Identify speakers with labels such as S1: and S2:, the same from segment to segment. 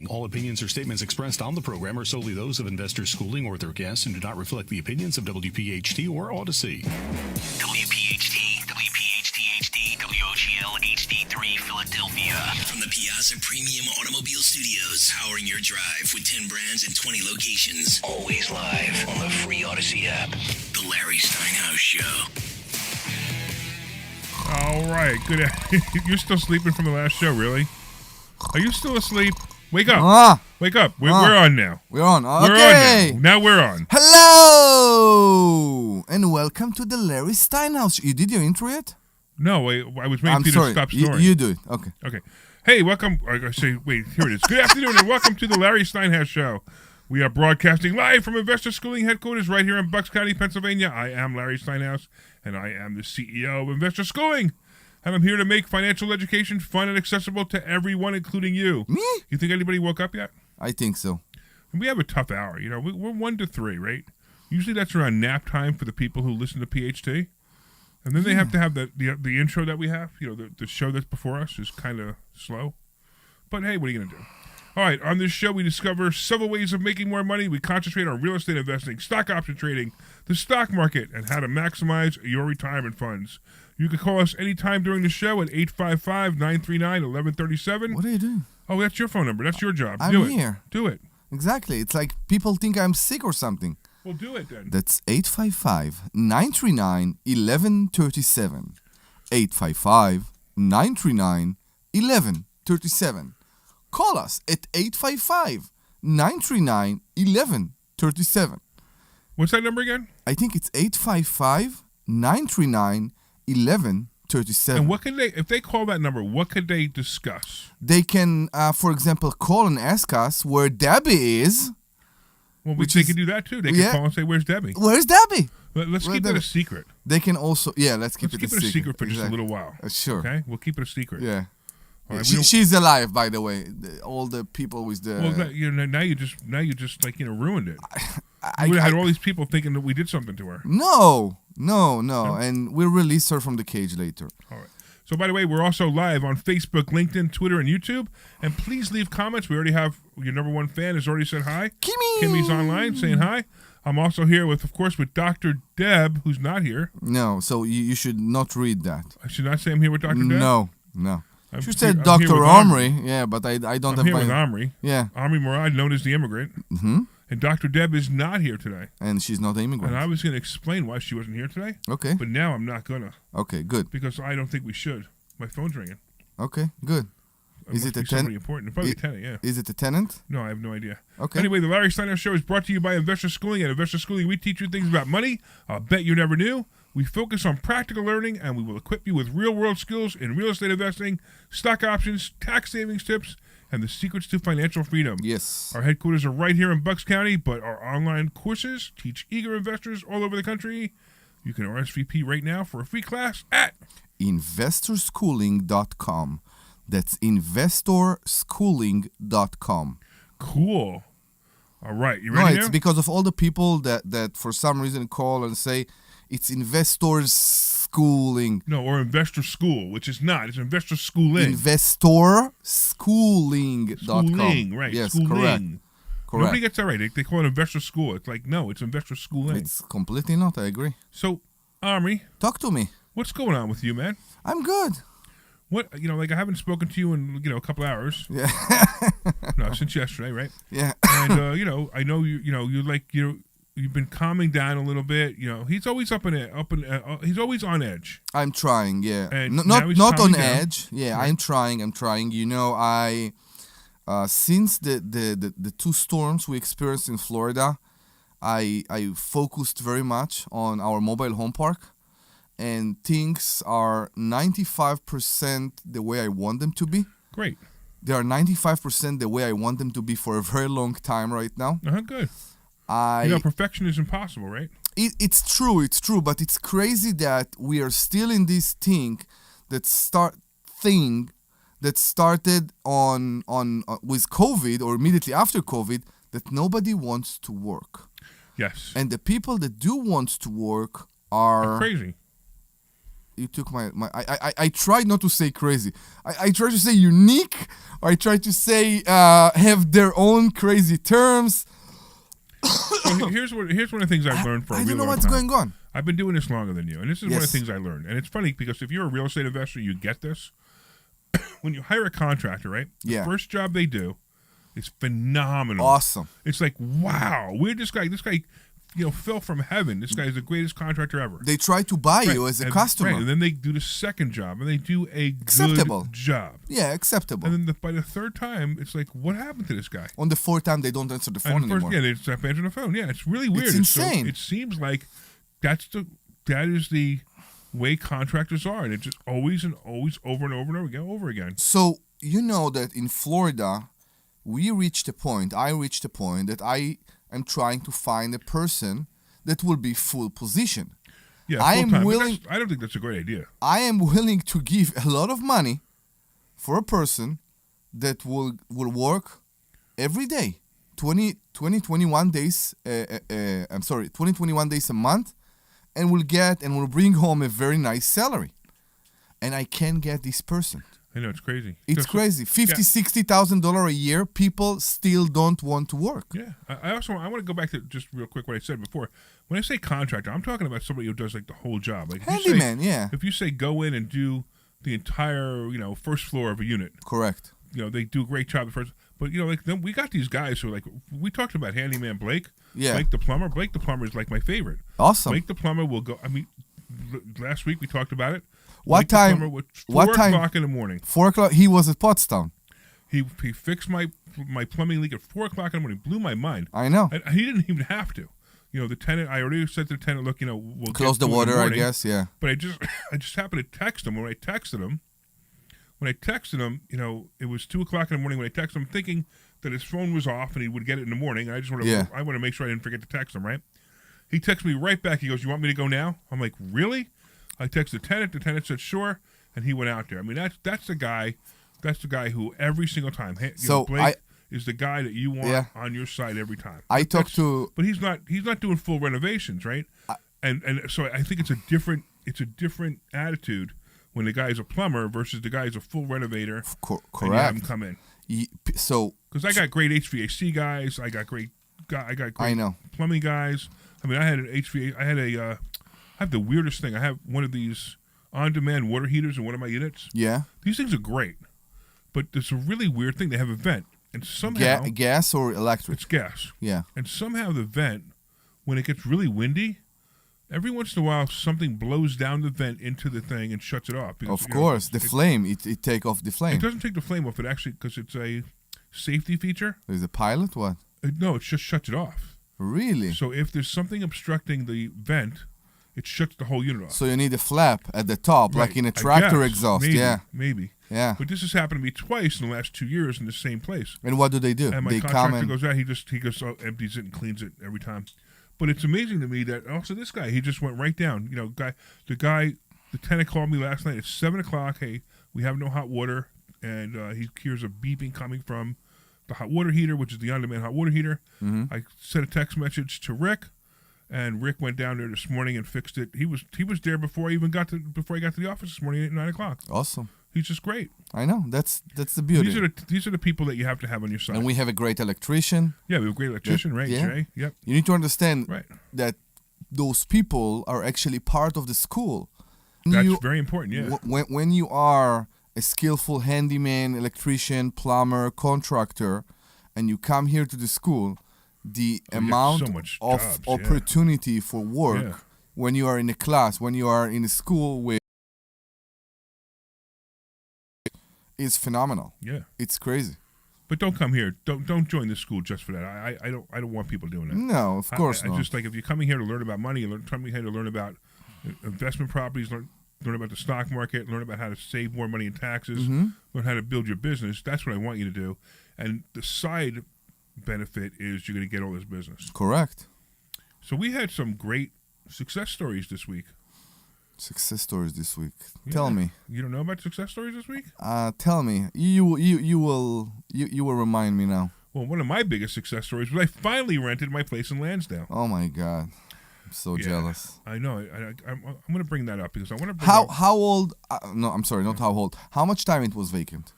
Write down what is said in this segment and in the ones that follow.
S1: All opinions or statements expressed on the program are solely those of Investors Schooling or their guests and do not reflect the opinions of WPHT or Odyssey.
S2: WPHT, WPHT-HD, WOGL HD3 Philadelphia. From the Piazza Premium Automobile Studios, powering your drive with 10 brands and 20 locations. Always live on the free Odyssey app. The Larry Steinhouse Show.
S3: All right, good. You're still sleeping from the last show, really? Are you still asleep? Wake up. Wake up. We're on now.
S4: We're on. Okay.
S3: We're on now. We're on.
S4: Hello! And welcome to the Larry Steinhouse. You did your intro yet?
S3: No, I was waiting for you to stop snoring.
S4: You do it. Okay.
S3: Okay. Hey, welcome. I say, wait, here it is. Good afternoon and welcome to the Larry Steinhouse Show. We are broadcasting live from Investor Schooling headquarters right here in Bucks County, Pennsylvania. I am Larry Steinhouse, and I am the CEO of Investor Schooling. And I'm here to make financial education fun and accessible to everyone, including you.
S4: Me?
S3: You think anybody woke up yet?
S4: I think so.
S3: And we have a tough hour. You know, we're 1 to 3, right? Usually that's around nap time for the people who listen to PHT. And then they have to have the intro that we have. You know, the show that's before us is kind of slow. But hey, what are you going to do? All right, on this show, we discover several ways of making more money. We concentrate on real estate investing, stock option trading, the stock market, and how to maximize your retirement funds. You can call us anytime during the show at 855-939-1137.
S4: What are you doing?
S3: Oh, that's your phone number. That's your job.
S4: I'm
S3: do it.
S4: here.
S3: Do it.
S4: Exactly. It's like people think I'm sick or something.
S3: Well, do it then.
S4: That's 855-939-1137. 855-939-1137. Call us at 855-939-1137.
S3: What's that number again?
S4: I think it's 855-939-1137.
S3: And what can they, if they call that number, what could they discuss?
S4: They can, for example, call and ask us where Debbie is.
S3: Well, they can do that too. They can call and say, "Where's Debbie?"
S4: Where's Debbie?
S3: Let's keep that a secret.
S4: They can also, let's keep it a secret.
S3: For just a little while.
S4: Sure.
S3: Okay, we'll keep it a secret.
S4: Yeah.
S3: Right,
S4: she's alive, by the way. All the people with the.
S3: Well, now you just ruined it. You would have had all these people thinking that we did something to her.
S4: No, and we'll release her from the cage later.
S3: All right. So, by the way, we're also live on Facebook, LinkedIn, Twitter, and YouTube. And please leave comments. We already have your number one fan has already said hi. Kimmy's online saying hi. I'm also here with Dr. Deb, who's not here.
S4: No, so you should not read that.
S3: I should not say I'm here with Dr. Deb?
S4: No. You said Dr. Omri. Yeah, but I don't have
S3: here with Omri.
S4: Yeah.
S3: Omri Morad, known as the immigrant.
S4: Mm-hmm.
S3: And Dr. Deb is not here today.
S4: And she's not an immigrant.
S3: And I was going to explain why she wasn't here today.
S4: Okay.
S3: But now I'm not going to.
S4: Okay, good.
S3: Because I don't think we should. My phone's ringing.
S4: Okay, good. Is it a tenant?
S3: Important. Probably a tenant, yeah.
S4: Is it a tenant?
S3: No, I have no idea.
S4: Okay.
S3: Anyway, the Larry Steinhouse Show is brought to you by Investor Schooling. At Investor Schooling, we teach you things about money I'll bet you never knew. We focus on practical learning, and we will equip you with real-world skills in real estate investing, stock options, tax savings tips, and the secrets to financial freedom.
S4: Yes.
S3: Our headquarters are right here in Bucks County, but our online courses teach eager investors all over the country. You can RSVP right now for a free class at
S4: investorschooling.com. That's investorschooling.com.
S3: Cool. All right. You ready now?
S4: It's because of all the people that for some reason call and say it's investors schooling.
S3: No, or investor school, which is not. It's investor schooling.
S4: Investorschooling.com.
S3: Schooling, right.
S4: Yes,
S3: schooling.
S4: Correct.
S3: Nobody gets that right. They call it investor school. It's like, no, it's investor schooling.
S4: It's completely not. I agree.
S3: So, Omri.
S4: Talk to me.
S3: What's going on with you, man?
S4: I'm good.
S3: What, I haven't spoken to you in, a couple hours.
S4: Yeah.
S3: No, since yesterday, right?
S4: Yeah.
S3: And, I know you've been calming down a little bit. He's always he's always on edge.
S4: I'm trying, yeah.
S3: And
S4: not on
S3: down.
S4: edge. Yeah, right. I'm trying. I since the two storms we experienced in Florida, I focused very much on our mobile home park. And things are 95% the way I want them to be.
S3: Great.
S4: They are 95% the way I want them to be for a very long time right now.
S3: Good. Perfection is impossible, right?
S4: It's true, but it's crazy that we are still in this thing that started on with COVID or immediately after COVID that nobody wants to work.
S3: Yes.
S4: And the people that do want to work are
S3: crazy.
S4: you took my I tried not to say crazy. I tried to say unique, or I tried to say have their own crazy terms.
S3: So here's one of the things I've learned for a
S4: I
S3: really
S4: don't know
S3: long
S4: what's
S3: time.
S4: going on.
S3: I've been doing this longer than you, and this is one of
S4: Yes.
S3: the things I learned. And it's funny because if you're a real estate investor, you get this. When you hire a contractor, right?
S4: Yeah.
S3: The first job they do is phenomenal.
S4: Awesome.
S3: It's like, wow, this guy, fell from heaven. This guy is the greatest contractor ever.
S4: They try to buy you
S3: Right.
S4: as a
S3: And-
S4: customer.
S3: Right. And then they do the second job, and they do a
S4: Acceptable.
S3: good job.
S4: Yeah, acceptable.
S3: And then by the third time, it's like, what happened to this guy?
S4: On the fourth time, they don't answer the phone
S3: And the first,
S4: anymore.
S3: yeah, they stop answering the phone. Yeah, it's really weird.
S4: It's insane.
S3: So, it seems like that is the way contractors are, and it's just always and always over and over and over again.
S4: So you know that in Florida, I reached a point that I am trying to find a person that will be full position.
S3: Yeah,
S4: I am
S3: full-time, but
S4: willing-
S3: I don't think that's a great idea.
S4: I am willing to give a lot of money for a person that will work every day, 21 days. 21 days a month, and will bring home a very nice salary. And I can't get this person.
S3: I know, it's crazy.
S4: It's
S3: So-
S4: crazy. $50,000-$60,000 a year. People still don't want to work.
S3: Yeah, I want to go back to just real quick what I said before. When I say contractor, I'm talking about somebody who does like the whole job. Like if you say-
S4: Handyman, yeah,
S3: If you say go in and do the entire, first floor of a unit,
S4: correct.
S3: they do a great job at first. But then we got these guys who are like, we talked about handyman Blake.
S4: Yeah.
S3: Blake the plumber. Blake the plumber is like my favorite.
S4: Awesome.
S3: Blake the plumber will go. I mean, last week we talked about it.
S4: What
S3: Blake the
S4: time-
S3: plumber was
S4: what
S3: 4
S4: time-
S3: o'clock in the morning.
S4: 4 o'clock. He was at Pottstown.
S3: He fixed my plumbing leak at 4 o'clock in the morning. Blew my mind.
S4: I know.
S3: And he didn't even have to. The tenant. I already said to the tenant, look, we'll
S4: Close
S3: get
S4: the
S3: to it in
S4: water, I
S3: morning.
S4: guess. Yeah.
S3: But I just happened to text him. When I texted him, it was 2 o'clock in the morning when I texted him, thinking that his phone was off and he would get it in the morning. I just want to,
S4: Yeah.
S3: I want to make sure I didn't forget to text him. Right? He texted me right back. He goes, "You want me to go now?" I'm like, "Really?" I texted the tenant. The tenant said, "Sure," and he went out there. I mean, that's the guy. That's the guy who every single time.
S4: So
S3: Blake is the guy that you want
S4: Yeah.
S3: on your side every time.
S4: I talked to.
S3: But he's not doing full renovations, right? And so I think it's a different attitude when the guy is a plumber versus the guy is a full renovator. And you have him
S4: Correct.
S3: come in
S4: So
S3: because I got great HVAC guys. I got great
S4: I know.
S3: plumbing guys. I mean, I had an HVAC. I have the weirdest thing. I have one of these on-demand water heaters in one of my units.
S4: Yeah.
S3: These things are great, but there's a really weird thing. They have a vent, and somehow
S4: Gas or electric?
S3: it's gas.
S4: Yeah.
S3: And somehow the vent, when it gets really windy, every once in a while something blows down the vent into the thing and shuts it off. Because,
S4: Of course, the flame. It take off the flame.
S3: It doesn't take the flame off. It actually, because it's a safety feature.
S4: There's a pilot. What?
S3: No, it just shuts it off.
S4: Really?
S3: So if there's something obstructing the vent, it shuts the whole unit off.
S4: So you need a flap at the top,
S3: Right,
S4: like in a
S3: I
S4: tractor
S3: guess.
S4: exhaust.
S3: Maybe,
S4: Yeah.
S3: maybe.
S4: Yeah.
S3: But this has happened to me twice in the last 2 years in the same place.
S4: And what do?
S3: And my
S4: They come
S3: contractor
S4: and
S3: goes out. He goes empties it and cleans it every time. But it's amazing to me that also this guy, he just went right down. The tenant called me last night at 7 o'clock. Hey, we have no hot water, and he hears a beeping coming from the hot water heater, which is the on-demand hot water heater.
S4: Mhm.
S3: I sent a text message to Rick, and Rick went down there this morning and fixed it. He was there before I got to the office this morning at 9 o'clock.
S4: Awesome.
S3: He's just great.
S4: I know. That's the beauty.
S3: These are the people that you have to have on your side.
S4: And we have a great electrician.
S3: Yeah, we have a great electrician, right?
S4: Yeah.
S3: Jay? Yep.
S4: You need to understand
S3: Right.
S4: that those people are actually part of the school.
S3: That's very important, yeah.
S4: When you are a skillful handyman, electrician, plumber, contractor, and you come here to the school, the
S3: get
S4: amount
S3: so much
S4: of
S3: jobs, yeah.
S4: opportunity for work
S3: Yeah.
S4: when you are in a class, when you are in a school with is phenomenal.
S3: Yeah.
S4: It's crazy.
S3: But don't come here. Don't join this school just for that. I don't want people doing that.
S4: No, of course
S3: I
S4: not.
S3: just like if you're coming here to learn about money, coming here to learn about investment properties, learn about the stock market, learn about how to save more money in taxes,
S4: Mhm.
S3: learn how to build your business. That's what I want you to do. And the side benefit is you're going to get all this business.
S4: Correct.
S3: So we had some great success stories this week.
S4: Success stories this week.
S3: Yeah.
S4: Tell me.
S3: You don't know about success stories this week?
S4: Tell me. You will remind me now.
S3: Well, one of my biggest success stories was I finally rented my place in Lansdale.
S4: Oh my God. I'm so
S3: Yeah.
S4: jealous.
S3: I know. I'm going to bring that up because I want to bring
S4: How old? No, I'm sorry, not how old. How much time it was vacant?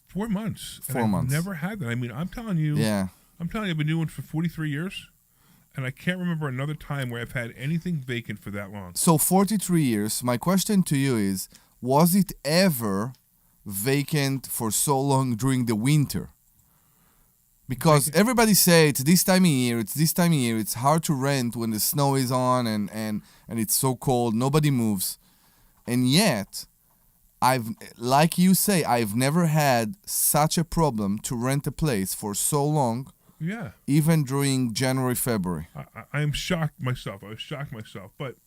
S3: 4 months. And
S4: 4
S3: I've
S4: months.
S3: never had that. I mean, I'm telling you,
S4: Yeah.
S3: I've been doing it for 43 years, and I can't remember another time where I've had anything vacant for that long.
S4: So 43 years. My question to you is: was it ever vacant for so long during the winter? Because everybody say it's this time of year, it's hard to rent when the snow is on and it's so cold, nobody moves. And yet, like you say, I've never had such a problem to rent a place for so long,
S3: Yeah.
S4: even during January, February.
S3: I am shocked myself. I was shocked myself, but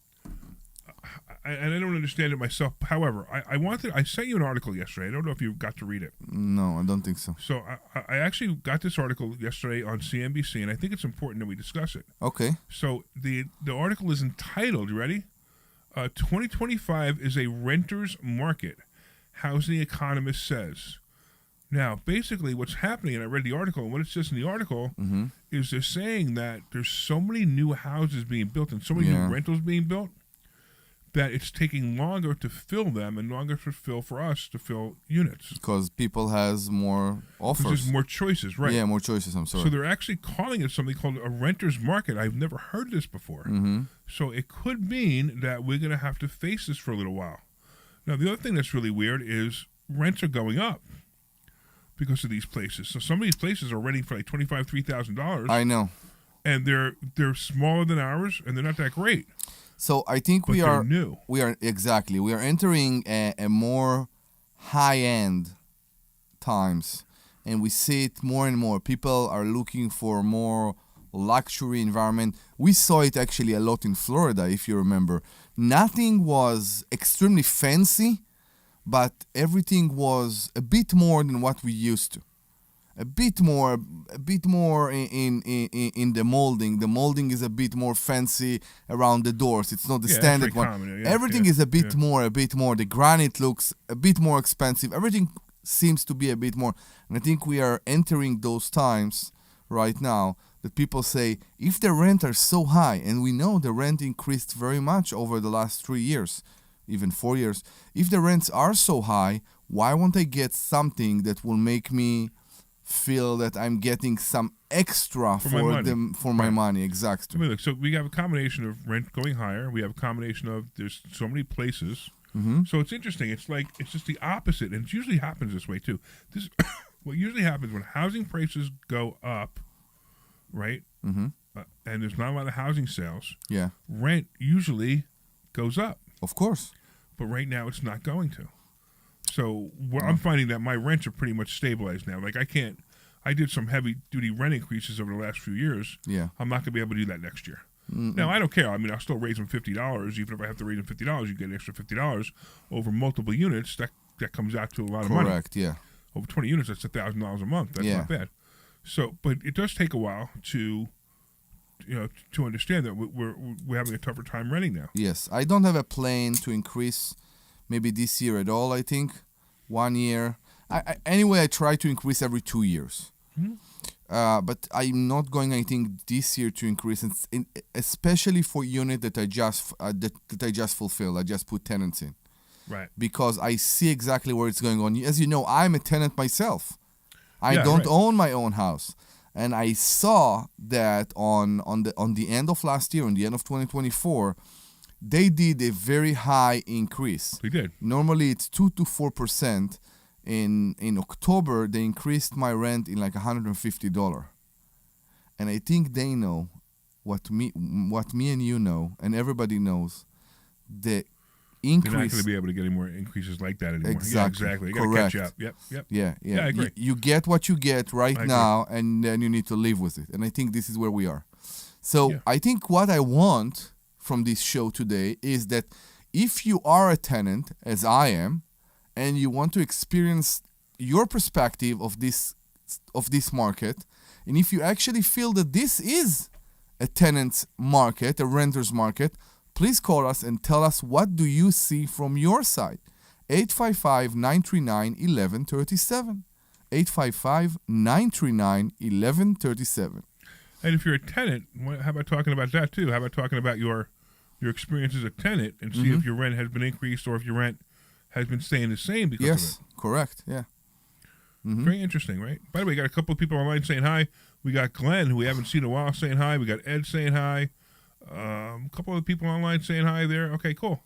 S3: and I don't understand it myself. However, I sent you an article yesterday. I don't know if you got to read it.
S4: No, I don't think so.
S3: So I actually got this article yesterday on CNBC, and I think it's important that we discuss it.
S4: Okay.
S3: So the article is entitled, you ready? 2025 is a renter's market, housing economist says. Now, basically what's happening, and I read the article, and what it says in the article is they're saying that there's so many new houses being built and so many new rentals being built that it's taking longer to fill them and longer to fill for us to fill units.
S4: Because people has more offers.
S3: Because there's more choices, right?
S4: Yeah, more choices, I'm sorry.
S3: So they're actually calling it something called a renter's market. I've never heard this before. So it could mean that we're going to have to face this for a little while. Now, the other thing that's really weird is rents are going up because of these places. So some of these places are renting for like $2,500, $3,000.
S4: I know.
S3: And they're smaller than ours, and they're not that great.
S4: So I think
S3: But they're new.
S4: We are entering a more high-end times, and we see it more and more. People are looking for more luxury environment. We saw it actually a lot in Florida, if you remember. Nothing was extremely fancy, but everything was a bit more than what we used to. A bit more in the molding. The molding is a bit more fancy around the doors. It's not the standard one.
S3: Common,
S4: Everything is a bit more. The granite looks a bit more expensive. Everything seems to be a bit more. And I think we are entering those times right now that people say, if the rent are so high, and we know the rent increased very much over the last 3 years, even 4 years, if the rents are so high, why won't I get something that will make me feel that I'm getting some extra for my money? Exactly.
S3: I mean, look, so we have a combination of rent going higher. We have a combination of there's so many places. So it's interesting. It's just the opposite, and it usually happens this way too. This what usually happens when housing prices go up, right? And there's not a lot of housing sales.
S4: Yeah.
S3: Rent usually goes up.
S4: Of course.
S3: But right now it's not going to. So I'm finding that my rents are pretty much stabilized now. Like I did some heavy duty rent increases over the last few years.
S4: Yeah.
S3: I'm not going to be able to do that next year. Now, I don't care. I mean, I'll still raise them $50. Even if I have to raise them $50, you get an extra $50 over multiple units. That comes out to a lot of money.
S4: Correct, yeah.
S3: Over 20 units, that's $1,000 a month. That's not bad. So, but it does take a while to understand that we're having a tougher time renting now.
S4: Yes. I don't have a plan to increase maybe this year at all, I think. 1 year. Anyway, I try to increase every 2 years. But I'm not going, I think, this year to increase, especially for unit that I just fulfill. I just put tenants in.
S3: Right.
S4: Because I see exactly where it's going on. As you know, I'm a tenant myself. I don't own my own house. And I saw that on the end of last year, on the end of 2024, they did a very high increase.
S3: They did.
S4: Normally it's 2 to 4%. In October, they increased my rent in like $150. And I think they know what me and you know, and everybody knows, the increase.
S3: You're not going to be able to get any more increases like that anymore.
S4: Exactly.
S3: Yeah, exactly. You got to catch up. Yep.
S4: Yeah.
S3: I agree.
S4: You get what you get right now, and then you need to live with it. And I think this is where we are. So I think what I want from this show today is that if you are a tenant, as I am, and you want to experience your perspective of this market, and if you actually feel that this is a tenant's market, a renter's market, please call us and tell us what do you see from your side. 855-939-1137. 855-939-1137.
S3: And if you're a tenant, how about talking about that too? How about talking about your experience as a tenant and see if your rent has been increased or if your rent has been staying the same because of it?
S4: Yes, correct. Yeah.
S3: Very interesting, right? By the way, we got a couple of people online saying hi. We got Glenn, who we haven't seen in a while, saying hi. We got Ed saying hi. A couple of people online saying hi there. Okay, cool.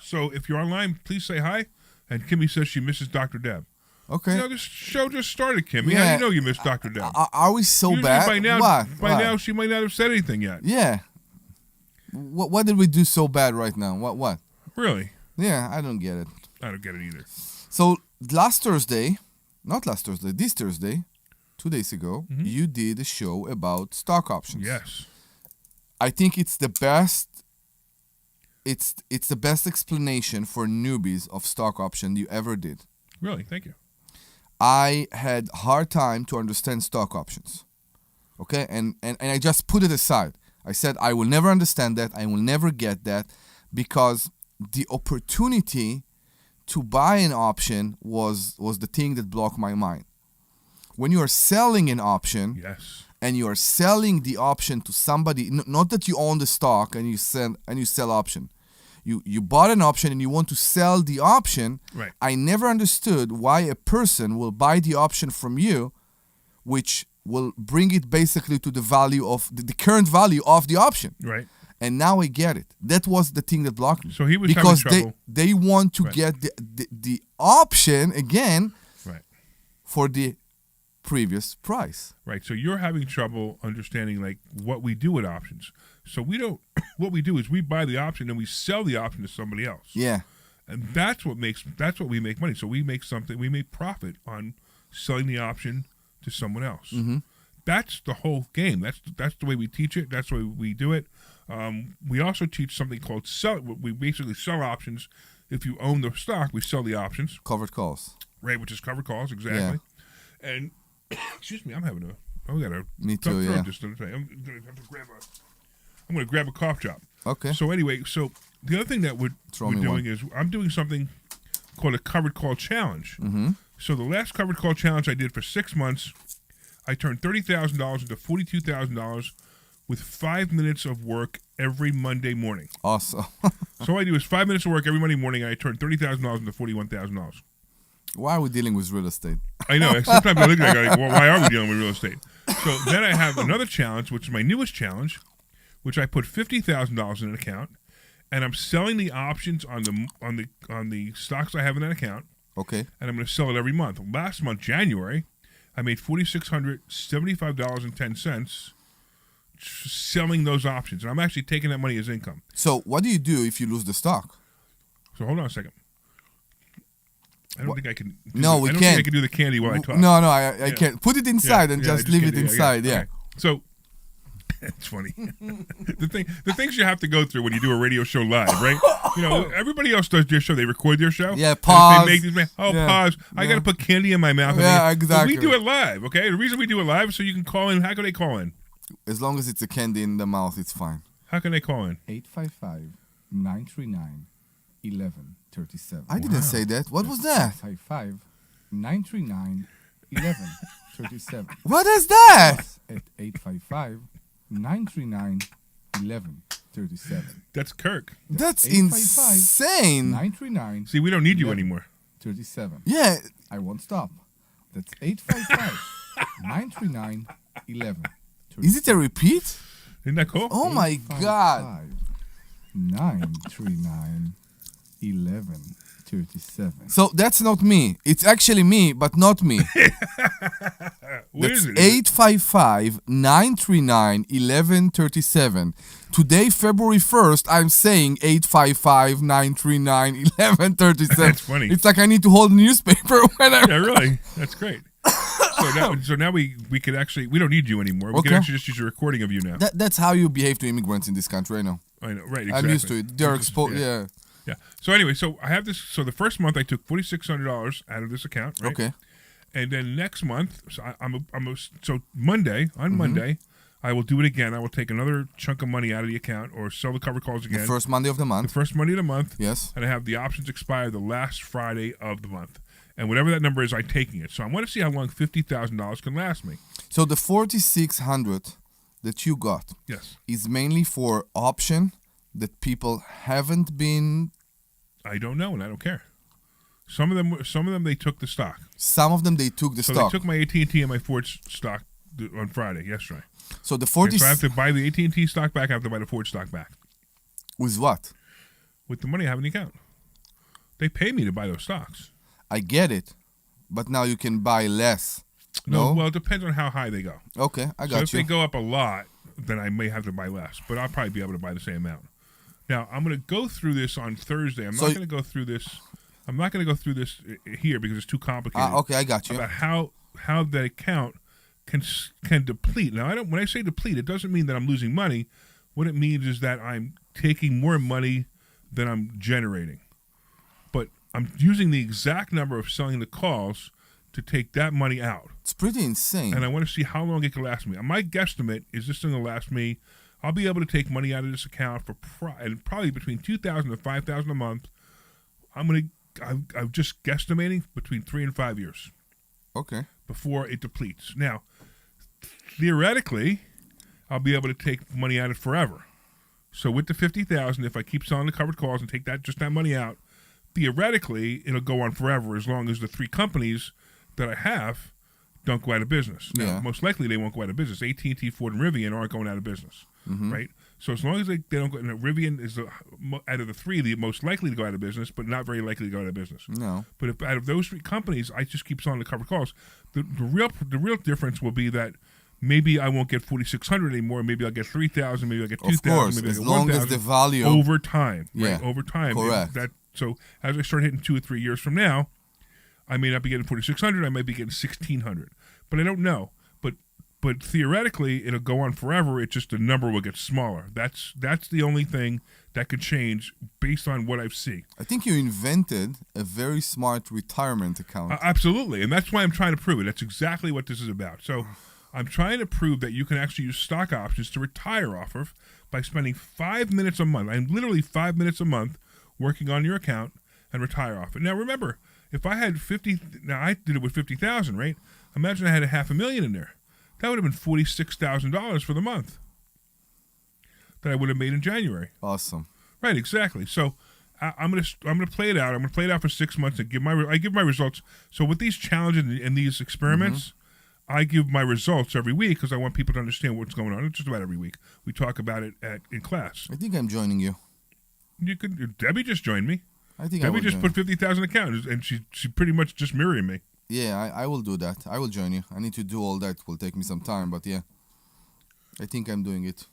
S3: So if you're online, please say hi. And Kimmy says she misses Dr. Deb.
S4: Okay.
S3: This show just started, Kimmy.
S4: Yeah.
S3: How do you know you miss Dr. Deb?
S4: Are we so
S3: Usually
S4: bad?
S3: By now,
S4: What?
S3: now, she might not have said anything yet.
S4: Yeah. What did we do so bad right now? What?
S3: Really?
S4: Yeah, I don't get it.
S3: I don't get it either.
S4: So this Thursday, 2 days ago, you did a show about stock options.
S3: Yes.
S4: I think it's the best. It's the best explanation for newbies of stock option you ever did.
S3: Really? Thank you.
S4: I had hard time to understand stock options. Okay, and I just put it aside. I said I will never understand that. I will never get that because the opportunity to buy an option was the thing that blocked my mind. When you are selling an option,
S3: Yes.
S4: and you are selling the option to somebody, not that you own the stock and you sell option. You bought an option and you want to sell the option.
S3: Right.
S4: I never understood why a person will buy the option from you, which will bring it basically to the value of the current value of the option.
S3: Right.
S4: And now I get it. That was the thing that blocked me.
S3: So he was
S4: because
S3: having trouble.
S4: they want to
S3: Right.
S4: get the option again
S3: Right.
S4: for the previous price.
S3: Right. So you're having trouble understanding like what we do with options. So we don't. What we do is we buy the option and we sell the option to somebody else.
S4: Yeah.
S3: And that's what we make money. So we make profit on selling the option to someone else.
S4: Mm-hmm.
S3: That's the whole game. That's the way we teach it. That's the way we do it. We also teach something called sell. We basically sell options. If you own the stock, we sell the options.
S4: Covered calls.
S3: Right, which is covered calls, exactly. Yeah. And excuse me, I got a
S4: Me
S3: tough
S4: too,
S3: throat
S4: yeah.
S3: just today. I'm gonna grab a cough drop.
S4: Okay.
S3: So anyway, the other thing that we're doing is I'm doing something called a covered call challenge.
S4: Mm-hmm.
S3: So the last covered call challenge I did for 6 months, I turned $30,000 into $42,000 with 5 minutes of work every Monday morning.
S4: Awesome.
S3: So all I do is 5 minutes of work every Monday morning, and I turn $30,000 into $41,000.
S4: Why are we dealing with real estate?
S3: I know. Sometimes I look at it like, well, why are we dealing with real estate? So then I have another challenge, which is my newest challenge, which I put $50,000 in an account, and I'm selling the options on the stocks I have in that account.
S4: Okay.
S3: And I'm going to sell it every month. Last month, January, I made $4,675.10 selling those options, and I'm actually taking that money as income.
S4: So what do you do if you lose the stock?
S3: So hold on a second. I don't think I can.
S4: We can't.
S3: Think I can do the candy while I talk.
S4: No, I can't. Put it inside and just leave it inside. Yeah.
S3: Okay. So it's funny. the things you have to go through when you do a radio show live, right? You know, everybody else does their show. They record their show.
S4: Yeah. Pause.
S3: They make these. Pause. I got to put candy in my mouth.
S4: Yeah, exactly.
S3: But we do it live. Okay. The reason we do it live is so you can call in. How can they call in?
S4: As long as it's a candy in the mouth, it's fine.
S3: How can they call in?
S5: 855-939-1137.
S4: I didn't say that. What was that?
S5: 855-939-1137.
S4: What is that?
S5: At 855-939-1137.
S3: That's Kirk.
S4: That's
S5: 855
S4: insane.
S5: 939-1137.
S3: See, we don't need you anymore.
S4: Yeah.
S5: I won't stop. That's 855-939-1137.
S4: Is it a repeat?
S3: Isn't that cool?
S4: Oh my God.
S5: 939-1137.
S4: So that's not me. It's actually me, but not me.
S3: What
S4: That's
S3: is it?
S4: 855-939-1137. Today, February 1st, I'm saying 855-939-1137.
S3: That's funny.
S4: It's like I need to hold a newspaper whenever.
S3: Yeah, really. That's great. So now we could actually, we don't need you anymore. We can
S4: Okay.
S3: actually just use a recording of you now.
S4: That's how you behave to immigrants in this country, I know.
S3: I know, right? Exactly.
S4: I'm used to it. They're exposed. Yeah.
S3: Yeah. So anyway, so I have this. So the first month I took $4,600 out of this account, right?
S4: Okay.
S3: And then next month, so so Monday
S4: Mm-hmm.
S3: Monday, I will do it again. I will take another chunk of money out of the account or sell the cover calls again.
S4: The first Monday of the
S3: The
S4: month.
S3: first Monday of the month.
S4: Yes.
S3: And I have the options expire the last Friday of the month. And whatever that number is, I'm taking it. So I want to see how long $50,000 can last me.
S4: So the 4,600 that you got
S3: Yes.
S4: is mainly for option that people haven't been.
S3: I don't know, and I don't care. Some of them, they took the stock.
S4: Some of them they took the
S3: So
S4: stock.
S3: they took my AT&T and my Ford stock on Friday, yesterday.
S4: So the
S3: And
S4: 40
S3: so I have to buy the AT&T stock back. I have to buy the Ford stock back
S4: with what?
S3: with the money I have in the account. They pay me to buy those stocks.
S4: I get it, but now you can buy less. No.
S3: Well, it depends on how high they go.
S4: Okay, I
S3: So
S4: got
S3: if
S4: you.
S3: they go up a lot, then I may have to buy less, but I'll probably be able to buy the same amount. Now, I'm going to go through this on Thursday. I'm
S4: So-
S3: not going to go through this. I'm not going to go through this here because it's too complicated.
S4: Okay, I got you.
S3: About how that account can deplete. Now, I don't. When I say deplete, it doesn't mean that I'm losing money. What it means is that I'm taking more money than I'm generating. But I'm using the exact number of selling the calls to take that money out.
S4: It's pretty insane.
S3: And I want to see how long it can last me. My guesstimate is this thing will last me. I'll be able to take money out of this account for probably between $2,000 and $5,000 a month. I'm just guesstimating between 3 and 5 years
S4: Okay.
S3: before it depletes. Now, theoretically, I'll be able to take money out of it forever. So with the $50,000, if I keep selling the covered calls and take that money out, theoretically it'll go on forever as long as the 3 companies that I have don't go out of business. Now,
S4: Yeah.
S3: most likely they won't go out of business. AT&T, Ford, and Rivian aren't going out of business, right? So as long as they don't go, Rivian is out of the 3 the most likely to go out of business, but not very likely to go out of business.
S4: No.
S3: But if out of those 3 companies, I just keep selling the covered calls, the real difference will be that maybe I won't get 4,600 anymore. Maybe I'll get 3,000. Maybe I'll get 2,000.
S4: Of course,
S3: maybe I'll
S4: as
S3: get
S4: long
S3: 1,000
S4: as the value.
S3: over time.
S4: Yeah,
S3: Right? Over time.
S4: correct.
S3: So as I start hitting 2 or 3 years from now, I may not be getting 4,600. I might be getting 1,600. But I don't know. But theoretically, it'll go on forever. It's just the number will get smaller. That's the only thing that could change based on what I see.
S4: I think you invented a very smart retirement account.
S3: Absolutely, and that's why I'm trying to prove it. That's exactly what this is about. So I'm trying to prove that you can actually use stock options to retire off of by spending 5 minutes a month. I'm literally 5 minutes a month working on your account and retire off it. Now remember, if I had 50, now I did it with 50,000, right? Imagine I had $500,000 in there. That would have been $46,000 for the month that I would have made in January.
S4: Awesome.
S3: Right, exactly. So I'm gonna play it out. I'm gonna play it out for 6 months and give my results. So with these challenges and these experiments, I give my results every week because I want people to understand what's going on. It's just about every week. We talk about it in class.
S4: I think I'm joining you.
S3: You could. Debbie just joined me.
S4: I think I
S3: Debbie
S4: will
S3: just
S4: join.
S3: put 50,000 account, and she pretty much just mirroring me.
S4: Yeah, I will do that. I will join you. I need to do all that. It will take me some time, but yeah. I think I'm doing it.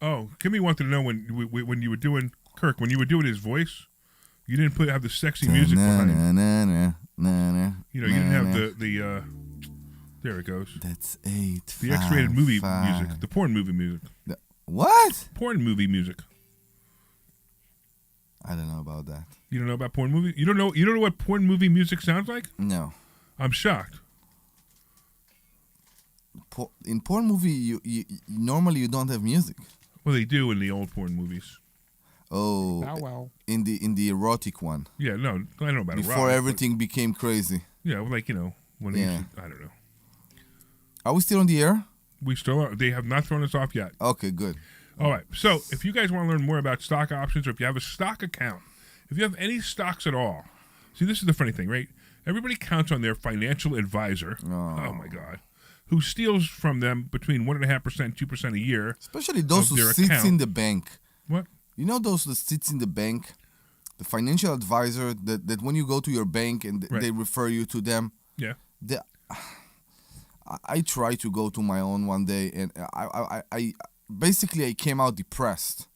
S3: Oh, Kimmy wanted to know when you were doing Kirk, when you were doing his voice, you didn't have the sexy music behind it. You know, you didn't have the there it goes.
S4: That's 8.
S3: The X-rated movie music, the porn movie music.
S4: What?
S3: Porn movie music.
S4: I don't know about that.
S3: You don't know about porn movie? You don't know what porn movie music sounds like?
S4: No.
S3: I'm shocked.
S4: In porn movie, you normally you don't have music.
S3: Well, they do in the old porn movies.
S4: Oh,
S5: wow.
S4: in the erotic one.
S3: Yeah, no, I don't know about
S4: Before
S3: erotic,
S4: everything became crazy.
S3: but, yeah, like when
S4: Yeah.
S3: I don't know.
S4: Are we still on the air?
S3: We still are. They have not thrown us off yet.
S4: Okay, good.
S3: All right. So if you guys want to learn more about stock options, or if you have a stock account, if you have any stocks at all, see, this is the funny thing, right? Everybody counts on their financial advisor. Oh my God. Who steals from them between 1.5%, 2% a year.
S4: Especially those who
S3: their
S4: sits
S3: account.
S4: in the bank.
S3: What?
S4: You know those that sits in the bank? The financial advisor that when you go to your bank and
S3: Right.
S4: they refer you to them.
S3: Yeah.
S4: I tried to go to my own one day and I basically I came out depressed.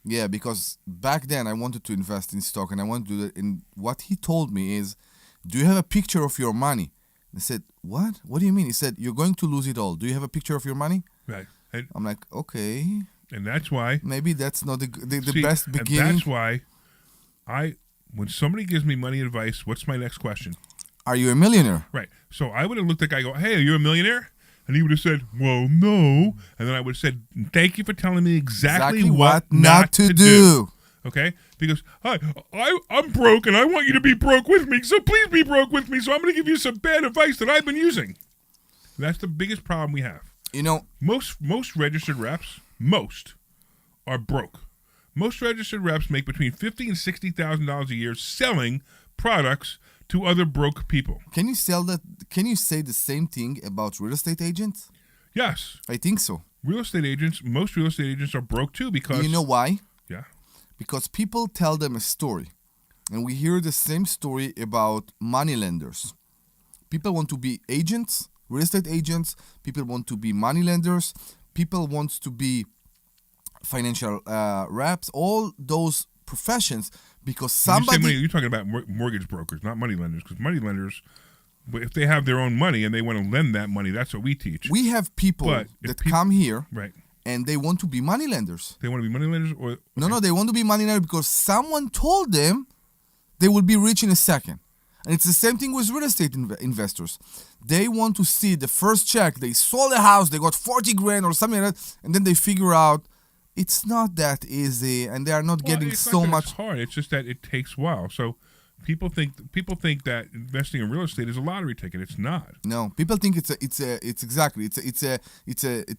S4: Yeah, because back then I wanted to invest in stock and I wanted to do that. And what he told me is, do you have a picture of your money? I said, what? What do you mean? He said, you're going to lose it all. Do you have a picture of your money?
S3: Right. And
S4: I'm like, okay,
S3: that's why.
S4: maybe that's not the
S3: See,
S4: best beginning.
S3: And that's why when somebody gives me money advice, what's my next question?
S4: Are you a millionaire?
S3: Right. So I would have looked at the guy and go, hey, are you a millionaire? And he would have said, well, no. And then I would have said, thank you for telling me exactly what not to do. Okay? Because I'm broke and I want you to be broke with me. So please be broke with me. So I'm going to give you some bad advice that I've been using. That's the biggest problem we have.
S4: You know,
S3: Most registered reps, are broke. Most registered reps make between $50,000 and $60,000 a year selling products to other broke people.
S4: can you say the same thing about real estate agents?
S3: Yes,
S4: I think so.
S3: most real estate agents are broke too because
S4: You know why?
S3: yeah,
S4: Because people tell them a story. And we hear the same story about money lenders. People want to be agents, real estate agents. People want to be money lenders. People want to be financial reps. All those professions because
S3: When you say money,
S4: somebody...
S3: you're talking about mortgage brokers, not money lenders, because money lenders, if they have their own money and they want to lend that money, that's what we teach.
S4: We have people
S3: But if
S4: that
S3: peop-
S4: come here
S3: Right.
S4: and they want to be money lenders.
S3: They want to be money lenders or
S4: No, they want to be money lenders because someone told them they will be rich in a second. And it's the same thing with real estate investors. They want to see the first check. They sold a house, they got 40 grand or something like that, and then they figure out it's not that easy, and they are not getting
S3: it's not
S4: so
S3: that
S4: much.
S3: It's hard. It's just that it takes a while. So people think that investing in real estate is a lottery ticket. It's not.
S4: No, people think it's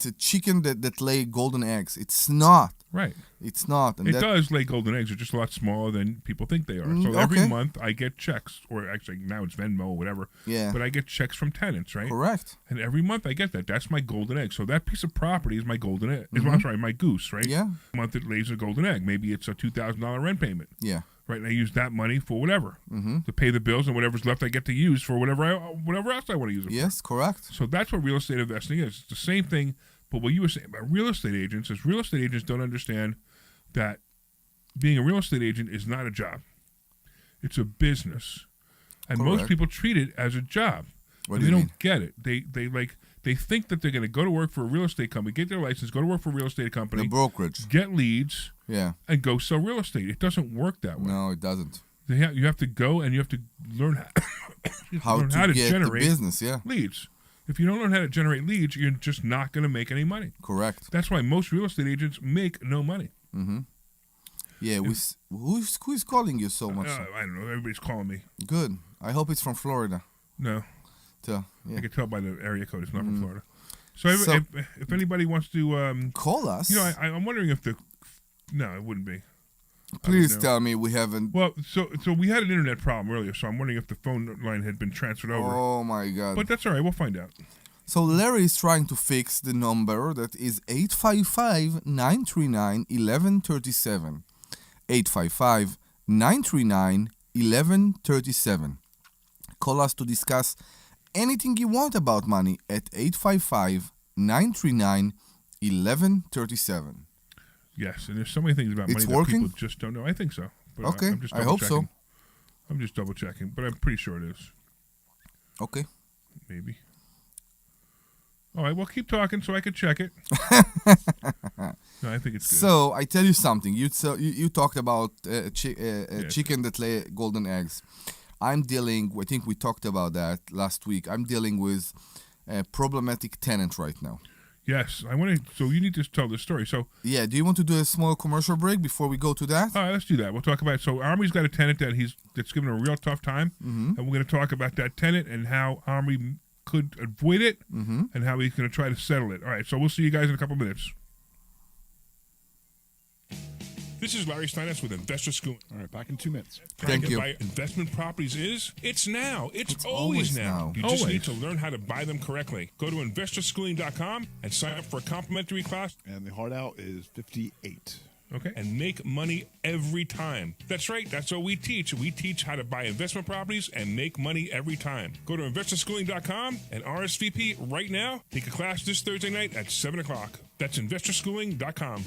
S4: a chicken that lay golden eggs. It's not.
S3: Right.
S4: It's not. And
S3: It does lay golden eggs. They're just a lot smaller than people think they are. So every
S4: okay.
S3: month I get checks, or actually now it's Venmo or whatever.
S4: Yeah.
S3: But I get checks from tenants, right?
S4: Correct.
S3: And every month I get that. That's my golden egg. So that piece of property is my golden egg. I'm sorry, my goose, right?
S4: Yeah.
S3: Month it lays a golden egg. Maybe it's a $2,000 rent payment.
S4: Yeah.
S3: Right, and I use that money for whatever to pay the bills, and whatever's left I get to use for whatever else I want to use it
S4: Yes, correct.
S3: for. So that's what real estate investing is. It's the same thing, but what you were saying about real estate agents is real estate agents don't understand that being a real estate agent is not a job. It's a business. And most
S4: Correct.
S3: people treat it as a job.
S4: What
S3: And
S4: do
S3: they
S4: you
S3: don't
S4: mean?
S3: get it. They think that they're going to go to work for a real estate company, get their license, go to work for a real estate company,
S4: The brokerage.
S3: get leads,
S4: Yeah.
S3: and go sell real estate. It doesn't work that way.
S4: No, it doesn't.
S3: You have to go and you have to learn
S4: How
S3: learn
S4: to get the
S3: generate
S4: business, yeah.
S3: leads. If you don't learn how to generate leads, you're just not going to make any money.
S4: Correct.
S3: That's why most real estate agents make no money.
S4: Yeah, who's calling you so much?
S3: I don't know. Everybody's calling me.
S4: Good. I hope it's from Florida.
S3: No,
S4: Yeah.
S3: I can tell by the area code. It's not from Florida.
S4: So-
S3: If anybody wants to,
S4: Call us.
S3: I'm wondering if no, it wouldn't be.
S4: Please
S3: know.
S4: tell me we haven't.
S3: Well, so we had an internet problem earlier, so I'm wondering if the phone line had been transferred over.
S4: Oh my God.
S3: But that's all right. We'll find out.
S4: So Larry is trying to fix the number that is 855-939-1137. 855-939-1137. Call us to discuss anything you want about money at 855-939-1137.
S3: Yes, and there's so many things about
S4: It's
S3: money
S4: working?
S3: that people just don't know. I think so. But
S4: Okay,
S3: I'm just
S4: I hope so.
S3: double-checking. I'm just double checking, but I'm pretty sure it is.
S4: Okay.
S3: Maybe. All right, well, keep talking so I can check it. No, I think it's good.
S4: So I tell you something. You talked about chicken that lay golden eggs. I think we talked about that last week. I'm dealing with a problematic tenant right now.
S3: Yes, I want to. So you need to tell this story. So,
S4: Yeah, do you want to do a small commercial break before we go to that?
S3: all right, let's do that. We'll talk about it. So, Omri's got a tenant that's given him a real tough time, and we're going to talk about that tenant and how Omri could avoid it, and how he's going to try to settle it. All right, so we'll see you guys in a couple minutes. This is Larry Steinhouse with Investor School.
S6: All right, back in 2 minutes.
S4: Thank
S3: to
S4: you.
S3: buy investment properties is? It's now. It's
S4: always
S3: always now.
S4: now.
S3: You just Always. need to learn how to buy them correctly. Go to investorschooling.com and sign up for a complimentary class.
S6: And the hard out is 58.
S3: Okay. And make money every time. That's right. That's what we teach. We teach how to buy investment properties and make money every time. Go to investorschooling.com and RSVP right now. Take a class this Thursday night at 7 o'clock. That's investorschooling.com.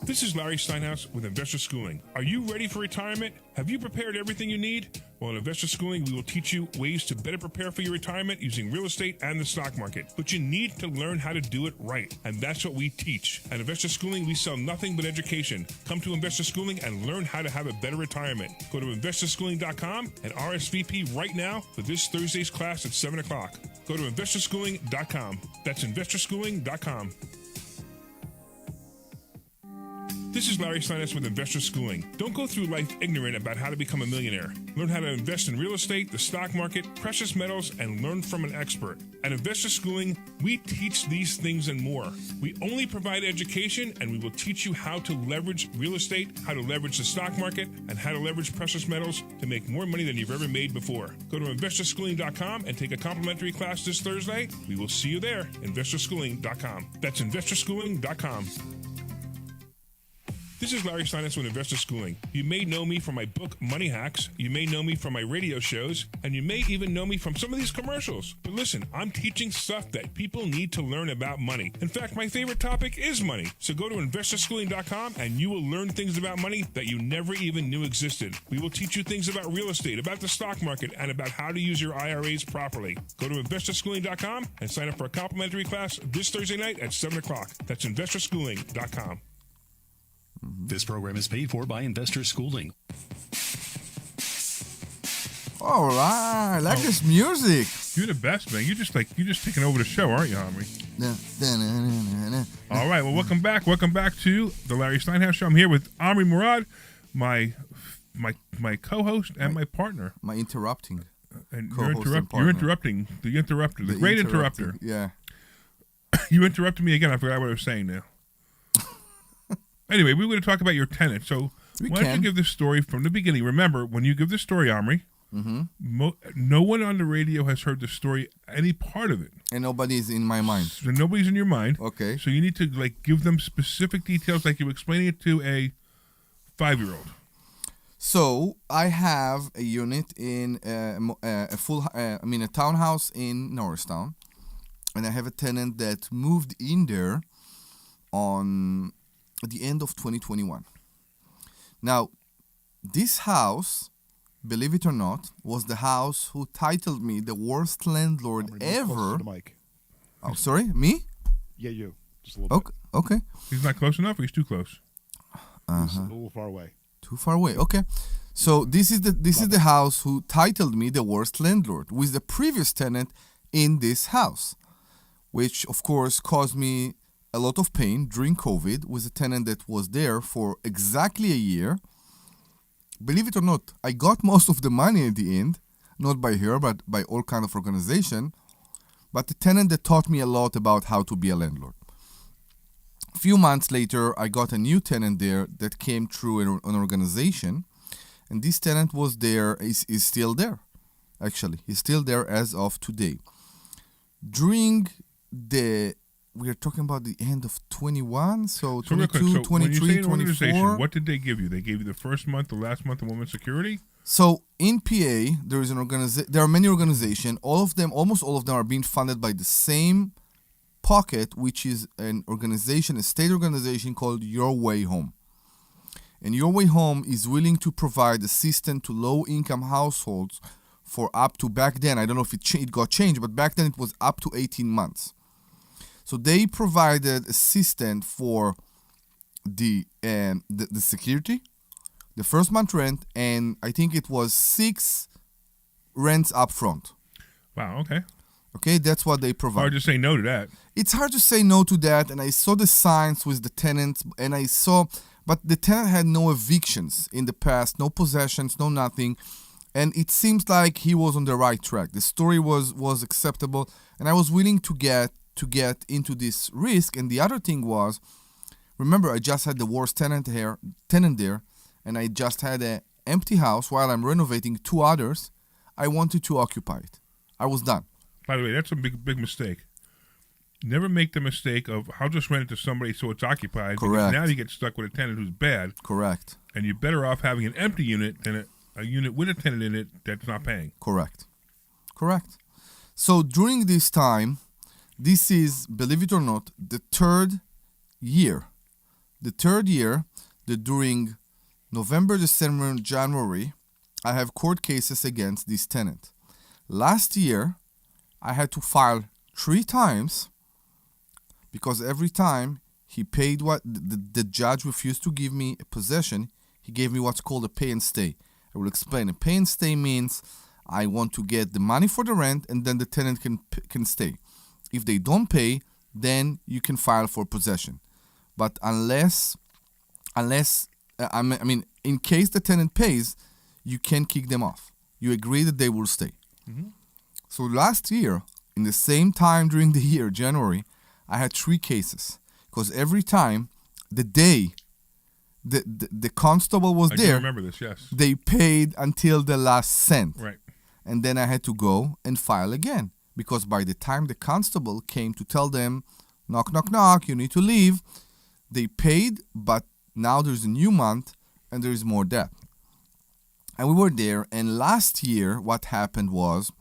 S3: This is Larry Steinhouse with Investor Schooling. Are you ready for retirement? Have you prepared everything you need? Well, in Investor Schooling, we will teach you ways to better prepare for your retirement using real estate and the stock market. But you need to learn how to do it right. And that's what we teach. At Investor Schooling, we sell nothing but education. Come to Investor Schooling and learn how to have a better retirement. Go to investorschooling.com and RSVP right now for this Thursday's class at 7 o'clock. Go to investorschooling.com. That's investorschooling.com. This is Larry Steinhouse with Investor Schooling. Don't go through life ignorant about how to become a millionaire. Learn how to invest in real estate, the stock market, precious metals, and learn from an expert. At Investor Schooling, we teach these things and more. We only provide education, and we will teach you how to leverage real estate, how to leverage the stock market, and how to leverage precious metals to make more money than you've ever made before. Go to investorschooling.com and take a complimentary class this Thursday. We will see you there. Investorschooling.com. That's investorschooling.com. This is Larry Steinhouse with Investor Schooling. You may know me from my book, Money Hacks. You may know me from my radio shows. And you may even know me from some of these commercials. But listen, I'm teaching stuff that people need to learn about money. In fact, my favorite topic is money. So go to investorschooling.com and you will learn things about money that you never even knew existed. We will teach you things about real estate, about the stock market, and about how to use your IRAs properly. Go to investorschooling.com and sign up for a complimentary class this Thursday night at 7 o'clock. That's investorschooling.com.
S1: This program is paid for by Investor Schooling.
S4: All right, I like this music.
S3: You're the best, man. You're just taking over the show, aren't you, Omri? All right. Well, welcome back. Welcome back to the Larry Steinhouse Show. I'm here with Omri Morad, my co-host and my partner.
S4: My interrupting.
S3: And
S4: Co-host and
S3: you're
S4: partner.
S3: interrupting the interrupter, the great interrupter.
S4: Yeah.
S3: You interrupted me again. I forgot what I was saying now. Anyway, we were going to talk about your tenant. So why don't you give this story from the beginning? Remember, when you give the story, Omri, no one on the radio has heard the story, any part of it.
S4: And nobody's in my mind.
S3: So nobody's in your mind.
S4: Okay.
S3: So you need to give them specific details, like you were explaining it to a 5-year-old.
S4: So I have a unit in a townhouse in Norristown, and I have a tenant that moved in there at the end of 2021. Now, this house, believe it or not, was the house who titled me the worst landlord ever.
S6: Closer to the mic.
S4: Oh, sorry, me?
S6: Yeah, you. Just a little bit.
S4: Okay.
S3: He's not close enough, or he's too close?
S6: He's a little far away.
S4: Too far away. Okay. So this is the house who titled me the worst landlord, with the previous tenant in this house, which of course caused me a lot of pain during COVID, with a tenant that was there for exactly a year. Believe it or not, I got most of the money at the end, not by her, but by all kind of organization. But the tenant that taught me a lot about how to be a landlord. A few months later, I got a new tenant there that came through an organization, and this tenant was there, is still there. Actually, he's still there as of today. We are talking about the end of 21, so 22, 23, 24.
S3: What did they give you? They gave you the first month, the last month of Women's Security?
S4: So in PA, there is there are many organizations. Almost all of them are being funded by the same pocket, which is an organization, a state organization called Your Way Home. And Your Way Home is willing to provide assistance to low-income households for up to, back then, I don't know if it got changed, but back then it was up to 18 months. So they provided assistance for the security, the first month rent, and I think it was 6 rents up front.
S3: Wow, okay.
S4: Okay, that's what they provide.
S3: Hard to say no to that.
S4: It's hard to say no to that, and I saw the signs with the tenants, but the tenant had no evictions in the past, no possessions, no nothing, and it seems like he was on the right track. The story was acceptable, and I was willing to get into this risk. And the other thing was, remember, I just had the worst tenant there, and I just had an empty house while I'm renovating 2 others. I wanted to occupy it. I was done.
S3: By the way, that's a big mistake. Never make the mistake of, I'll just rent it to somebody so it's occupied.
S4: Correct.
S3: Now you get stuck with a tenant who's bad.
S4: Correct.
S3: And you're better off having an empty unit than a unit with a tenant in it that's not paying.
S4: Correct. So during this time, this is, believe it or not, the third year that during November, December, and January, I have court cases against this tenant. Last year, I had to file 3 times because every time he paid what the judge refused to give me a possession. He gave me what's called a pay and stay. I will explain. A pay and stay means I want to get the money for the rent, and then the tenant can stay. If they don't pay, then you can file for possession. But unless unless I mean, in case the tenant pays, you can kick them off. You agree that they will stay. So last year, in the same time during the year, January, I had 3 cases because every time the day the constable was
S3: I do
S4: there,
S3: remember this, yes.
S4: they paid until the last cent.
S3: Right.
S4: And then I had to go and file again because by the time the constable came to tell them, knock, knock, knock, you need to leave, they paid, but now there's a new month and there is more debt. And we were there, and last year what happened was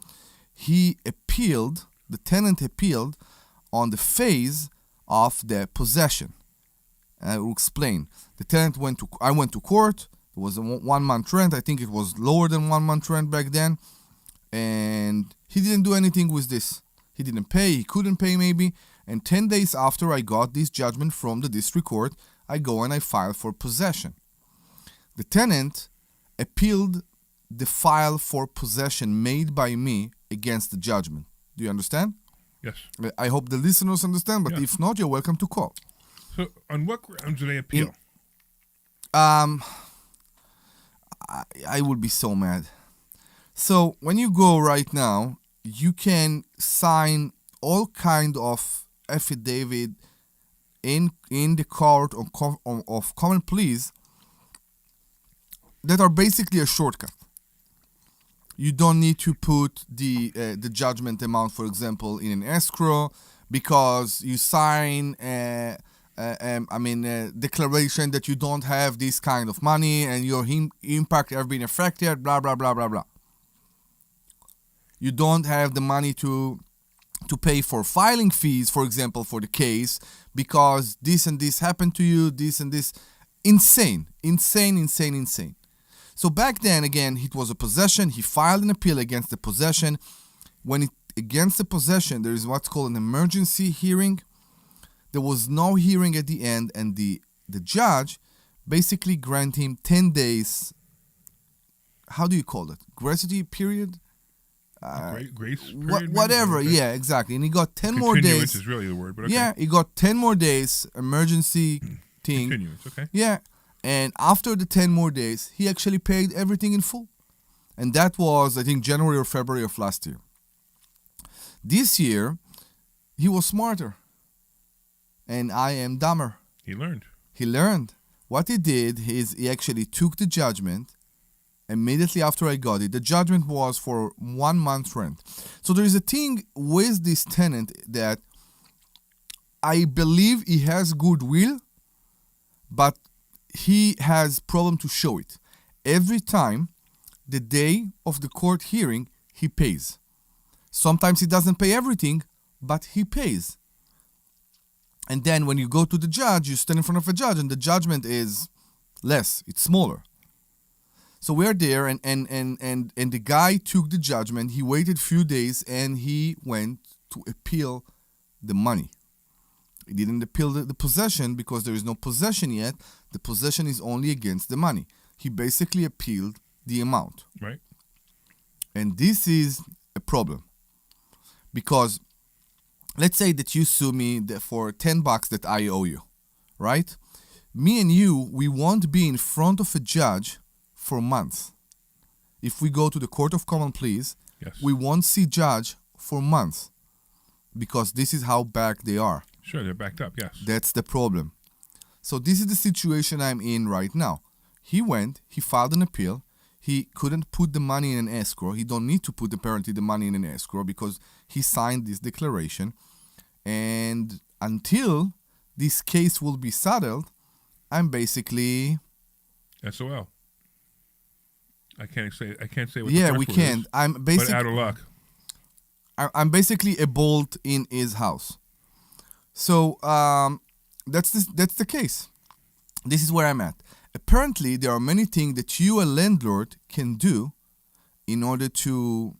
S4: the tenant appealed on the phase of the possession. I will explain. I went to court. It was a 1 month rent. I think it was lower than 1 month rent back then. And he didn't do anything with this. He didn't pay. He couldn't pay maybe. And 10 days after I got this judgment from the district court, I go and I file for possession. The tenant appealed the file for possession made by me against the judgment. Do you understand?
S3: Yes.
S4: I hope the listeners understand, but
S3: Yeah.
S4: if not, you're welcome to call.
S3: So on what grounds do they appeal?
S4: I would be so mad. So when you go right now, you can sign all kind of affidavit in the court of common pleas that are basically a shortcut. You don't need to put the judgment amount, for example, in an escrow because you sign a declaration that you don't have this kind of money and your impact have been affected, blah, blah, blah, blah, blah. You don't have the money to pay for filing fees, for example, for the case because this and this happened to you, this and this. Insane. So back then, again, it was a possession. He filed an appeal against the possession. Against the possession, there is what's called an emergency hearing. There was no hearing at the end, and the judge basically granted him 10 days. How do you call it? Gratuity period?
S3: Grace period?
S4: Whatever,
S3: Okay.
S4: yeah, exactly. And he got 10 more
S3: Continuance
S4: days.
S3: is really the word, but okay.
S4: Yeah, he got 10 more days, emergency thing.
S3: Continuance, okay.
S4: Yeah, and after the 10 more days, he actually paid everything in full. And that was, I think, January or February of last year. This year, he was smarter. And I am dumber.
S3: He learned.
S4: He learned. What he did is he actually took the judgment immediately after I got it. The judgment was for 1 month rent. So there is a thing with this tenant that I believe he has goodwill, but he has problem to show it. Every time, the day of the court hearing, he pays. Sometimes he doesn't pay everything, but he pays. And then when you go to the judge, you stand in front of a judge and the judgment is less, it's smaller. So we're there and the guy took the judgment, he waited a few days and he went to appeal the money. He didn't appeal the possession because there is no possession yet. The possession is only against the money. He basically appealed the amount.
S3: Right.
S4: And this is a problem. Because let's say that you sue me for $10 that I owe you, right? Me and you, we won't be in front of a judge for months. If we go to the Court of Common Pleas,
S3: Yes.
S4: we won't see judge for months because this is how back they are.
S3: Sure, they're backed up, yes.
S4: That's the problem. So this is the situation I'm in right now. He filed an appeal. He couldn't put the money in an escrow. He don't need to put apparently the money in an escrow because he signed this declaration. And until this case will be settled, I'm basically
S3: SOL. I can't say what
S4: yeah,
S3: the
S4: we
S3: correct word
S4: can't.
S3: is,
S4: I'm
S3: but
S4: basically
S3: out of luck.
S4: I'm basically a bolt in his house. So that's the case. This is where I'm at. Apparently, there are many things that you, a landlord, can do in order to,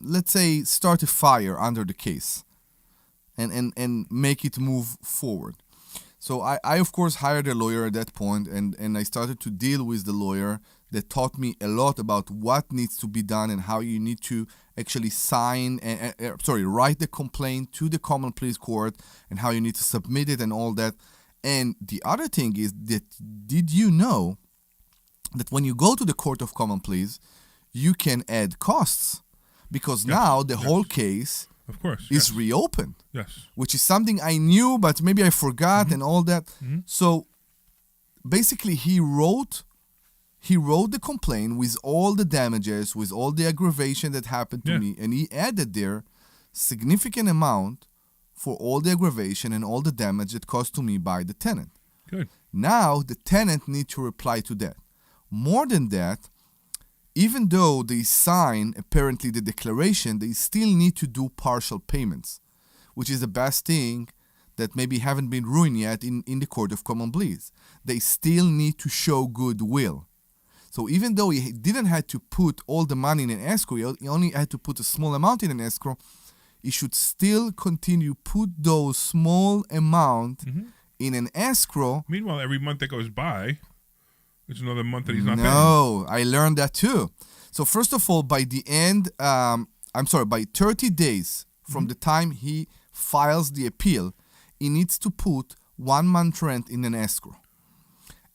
S4: let's say, start a fire under the case and make it move forward. So I of course, hired a lawyer at that point, and I started to deal with the lawyer that taught me a lot about what needs to be done and how you need to actually write the complaint to the Common Pleas Court and how you need to submit it and all that. And the other thing is that, did you know that when you go to the Court of Common Pleas, you can add costs? Because now the whole case
S3: Of course.
S4: is
S3: Yes.
S4: reopened,
S3: Yes.
S4: which is something I knew, but maybe I forgot and all that. So basically, he wrote the complaint with all the damages, with all the aggravation that happened to
S3: Yeah.
S4: me, and he added there significant amount for all the aggravation and all the damage that caused to me by the tenant.
S3: Good.
S4: Now the tenant need to reply to that. More than that, even though they sign apparently the declaration, they still need to do partial payments, which is the best thing that maybe haven't been ruined yet in the Court of Common Pleas. They still need to show goodwill. So even though he didn't have to put all the money in an escrow, he only had to put a small amount in an escrow, he should still continue put those small amount in an escrow.
S3: Meanwhile, every month that goes by, it's another month that he's not paying.
S4: No, I learned that too. So first of all, by the end, by 30 days from the time he files the appeal, he needs to put 1 month rent in an escrow.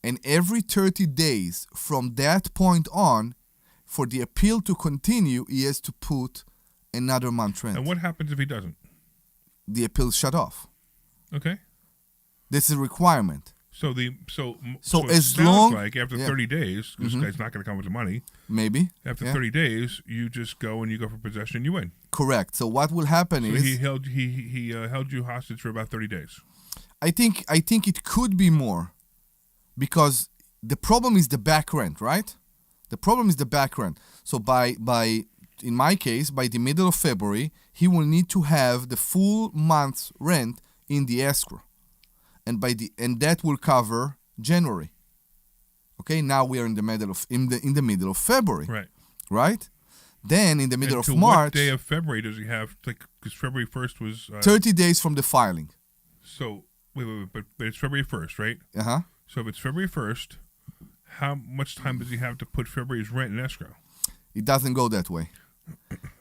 S4: And every 30 days from that point on, for the appeal to continue, he has to put another month rent.
S3: And what happens if he doesn't?
S4: The appeal is shut off.
S3: Okay.
S4: This is a requirement.
S3: So it
S4: as
S3: sounds
S4: long-
S3: like after
S4: yeah.
S3: 30 days, this guy's not going to come with the money.
S4: Maybe.
S3: After
S4: Yeah.
S3: 30 days, you just go and you go for possession, you win.
S4: Correct. So what will happen
S3: So
S4: is
S3: he held you hostage for about 30 days.
S4: I think it could be more, because the problem is the back rent, right? The problem is the back rent. So by in my case, by the middle of February, he will need to have the full month's rent in the escrow, and that will cover January. Okay, now we are in the middle of February, right? Then in the middle
S3: And
S4: of
S3: to
S4: March,
S3: what day of February does he have? Like, because February 1st was
S4: 30 days from the filing.
S3: So wait, but it's February 1st, right?
S4: Uh-huh.
S3: So if it's February 1st, how much time does he have to put February's rent in escrow?
S4: It doesn't go that way.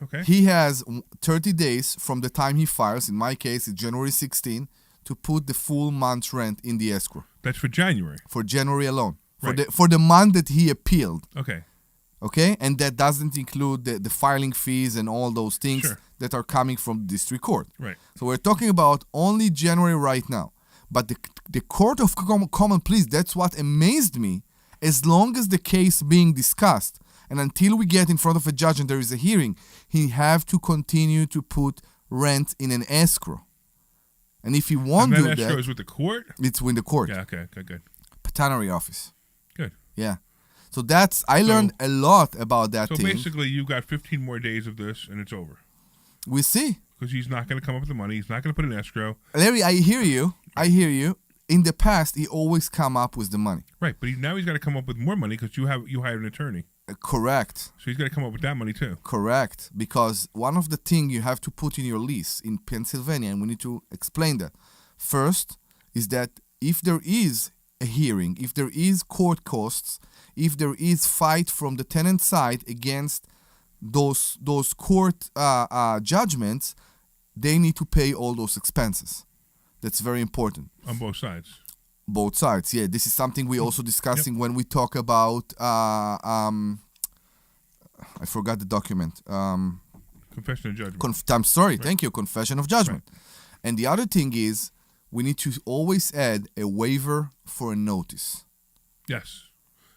S3: Okay.
S4: He has 30 days from the time he files. In my case, it's January 16, to put the full month's rent in the escrow
S3: That's for January.
S4: for January alone.
S3: Right.
S4: For the month that he appealed.
S3: Okay.
S4: Okay? And that doesn't include the filing fees and all those things
S3: Sure.
S4: that are coming from the district court.
S3: Right.
S4: So we're talking about only January right now. But the Court of Common Pleas, that's what amazed me. As long as the case being discussed, and until we get in front of a judge and there is a hearing, he have to continue to put rent in an escrow. And if he won't
S3: And
S4: do
S3: that escrow
S4: that,
S3: is with the court?
S4: it's with the court,
S3: Yeah, okay, good.
S4: Patanary office.
S3: Good.
S4: Yeah. So I learned a lot about that
S3: So
S4: thing.
S3: basically, you've got 15 more days of this, and it's over.
S4: We see.
S3: Because he's not going to come up with the money. He's not going to put it in escrow.
S4: Larry, I hear you. In the past, he always come up with the money.
S3: Right, but now he's got to come up with more money because you hired an attorney.
S4: Correct.
S3: So he's got to come up with that money too.
S4: Correct. Because one of the things you have to put in your lease in Pennsylvania, and we need to explain that. First is that if there is a hearing, if there is court costs, if there is fight from the tenant side against those court judgments, they need to pay all those expenses. That's very important.
S3: On both sides.
S4: Both sides, yeah. This is something we also discussing when we talk about. I forgot the document.
S3: Confession of judgment.
S4: I'm sorry. Thank you. Confession of judgment. And the other thing is, we need to always add a waiver for a notice.
S3: Yes.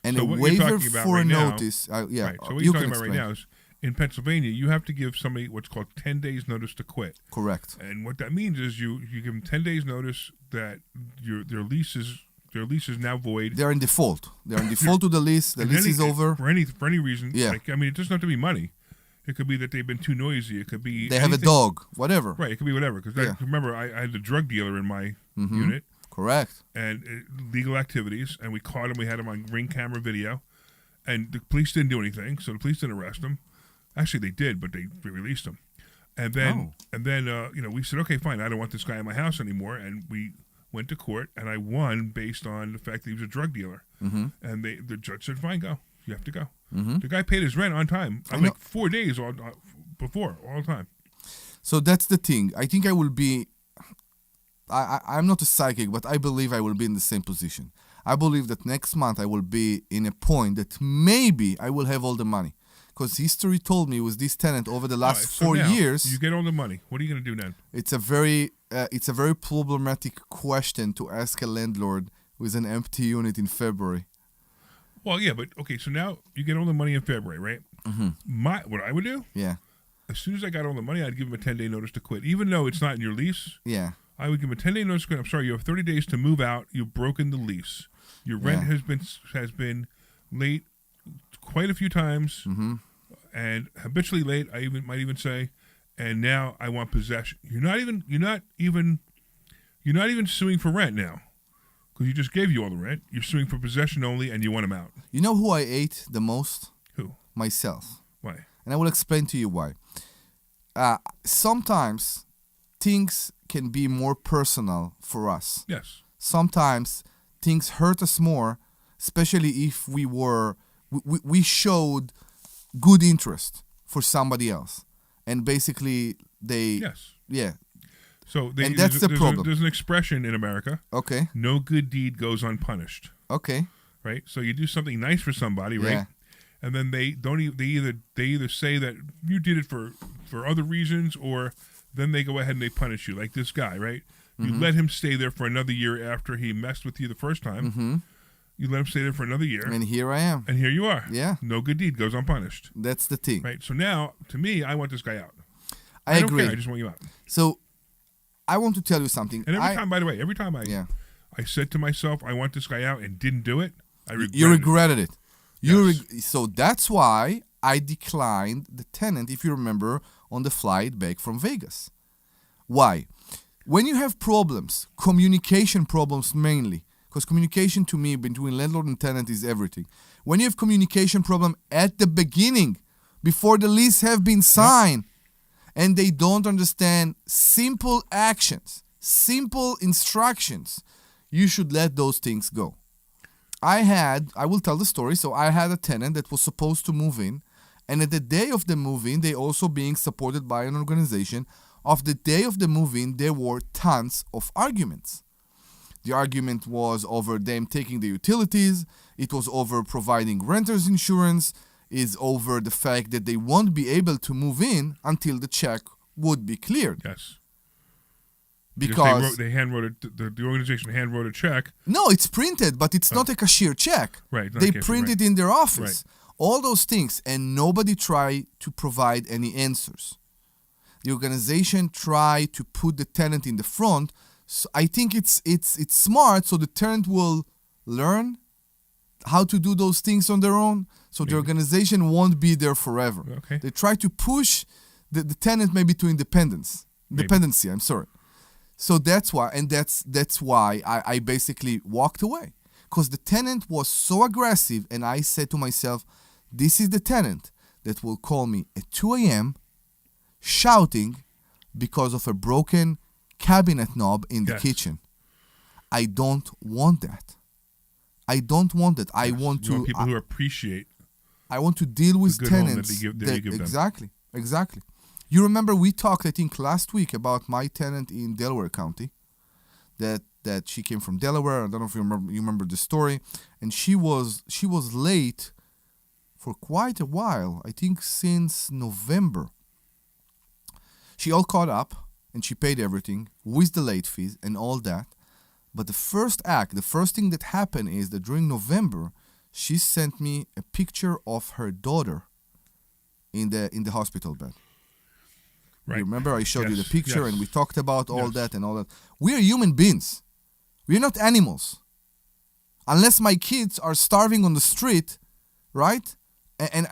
S4: And
S3: So
S4: a
S3: what you're
S4: waiver
S3: talking about
S4: for
S3: right
S4: a
S3: now-
S4: notice. Yeah.
S3: Right. So what
S4: you
S3: you're
S4: can
S3: talking about right
S4: explain.
S3: now is in Pennsylvania, you have to give somebody what's called 10 days notice to quit.
S4: Correct.
S3: And what that means is you give them 10 days notice that their lease is now void.
S4: They're in default. They're in default to the lease. The
S3: And
S4: lease is over.
S3: For any reason.
S4: Yeah.
S3: Like, I mean, it doesn't have to be money. It could be that they've been too noisy. It could be
S4: They have a
S3: anything.
S4: dog. Whatever.
S3: Right. It could be whatever. Because
S4: Yeah.
S3: remember, I had a drug dealer in my unit
S4: Correct.
S3: and legal activities, and we caught him. We had him on ring camera video, and the police didn't do anything. So the police didn't arrest him. Actually, they did, but they released him. And then we said, okay, fine. I don't want this guy in my house anymore. And we went to court, and I won based on the fact that he was a drug dealer. And the judge said, fine, go. You have to go. The guy paid his rent on time. I'm like 4 days all the time.
S4: So that's the thing. I think I will be I'm not a psychic, but I believe I will be in the same position. I believe that next month I will be in a point that maybe I will have all the money. Because history told me with this tenant over the last
S3: So
S4: 4
S3: now,
S4: years,
S3: you get all the money. What are you going to do then?
S4: it's a very problematic question to ask a landlord with an empty unit in February.
S3: Well, yeah, but okay. So now you get all the money in February, right? What I would do,
S4: Yeah,
S3: as soon as I got all the money, I'd give him a 10-day notice to quit, even though it's not in your lease.
S4: yeah,
S3: I would give him a 10-day notice to quit. I'm sorry, you have 30 days to move out. You've broken the lease. Your rent
S4: Yeah.
S3: has been late quite a few times, and habitually late. I might even say, and now I want possession. You're not even suing for rent now, because you just gave you all the rent. You're suing for possession only, and you want him out.
S4: You know who I ate the most?
S3: Who?
S4: Myself.
S3: Why?
S4: And I will explain to you why. Sometimes things can be more personal for us.
S3: Yes.
S4: Sometimes things hurt us more, especially if we showed good interest for somebody else. And basically they...
S3: Yes.
S4: Yeah.
S3: So
S4: And that's the problem.
S3: There's an expression in America:
S4: Okay.
S3: no good deed goes unpunished.
S4: Okay.
S3: Right. So you do something nice for somebody, right?
S4: Yeah.
S3: And then they don't. They either say that you did it for other reasons, or then they go ahead and they punish you, like this guy, right? You let him stay there for another year after he messed with you the first time. You let him stay there for another year,
S4: And here I am.
S3: and here you are.
S4: Yeah.
S3: No good deed goes unpunished.
S4: That's the thing.
S3: Right. So now, to me, I want this guy out.
S4: I
S3: don't
S4: agree.
S3: care. I just want you out.
S4: So I want to tell you something.
S3: And every time, by the way, every time
S4: Yeah.
S3: I said to myself, I want this guy out, and didn't do it, I regretted
S4: You regretted it.
S3: Yes.
S4: So that's why I declined the tenant, if you remember, on the flight back from Vegas. Why? When you have problems, communication problems mainly, because communication to me between landlord and tenant is everything. When you have communication problem at the beginning, before the lease have been signed, and they don't understand simple actions, simple instructions, you should let those things go. I will tell the story. So I had a tenant that was supposed to move in, and at the day of the move-in, they also being supported by an organization. Of the day of the move-in, there were tons of arguments. The argument was over them taking the utilities. It was over providing renter's insurance. Is over the fact that they won't be able to move in until the check would be cleared.
S3: Yes.
S4: Because
S3: they hand-wrote the organization hand-wrote a check.
S4: no, it's printed, but it's not a cashier check.
S3: Right, not
S4: They
S3: a cashier,
S4: print
S3: right.
S4: it in their office.
S3: Right.
S4: All those things, and nobody tried to provide any answers. The organization tried to put the tenant in the front. So I think it's smart, so the tenant will learn how to do those things on their own. So the organization won't be there forever.
S3: Okay.
S4: They try to push the tenant maybe to independency. I'm sorry. So that's why, and that's why I basically walked away, because the tenant was so aggressive, and I said to myself, this is the tenant that will call me at 2 a.m. shouting because of a broken cabinet knob in the
S3: Yes.
S4: kitchen. I don't want that. I don't want that. I want
S3: You
S4: to.
S3: want people who appreciate.
S4: I want to deal with
S3: good home that
S4: tenants.
S3: you give them.
S4: Exactly. You remember we talked, I think, last week about my tenant in Delaware County. That she came from Delaware. I don't know if you remember the story. And she was late for quite a while. I think since November. She all caught up and she paid everything with the late fees and all that. But the first thing that happened is that during November, she sent me a picture of her daughter in the hospital bed.
S3: Right.
S4: You remember I showed you the
S3: Yes,
S4: picture
S3: yes.
S4: and we talked about all
S3: Yes.
S4: that and all that. We are human beings. We are not animals. Unless my kids are starving on the street, right? And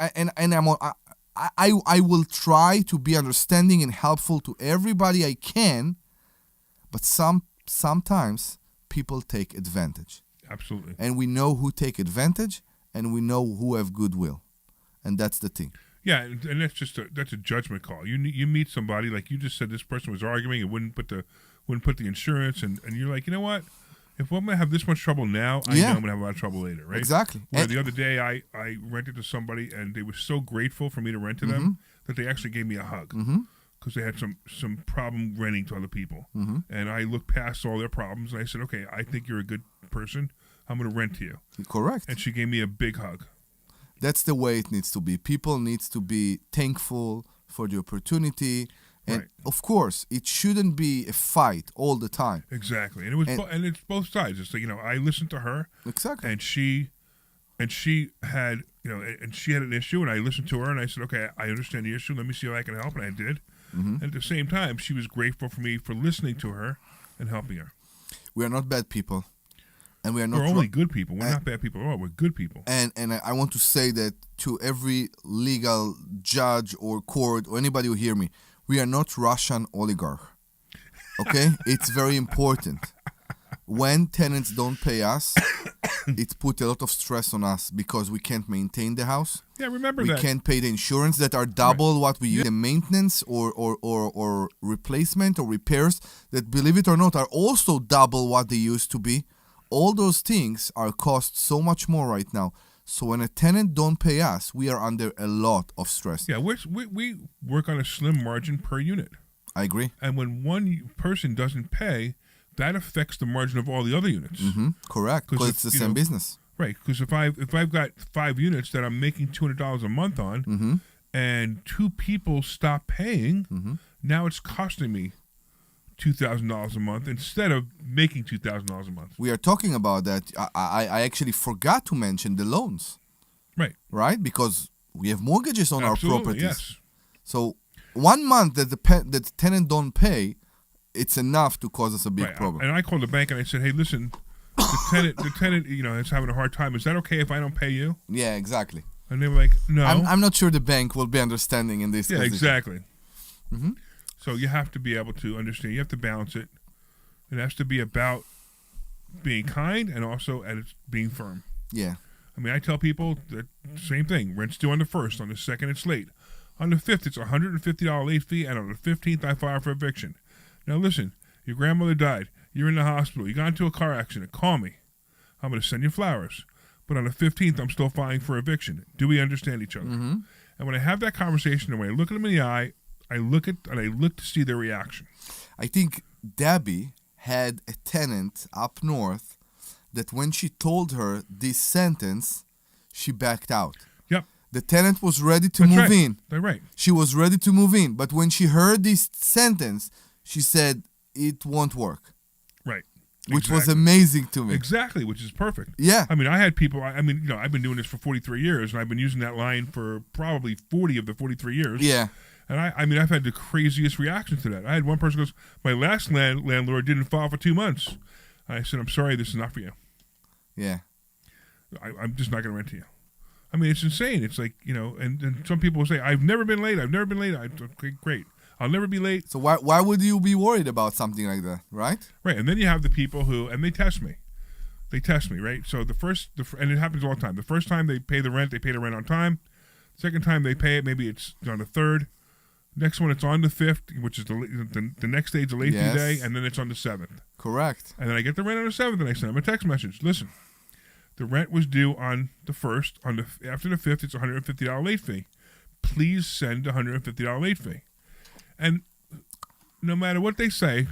S4: I will try to be understanding and helpful to everybody I can, but sometimes people take advantage.
S3: Absolutely.
S4: And we know who take advantage, and we know who have goodwill. And that's the thing.
S3: Yeah, and that's a judgment call. You meet somebody, like you just said, this person was arguing and wouldn't put the insurance, and you're like, you know what? If I'm gonna have this much trouble now, I know I'm gonna have a lot of trouble later, right?
S4: Exactly.
S3: Where
S4: And-
S3: the other day I rented to somebody, and they were so grateful for me to rent to them that they actually gave me a hug. because they had some problem renting to other people. And I looked past all their problems, and I said, okay, I think you're a good person. I'm going to rent to you.
S4: Correct.
S3: And she gave me a big hug.
S4: That's the way it needs to be. People needs to be thankful for the opportunity. And
S3: Right.
S4: of course, it shouldn't be a fight all the time.
S3: Exactly. And it was and it's both sides. It's like, I listened to her,
S4: Exactly.
S3: and she had, and she had an issue, and I listened to her, and I said, okay, I understand the issue. Let me see how I can help, and I did. And at the same time, she was grateful for me for listening to her and helping her.
S4: We are not bad people. And we are not
S3: We're only good people. We're not bad people at all. We're good people.
S4: And I want to say that to every legal judge or court or anybody who hear me, we are not Russian oligarch. Okay? It's very important. When tenants don't pay us, it put a lot of stress on us because we can't maintain the house.
S3: Yeah, remember
S4: We
S3: that.
S4: can't pay the insurance that are double what we use. The maintenance or replacement or repairs that, believe it or not, are also double what they used to be. All those things are cost so much more right now. So when a tenant don't pay us, we are under a lot of stress.
S3: Yeah, we work on a slim margin per unit.
S4: I agree.
S3: And when one person doesn't pay, that affects the margin of all the other units.
S4: Correct.
S3: 'Cause
S4: Because
S3: if,
S4: it's the
S3: you
S4: same
S3: know,
S4: business.
S3: Right, because if I've got 5 units that I'm making $200 a month on, and 2 people stop paying, now it's costing me $2,000 a month instead of making $2,000 a month.
S4: We are talking about that. I actually forgot to mention the loans.
S3: Right.
S4: Right? Because we have mortgages on our
S3: Absolutely,
S4: properties.
S3: yes.
S4: So 1 month that the tenant don't pay, it's enough to cause us a big
S3: Right.
S4: problem.
S3: And I called the bank and I said, hey, listen, the tenant, is having a hard time. Is that okay if I don't pay you?
S4: Yeah, exactly.
S3: And they were like, no.
S4: I'm not sure the bank will be understanding in this.
S3: Yeah,
S4: position.
S3: exactly. So you have to be able to understand. You have to balance it. It has to be about being kind and also at its being firm.
S4: Yeah.
S3: I mean, I tell people the same thing. Rent's due on the 1st. On the 2nd, it's late. On the 5th, it's a $150 late fee. And on the 15th, I file for eviction. Now, listen. Your grandmother died. You're in the hospital. You got into a car accident. Call me. I'm going to send you flowers. But on the 15th, I'm still filing for eviction. Do we understand each other? And when I have that conversation, and when I look at them in the eye, I look to see their reaction.
S4: I think Debbie had a tenant up north that when she told her this sentence, she backed out.
S3: Yep.
S4: The tenant was ready to
S3: That's
S4: move
S3: right.
S4: in.
S3: They're right.
S4: She was ready to move in. But when she heard this sentence, she said, it won't work.
S3: Right.
S4: Which was
S3: Exactly.
S4: amazing to me.
S3: Exactly, which is perfect.
S4: Yeah.
S3: I mean, I had people, I've been doing this for 43 years, and I've been using that line for probably 40 of the 43 years.
S4: Yeah.
S3: And I've had the craziest reactions to that. I had one person goes, my last landlord didn't file for 2 months. I said, I'm sorry, this is not for you.
S4: Yeah.
S3: I'm just not going to rent to you. I mean, it's insane. It's like, and some people will say, I've never been late. Okay, great. I'll never be late.
S4: So why would you be worried about something like that, right?
S3: Right. And then you have the people and they test me. They test me, right? So and it happens all the time. The first time they pay the rent on time. Second time they pay it, maybe it's on the 3rd. Next one, it's on the 5th, which is the next day is the late fee day, and then it's on the 7th.
S4: Correct.
S3: And then I get the rent on the 7th, and I send them a text message. Listen, the rent was due on the 1st. After the 5th, it's a $150 late fee. Please send a $150 late fee. And no matter what they say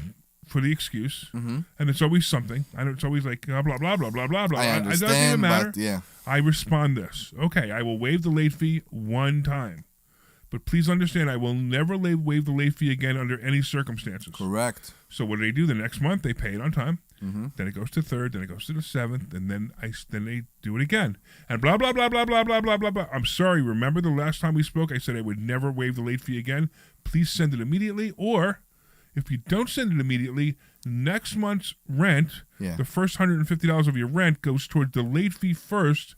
S3: for the excuse, and it's always something. It's always like blah blah blah blah blah blah blah.
S4: I
S3: It doesn't even
S4: understand,
S3: matter.
S4: but yeah.
S3: I respond this. Okay, I will waive the late fee 1 time. But please understand, I will never waive the late fee again under any circumstances.
S4: Correct.
S3: So what do? The next month they pay it on time. Then it goes to 3rd. Then it goes to the 7th, and then they do it again. And blah blah blah blah blah blah blah blah blah. I'm sorry. Remember the last time we spoke? I said I would never waive the late fee again. Please send it immediately. Or if you don't send it immediately, next month's rent, the first $150 of your rent goes towards the late fee first,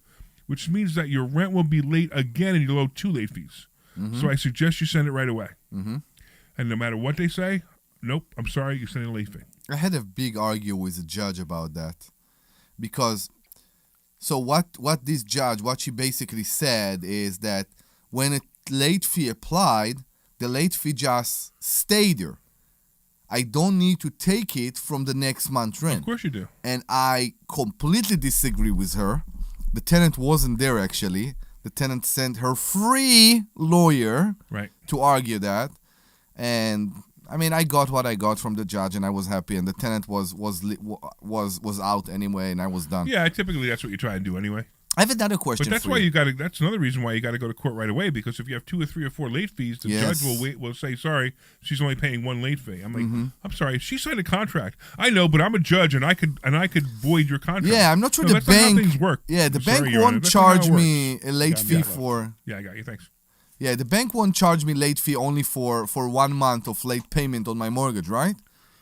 S3: which means that your rent will be late again, and you'll owe 2 late fees. So I suggest you send it right away. And no matter what they say, nope, I'm sorry, you're sending a late fee.
S4: I had a big argue with a judge about that. Because, so what this judge, what she basically said is that when a late fee applied, the late fee just stayed there. I don't need to take it from the next month's rent.
S3: Of course you do.
S4: And I completely disagree with her. The tenant wasn't there, actually. The tenant sent her free lawyer
S3: Right.
S4: to argue that. And I mean, I got what I got from the judge, and I was happy. And the tenant was out anyway, and I was done.
S3: Yeah, typically that's what you try and do anyway.
S4: I have another question.
S3: But that's
S4: for
S3: why
S4: you.
S3: you got to. That's another reason why you got to go to court right away. Because if you have 2 or 3 or 4 late fees, the
S4: Yes.
S3: judge will say, "Sorry, she's only paying 1 late fee." I'm like, I'm sorry, she signed a contract. I know, but I'm a judge, and I could void your contract.
S4: Yeah, I'm not sure
S3: No,
S4: the
S3: that's not how
S4: bank.
S3: things work.
S4: Yeah, the
S3: I'm sorry,
S4: bank
S3: Your Honor.
S4: won't
S3: That's not how it
S4: charge
S3: works.
S4: me a late fee for.
S3: Yeah, I got you. Thanks.
S4: Yeah, the bank won't charge me late fee only for 1 month of late payment on my mortgage, right?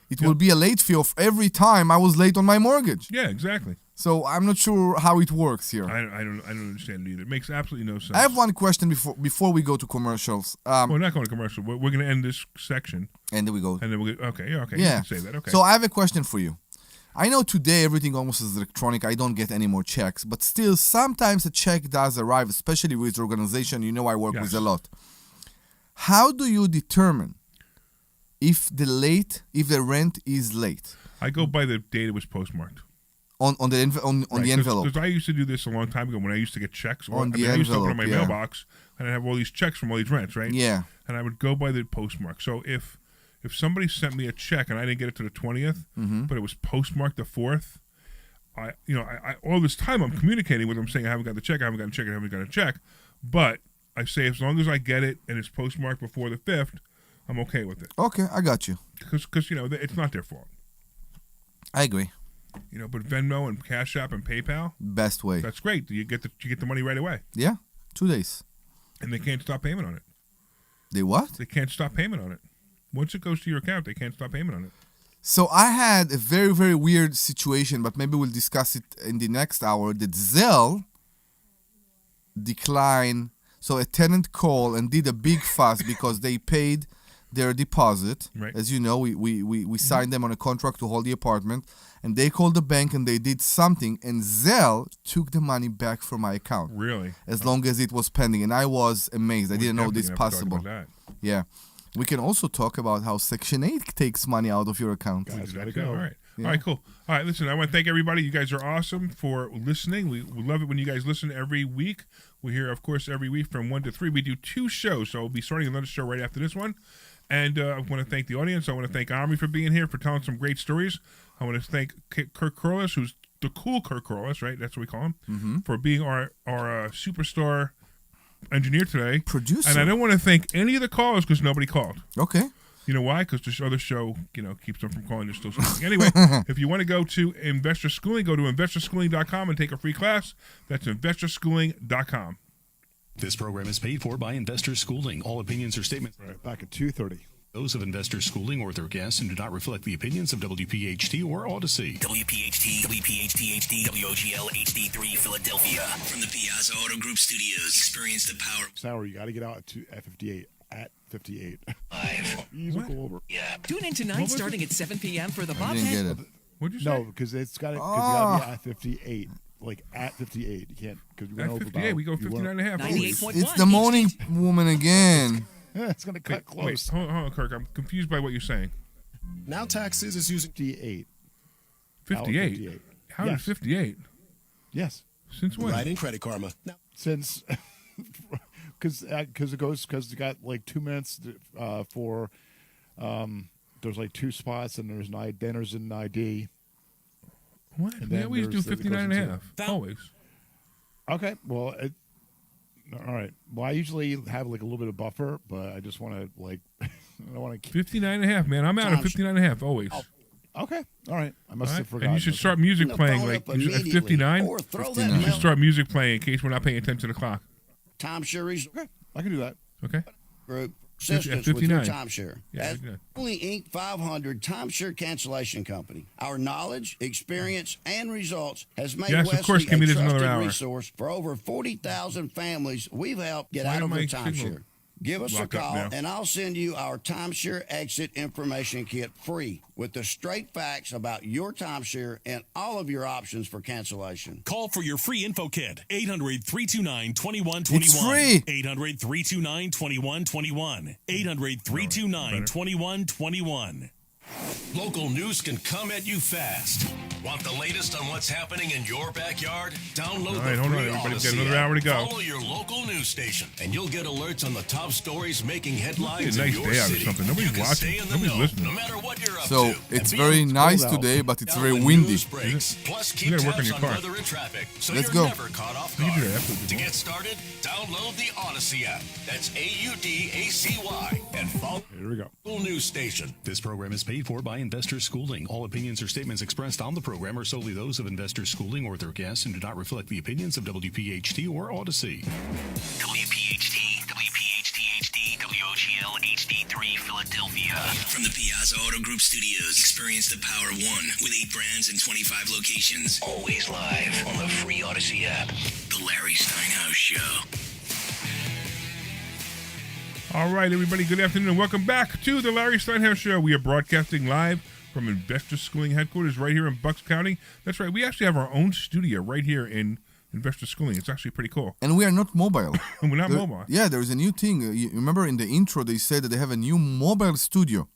S4: It will be a late fee of every time I was late on my mortgage.
S3: Yeah, exactly.
S4: So I'm not sure how it works here.
S3: I don't understand it either. It makes absolutely no sense.
S4: I have one question before we go to commercials.
S3: We're not going to commercial. We're going to end this section,
S4: And then we go.
S3: and then we'll get. Okay, yeah, okay.
S4: Yeah.
S3: You can say that. Okay.
S4: So I have a question for you. I know today everything almost is electronic. I don't get any more checks, but still sometimes a check does arrive, especially with organization. You know I work with a lot. How do you determine if the rent is late
S3: I go by the date it was postmarked.
S4: on the envelope?
S3: Because I used to do this a long time ago when I used to get checks.
S4: On the
S3: I used to open up
S4: envelope,
S3: my
S4: yeah.
S3: mailbox and I have all these checks from all these rents, right?
S4: Yeah.
S3: And I would go by the postmark. So if somebody sent me a check and I didn't get it to the 20th, but it was postmarked the 4th, I all this time I'm communicating with them saying I haven't got the check, I haven't got a check, I haven't got a check. But I say as long as I get it and it's postmarked before the 5th, I'm okay with it.
S4: Okay, I got you.
S3: Because it's not their fault.
S4: I agree.
S3: But Venmo and Cash App and PayPal,
S4: Best way.
S3: that's great. You get the money right away.
S4: Yeah, 2 days.
S3: And they can't stop payment on it.
S4: They what?
S3: They can't stop payment on it. Once it goes to your account, they can't stop payment on it.
S4: So I had a very, very weird situation, but maybe we'll discuss it in the next hour, that Zelle declined. So a tenant called and did a big fuss because they paid their deposit.
S3: Right.
S4: As you know, we signed them on a contract to hold the apartment, and they called the bank and they did something, and Zelle took the money back from my account.
S3: Really?
S4: As long as it was pending, and I was amazed. I didn't know this possible. Yeah. We can also talk about how Section 8 takes money out of your account.
S6: Guys, gotta
S3: Exactly.
S6: go.
S3: All right.
S4: Yeah.
S3: All right, cool. All right, listen, I want to thank everybody. You guys are awesome for listening. We love it when you guys listen every week. We're here, of course, every week from 1 to 3. We do 2 shows, so we'll be starting another show right after this one. And I want to thank the audience. I want to thank Omri for being here, for telling some great stories. I want to thank Kirk Corliss, who's the cool Kirk Corliss, right? That's what we call him, for being our superstar engineer today.
S4: Producer.
S3: And I don't want to thank any of the callers because nobody called.
S4: Okay.
S3: You know why? Because this other show, keeps them from calling. They're still schooling. Anyway, if you want to go to Investor Schooling, go to investorschooling.com and take a free class. That's investorschooling.com.
S1: This program is paid for by Investor Schooling. All opinions or statements
S6: All right, back at 2:30.
S1: those of Investor Schooling or their guests and do not reflect the opinions of WPHT or Odyssey.
S2: WPHT, WPHT-HD, WOGL HD3 Philadelphia. From the Piazza Auto Group Studios, experience the power.
S6: Sour, you got to get out at 58. At 58.
S2: Live.
S6: Musical over.
S2: Yeah.
S7: Tune in tonight starting at 7 p.m. for the
S4: I
S7: Bob
S4: didn't
S7: Head.
S4: get it.
S3: What'd you say?
S6: No, because it's got to be at 58. Like at 58. You can't, because you went
S3: At
S6: over
S3: 58, we go 59 and a half.
S7: 98.1.
S4: It's the morning woman again.
S6: It's going to cut
S3: Wait,
S6: close.
S3: hold on, Kirk. I'm confused by what you're saying.
S8: Now Taxes is using
S6: 58.
S3: 58?
S6: 58.
S3: How did
S6: Yes.
S3: 58?
S6: Yes.
S3: Since when?
S8: Right in Credit Karma. Now,
S6: Since, because you got like 2 minutes for, there's like 2 spots and there's an ID.
S3: What?
S6: And
S3: We
S6: then
S3: always do
S6: there's the
S3: 59 and a
S6: goes
S3: half.
S7: into-
S3: Always.
S6: Okay, well, all right. Well, I usually have like a little bit of buffer, but I just want to I don't want to keep.
S3: 59 and a half, man. I'm out of 59 and a half, always.
S6: Okay, all right. I must
S3: All
S6: have
S3: right?
S6: forgotten.
S3: And you should start music
S8: the
S3: playing
S8: phone
S3: like
S8: up
S3: at
S8: immediately
S3: 59.
S8: or throw that
S3: You should
S8: mail-
S3: start music playing in case we're not paying attention to the clock.
S8: timeshare resort
S6: Okay, I can do that.
S3: Okay?
S8: group assistance with your
S3: 59.
S8: timeshare.
S3: Yeah,
S8: As
S3: 59.
S8: only Inc. 500 timeshare cancellation company. Our knowledge, experience, and results has made
S3: Yes, of
S8: Wesley
S3: course, give me
S8: a
S3: this another
S8: trusted
S3: hour.
S8: resource for over 40,000 families we've helped get
S3: Why
S8: out of
S3: am
S8: their
S3: I signal
S8: timeshare. Give us a
S3: locked up
S8: call,
S3: now?
S8: and I'll send you our timeshare exit information kit free with the straight facts about your timeshare and all of your options for cancellation.
S9: Call for your free info kit. 800-329-2121.
S4: It's free.
S9: 800-329-2121. 800-329-2121. Local news can come at you fast. Want the latest on what's happening in your backyard? Download
S3: All right,
S9: the
S3: hold on,
S9: free
S3: everybody. We've got
S9: Odyssey
S3: another
S9: app.
S3: hour to go.
S9: Follow your local news station, and you'll get alerts on the top stories making headlines
S3: It's a nice
S9: in your
S3: day out or
S9: city.
S3: something. Nobody's
S9: You can
S3: watching.
S9: stay in the
S3: Nobody's
S9: know,
S3: listening.
S9: no matter what you're up
S4: So
S9: to.
S4: it's
S9: And
S4: very
S9: be
S4: nice
S6: out.
S4: today, but it's
S9: down
S4: very
S9: when
S4: windy.
S9: news breaks. Plus, keep
S3: gotta work on
S9: tabs
S3: your
S9: on
S3: car.
S9: weather and traffic, so
S4: Let's
S9: you're
S4: go.
S9: never caught off
S3: You can
S9: guard.
S3: do that after the
S9: To
S3: ball.
S9: get started, download the Odyssey app. That's AUDACY, and follow
S6: Here we go.
S9: local news station.
S1: This program is paid for by Investor Schooling. All opinions or statements expressed on the program are solely those of Investor Schooling or their guests and do not reflect the opinions of WPHT or Odyssey.
S2: WPHT, WPHT-HD, WOGL HD3 Philadelphia. From the Piazza Auto Group Studios, experience the power of one with 8 brands and 25 locations. Always live on the free Odyssey app. The Larry Steinhouse Show.
S3: All right, everybody, good afternoon and welcome back to the Larry Steinhouse Show. We are broadcasting live from Investor Schooling headquarters right here in Bucks County. That's right, we actually have our own studio right here in Investor Schooling. It's actually pretty cool.
S4: And we are not mobile.
S3: And we're not
S4: There-
S3: mobile.
S4: Yeah, there is a new thing. You remember in the intro they said that they have a new mobile studio.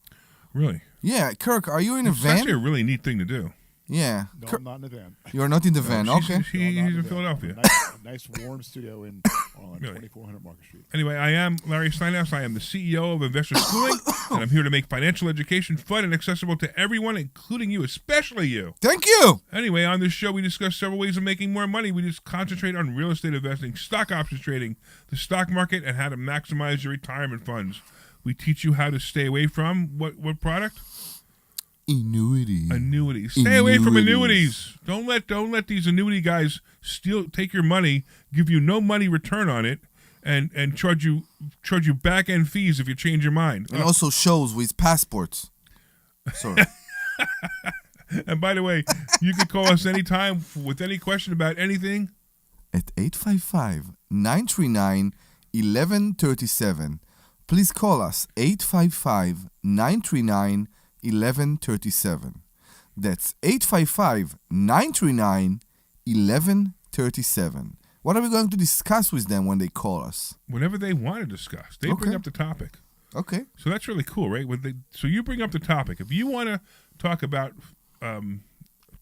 S3: Really.
S4: Yeah, Kirk, are you in a
S3: It's actually a
S4: van?
S3: really neat thing to do.
S4: Yeah.
S6: No,
S4: Kirk,
S6: I'm not in the van.
S4: you are not in the van.
S3: She's-
S4: Okay.
S3: He's
S6: No, I'm not
S3: in
S6: the van.
S3: Philadelphia.
S6: A nice warm studio on
S3: Really?
S6: 2400 Market Street.
S3: Anyway, I am Larry Steinhouse. I am the CEO of Investor Schooling, and I'm here to make financial education fun and accessible to everyone, including you, especially you.
S4: Thank you.
S3: Anyway, on this show, we discuss several ways of making more money. We just concentrate on real estate investing, stock options trading, the stock market, and how to maximize your retirement funds. We teach you how to stay away from what product?
S4: Annuity.
S3: Annuities. Stay away from
S4: Annuities.
S3: annuities. Don't let these annuity guys take your money, give you no money return on it, and charge you back end fees if you change your mind.
S4: And also shows with passports. Sorry.
S3: And by the way, you can call us anytime with any question about anything.
S4: At 855-939-1137. Please call us 855-939-1137. That's 855-939-1137. What are we going to discuss with them when they call us?
S3: Whatever they want to discuss. They bring
S4: Okay.
S3: up the topic.
S4: Okay.
S3: So that's really cool, right? So you bring up the topic. If you want to talk about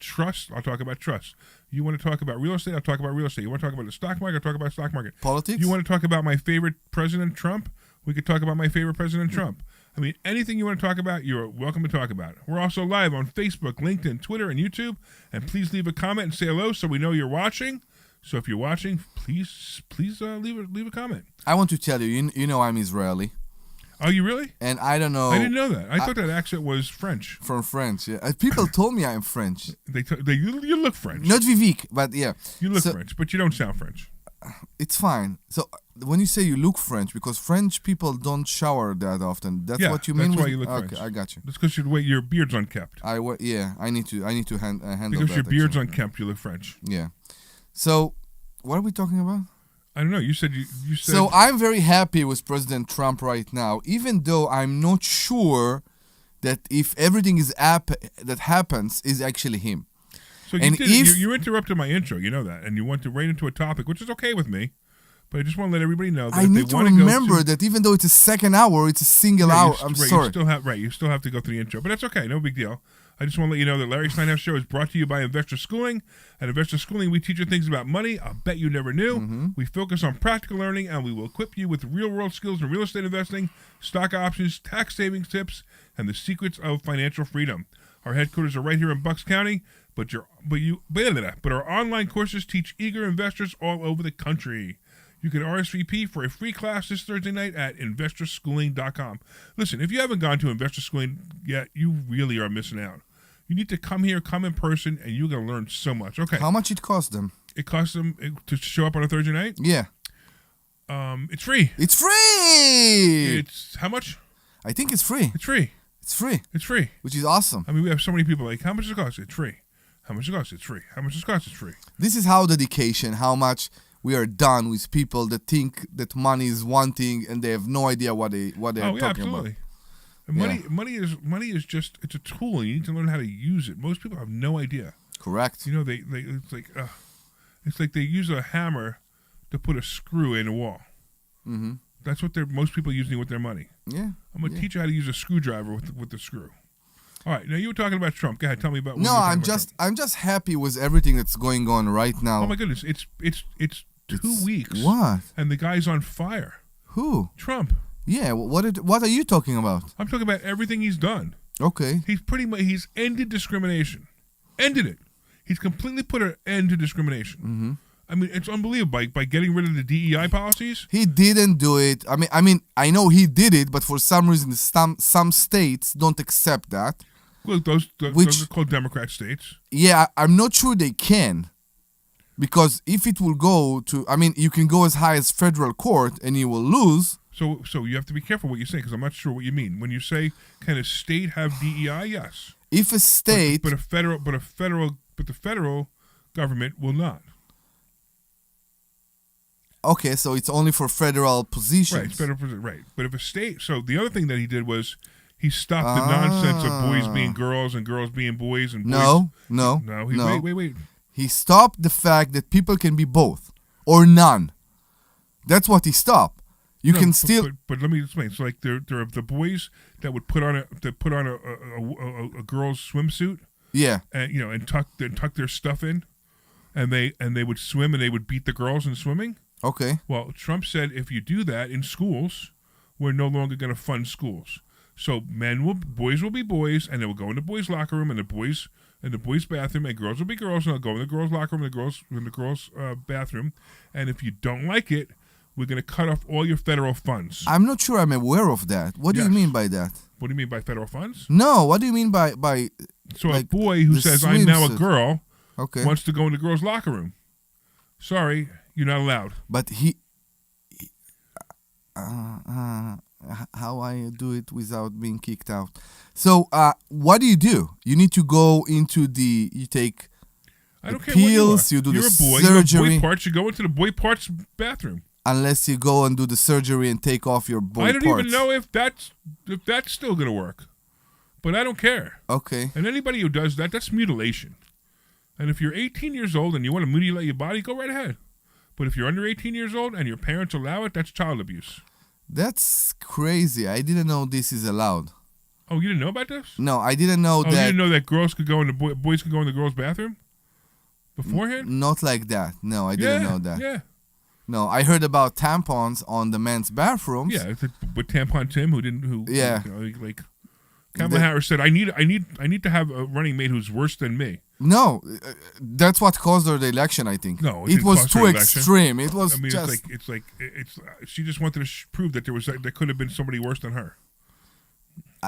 S3: trust, I'll talk about trust. You want to talk about real estate, I'll talk about real estate. You want to talk about the stock market, I'll talk about stock market.
S4: Politics?
S3: You want to talk about my favorite President Trump? We could talk about my favorite President Trump. I mean, anything you want to talk about, you're welcome to talk about it. We're also live on Facebook, LinkedIn, Twitter, and YouTube. And please leave a comment and say hello so we know you're watching. So if you're watching, please leave a comment.
S4: I want to tell you, you know I'm Israeli.
S3: Oh, you really?
S4: And I don't know.
S3: I didn't know that. I thought that accent was French.
S4: From French, yeah. People told me I'm French.
S3: You look French.
S4: Not Vivek, but yeah.
S3: You look
S4: So-
S3: French, but you don't sound French.
S4: It's fine. So when you say you look French, because French people don't shower that often. That's
S3: Yeah,
S4: what you mean.
S3: that's why
S4: with-
S3: you look
S4: okay,
S3: French.
S4: I got you.
S3: That's because your beard's unkept.
S4: I need to handle
S3: Because
S4: that.
S3: your beard's
S4: actually.
S3: unkempt, you look French.
S4: Yeah. So what are we talking about?
S3: I don't know. You said you said.
S4: So I'm very happy with President Trump right now, even though I'm not sure that if everything that happens is actually him.
S3: So you
S4: and
S3: did. You interrupted my intro. You know that, and you went right into a topic, which is okay with me. But I just want to let everybody know that
S4: I
S3: if
S4: need
S3: they
S4: to
S3: want
S4: remember
S3: go
S4: that even though it's a second hour, it's a single hour. I'm sorry.
S3: You still have to go through the intro, but that's okay. No big deal. I just want to let you know that Larry Steinhouse Show is brought to you by Investor Schooling. At Investor Schooling, we teach you things about money I'll bet you never knew.
S4: Mm-hmm.
S3: We focus on practical learning, and we will equip you with real-world skills in real estate investing, stock options, tax savings tips, and the secrets of financial freedom. Our headquarters are right here in Bucks County, but our online courses teach eager investors all over the country. You can RSVP for a free class this Thursday night at investorschooling.com. Listen, if you haven't gone to Investor Schooling yet, you really are missing out. You need to come here, come in person, and you're going to learn so much. Okay.
S4: How much it cost them?
S3: It costs them to show up on a Thursday night?
S4: Yeah.
S3: It's free.
S4: It's free!
S3: It's how much?
S4: I think it's free.
S3: It's free.
S4: It's free.
S3: It's free.
S4: Which is awesome.
S3: I mean, we have so many people like, how much does it cost? It's free. How much does it cost? It's free. How much does it cost? It's free.
S4: This is how dedication, how much we are done with people that think that money is one thing and they have no idea what they are talking
S3: absolutely.
S4: about.
S3: And money is just, it's a tool. You need to learn how to use it. Most people have no idea.
S4: Correct.
S3: You know, it's like they use a hammer to put a screw in a wall.
S4: Mm-hmm.
S3: That's what most people are using with their money.
S4: Yeah.
S3: I'm going to teach you how to use a screwdriver with the screw. All right, now you were talking about Trump. Go ahead, tell me about. What
S4: No,
S3: you were talking
S4: I'm
S3: about
S4: just
S3: Trump.
S4: I'm just happy with everything that's going on right now.
S3: Oh my goodness, it's 2 weeks.
S4: What?
S3: And the guy's on fire.
S4: Who?
S3: Trump.
S4: Yeah. What are you talking about?
S3: I'm talking about everything he's done.
S4: Okay.
S3: He's ended discrimination. Ended it. He's completely put an end to discrimination.
S4: Mm-hmm.
S3: I mean, it's unbelievable by getting rid of the DEI policies.
S4: He didn't do it. I know he did it, but for some reason, some states don't accept that.
S3: Well, those are called Democrat states.
S4: Yeah, I'm not sure they can, because if it will go to, you can go as high as federal court and you will lose.
S3: So you have to be careful what you say because I'm not sure what you mean when you say can a state have DEI? Yes.
S4: If a state,
S3: but the federal government will not.
S4: Okay, so it's only for federal positions.
S3: Right, federal right. But if a state, so the other thing that he did was he stopped the nonsense of boys being girls and girls being boys and boys.
S4: No.
S3: Wait.
S4: He stopped the fact that people can be both or none. That's what he stopped. You can still.
S3: But let me explain. So like there are the boys that would put on a girl's swimsuit.
S4: Yeah.
S3: And and tuck their stuff in, and they would swim and they would beat the girls in swimming.
S4: Okay.
S3: Well, Trump said if you do that in schools, we're no longer going to fund schools. So boys will be boys, and they will go in the boys' locker room, and the boys bathroom, and girls will be girls, and they'll go in the girls' locker room, and the girls' bathroom. And if you don't like it, we're going to cut off all your federal funds.
S4: I'm not sure I'm aware of that. What do you mean by that?
S3: What do you mean by federal funds?
S4: No, what do you mean by
S3: So
S4: like
S3: a boy who says I'm now a girl wants to go in the girls' locker room. Sorry, you're not allowed.
S4: But how I do it without being kicked out? So what do? You need to go into you take
S3: I don't care
S4: pills,
S3: what you
S4: do
S3: You're
S4: the
S3: a boy,
S4: surgery.
S3: You have boy parts, you go into the boy parts bathroom.
S4: Unless you go and do the surgery and take off your boy
S3: I don't
S4: parts.
S3: even know if that's still going to work. But I don't care.
S4: Okay.
S3: And anybody who does that, that's mutilation. And if you're 18 years old and you want to mutilate your body, go right ahead. But if you're under 18 years old and your parents allow it, that's child abuse.
S4: That's crazy. I didn't know this is allowed.
S3: Oh, you didn't know about this?
S4: No, I didn't know that.
S3: You didn't know that girls could go in the boys could go in the girls' bathroom beforehand?
S4: Not like that. No, I didn't know that.
S3: Yeah.
S4: No, I heard about tampons on the men's bathrooms.
S3: Yeah, with Tampon Tim
S4: Yeah.
S3: Like Kamala Harris said, I need to have a running mate who's worse than me.
S4: No, that's what caused her the election. I think.
S3: No,
S4: it was too extreme. It was.
S3: I mean,
S4: just,
S3: it's like she just wanted to prove that there could have been somebody worse than her.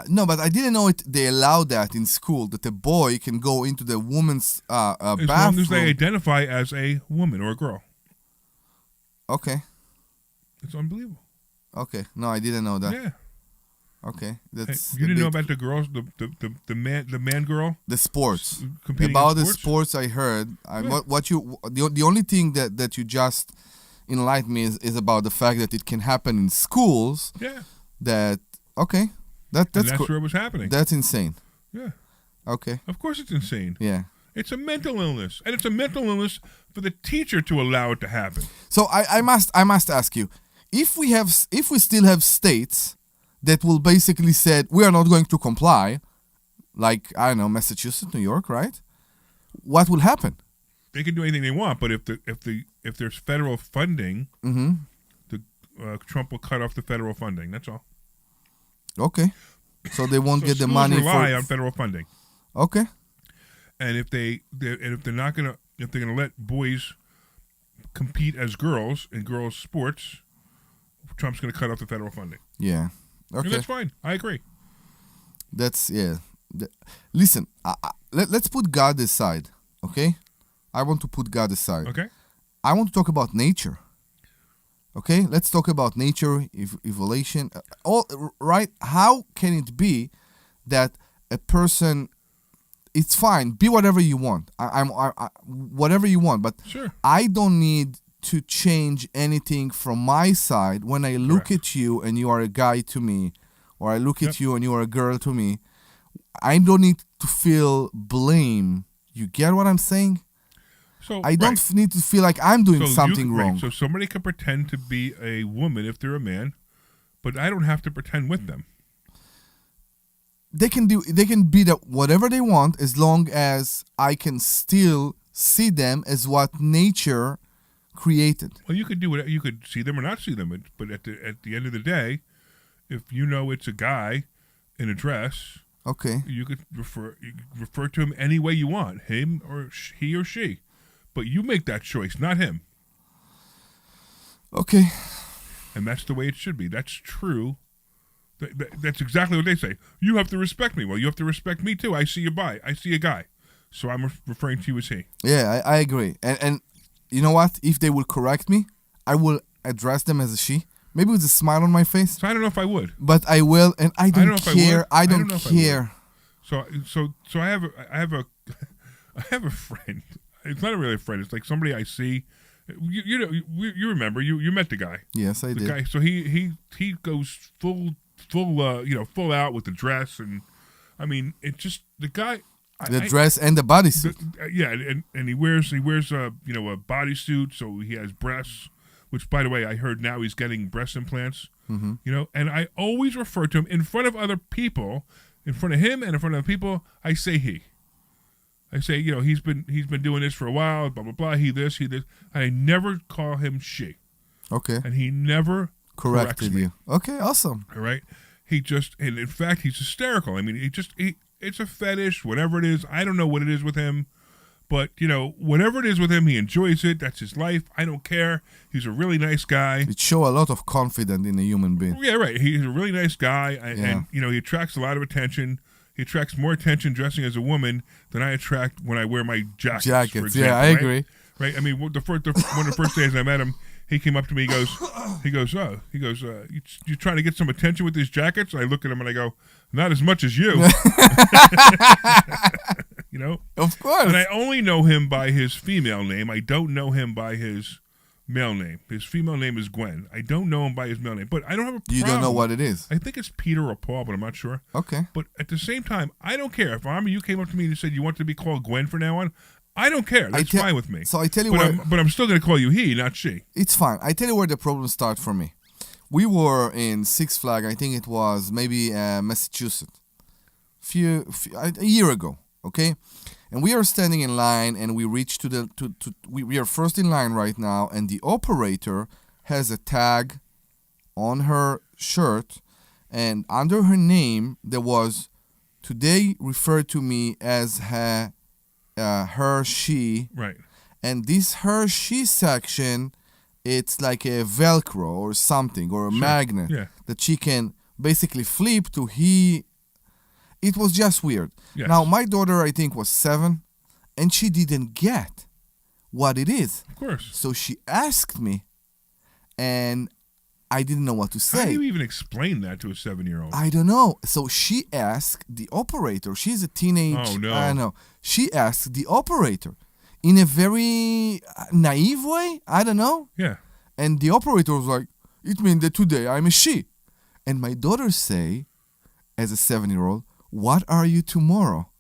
S4: No, but I didn't know they allowed that in school, that a boy can go into the woman's bathroom.
S3: As long as they identify as a woman or a girl.
S4: Okay.
S3: It's unbelievable.
S4: Okay. No, I didn't know that.
S3: Yeah.
S4: Okay. That's
S3: you didn't know about the girls, the man girl?
S4: The sports.
S3: Competing
S4: about
S3: in
S4: the sports I heard. The only thing that you just enlightened me is about the fact that it can happen in schools.
S3: Yeah.
S4: That's
S3: where it was happening.
S4: That's insane.
S3: Yeah.
S4: Okay.
S3: Of course it's insane.
S4: Yeah.
S3: It's a mental illness. And it's a mental illness for the teacher to allow it to happen.
S4: So I must ask you, if we still have states that will basically said we are not going to comply, like I don't know, Massachusetts, New York, right? What will happen?
S3: They can do anything they want, but if there's federal funding, Trump will cut off the federal funding. That's all.
S4: Okay, so they won't get the money.
S3: Rely on federal funding.
S4: Okay,
S3: and if they're gonna let boys compete as girls in girls' sports, Trump's gonna cut off the federal funding.
S4: Yeah, okay,
S3: and that's fine. I agree.
S4: Listen, let's put God aside. Okay, I want to put God aside.
S3: Okay,
S4: I want to talk about nature. Okay, let's talk about nature, evolution. Right? How can it be that a person? It's fine. Be whatever you want. I whatever you want. But
S3: sure.
S4: I don't need to change anything from my side when I look at you and you are a guy to me, or I look at you and you are a girl to me. I don't need to feel blame. You get what I'm saying?
S3: So
S4: I don't need to feel like I'm doing something wrong.
S3: So somebody can pretend to be a woman if they're a man, but I don't have to pretend with them.
S4: they can be whatever they want as long as I can still see them as what nature created.
S3: Well, you could do whatever. You could see them or not see them, but at the end of the day, if you know it's a guy in a dress,
S4: Okay.
S3: you could refer to him any way you want, him or he or she, but you make that choice, not him.
S4: Okay.
S3: And that's the way it should be. That's true. That's exactly what they say. You have to respect me. Well, you have to respect me too. I see a guy, so I'm referring to you as he.
S4: Yeah, I agree. And you know what? If they will correct me, I will address them as a she. Maybe with a smile on my face.
S3: So I don't know if I would.
S4: But I will, and I don't care. I don't
S3: know if I
S4: care.
S3: would. So I have a friend. It's not really a friend. It's like somebody I see. You know, you remember you met the guy.
S4: Yes, I did.
S3: Guy. So he goes full out with the dress, and I mean it just the guy.
S4: The dress and the bodysuit.
S3: Yeah, and he wears a bodysuit, so he has breasts. Which, by the way, I heard now he's getting breast implants.
S4: Mm-hmm.
S3: You know, and I always refer to him in front of other people, in front of him and in front of other people. I say he. I say, you know, he's been doing this for a while. Blah blah blah. He this. I never call him she.
S4: Okay.
S3: And he never
S4: corrected
S3: me.
S4: you. Okay, awesome.
S3: All right. And in fact, he's hysterical. I mean, it's a fetish, whatever it is. I don't know what it is with him. But, you know, whatever it is with him, he enjoys it. That's his life. I don't care. He's a really nice guy.
S4: It shows a lot of confidence in a human being.
S3: Yeah, right. He's a really nice guy. And, you know, he attracts a lot of attention. He attracts more attention dressing as a woman than I attract when I wear my jackets. For example,
S4: yeah, I agree.
S3: Right? I mean, one of the first days I met him, he came up to me, he goes, you trying to get some attention with these jackets? I look at him and I go, not as much as you. You know?
S4: Of course.
S3: And I only know him by his female name. I don't know him by his male name. His female name is Gwen. I don't know him by his male name. But I don't have a problem.
S4: You don't know what it is?
S3: I think it's Peter or Paul, but I'm not sure.
S4: Okay.
S3: But at the same time, I don't care. If you came up to me and said you want to be called Gwen from now on, I don't care. That's fine with me.
S4: So I tell you
S3: but I'm still going to call you he, not she.
S4: It's fine. I tell you where the problem starts for me. We were in Six Flags. I think it was maybe Massachusetts, a year ago. Okay, and we are standing in line, and we reach we are first in line right now, and the operator has a tag on her shirt, and under her name there was today referred to me as her she.
S3: Right.
S4: And this her she section, it's like a Velcro or something, or a magnet that she can basically flip to he. It was just weird.
S3: Yes.
S4: Now, my daughter, I think, was 7, and she didn't get what it is.
S3: Of course.
S4: So she asked me, and I didn't know what to say.
S3: How do you even explain that to a 7-year-old?
S4: I don't know. So she asked the operator. She's a teenage.
S3: Oh, no.
S4: I don't know. She asked the operator in a very naive way. I don't know.
S3: Yeah.
S4: And the operator was like, it means that today I'm a she. And my daughter say, as a 7-year-old, what are you tomorrow?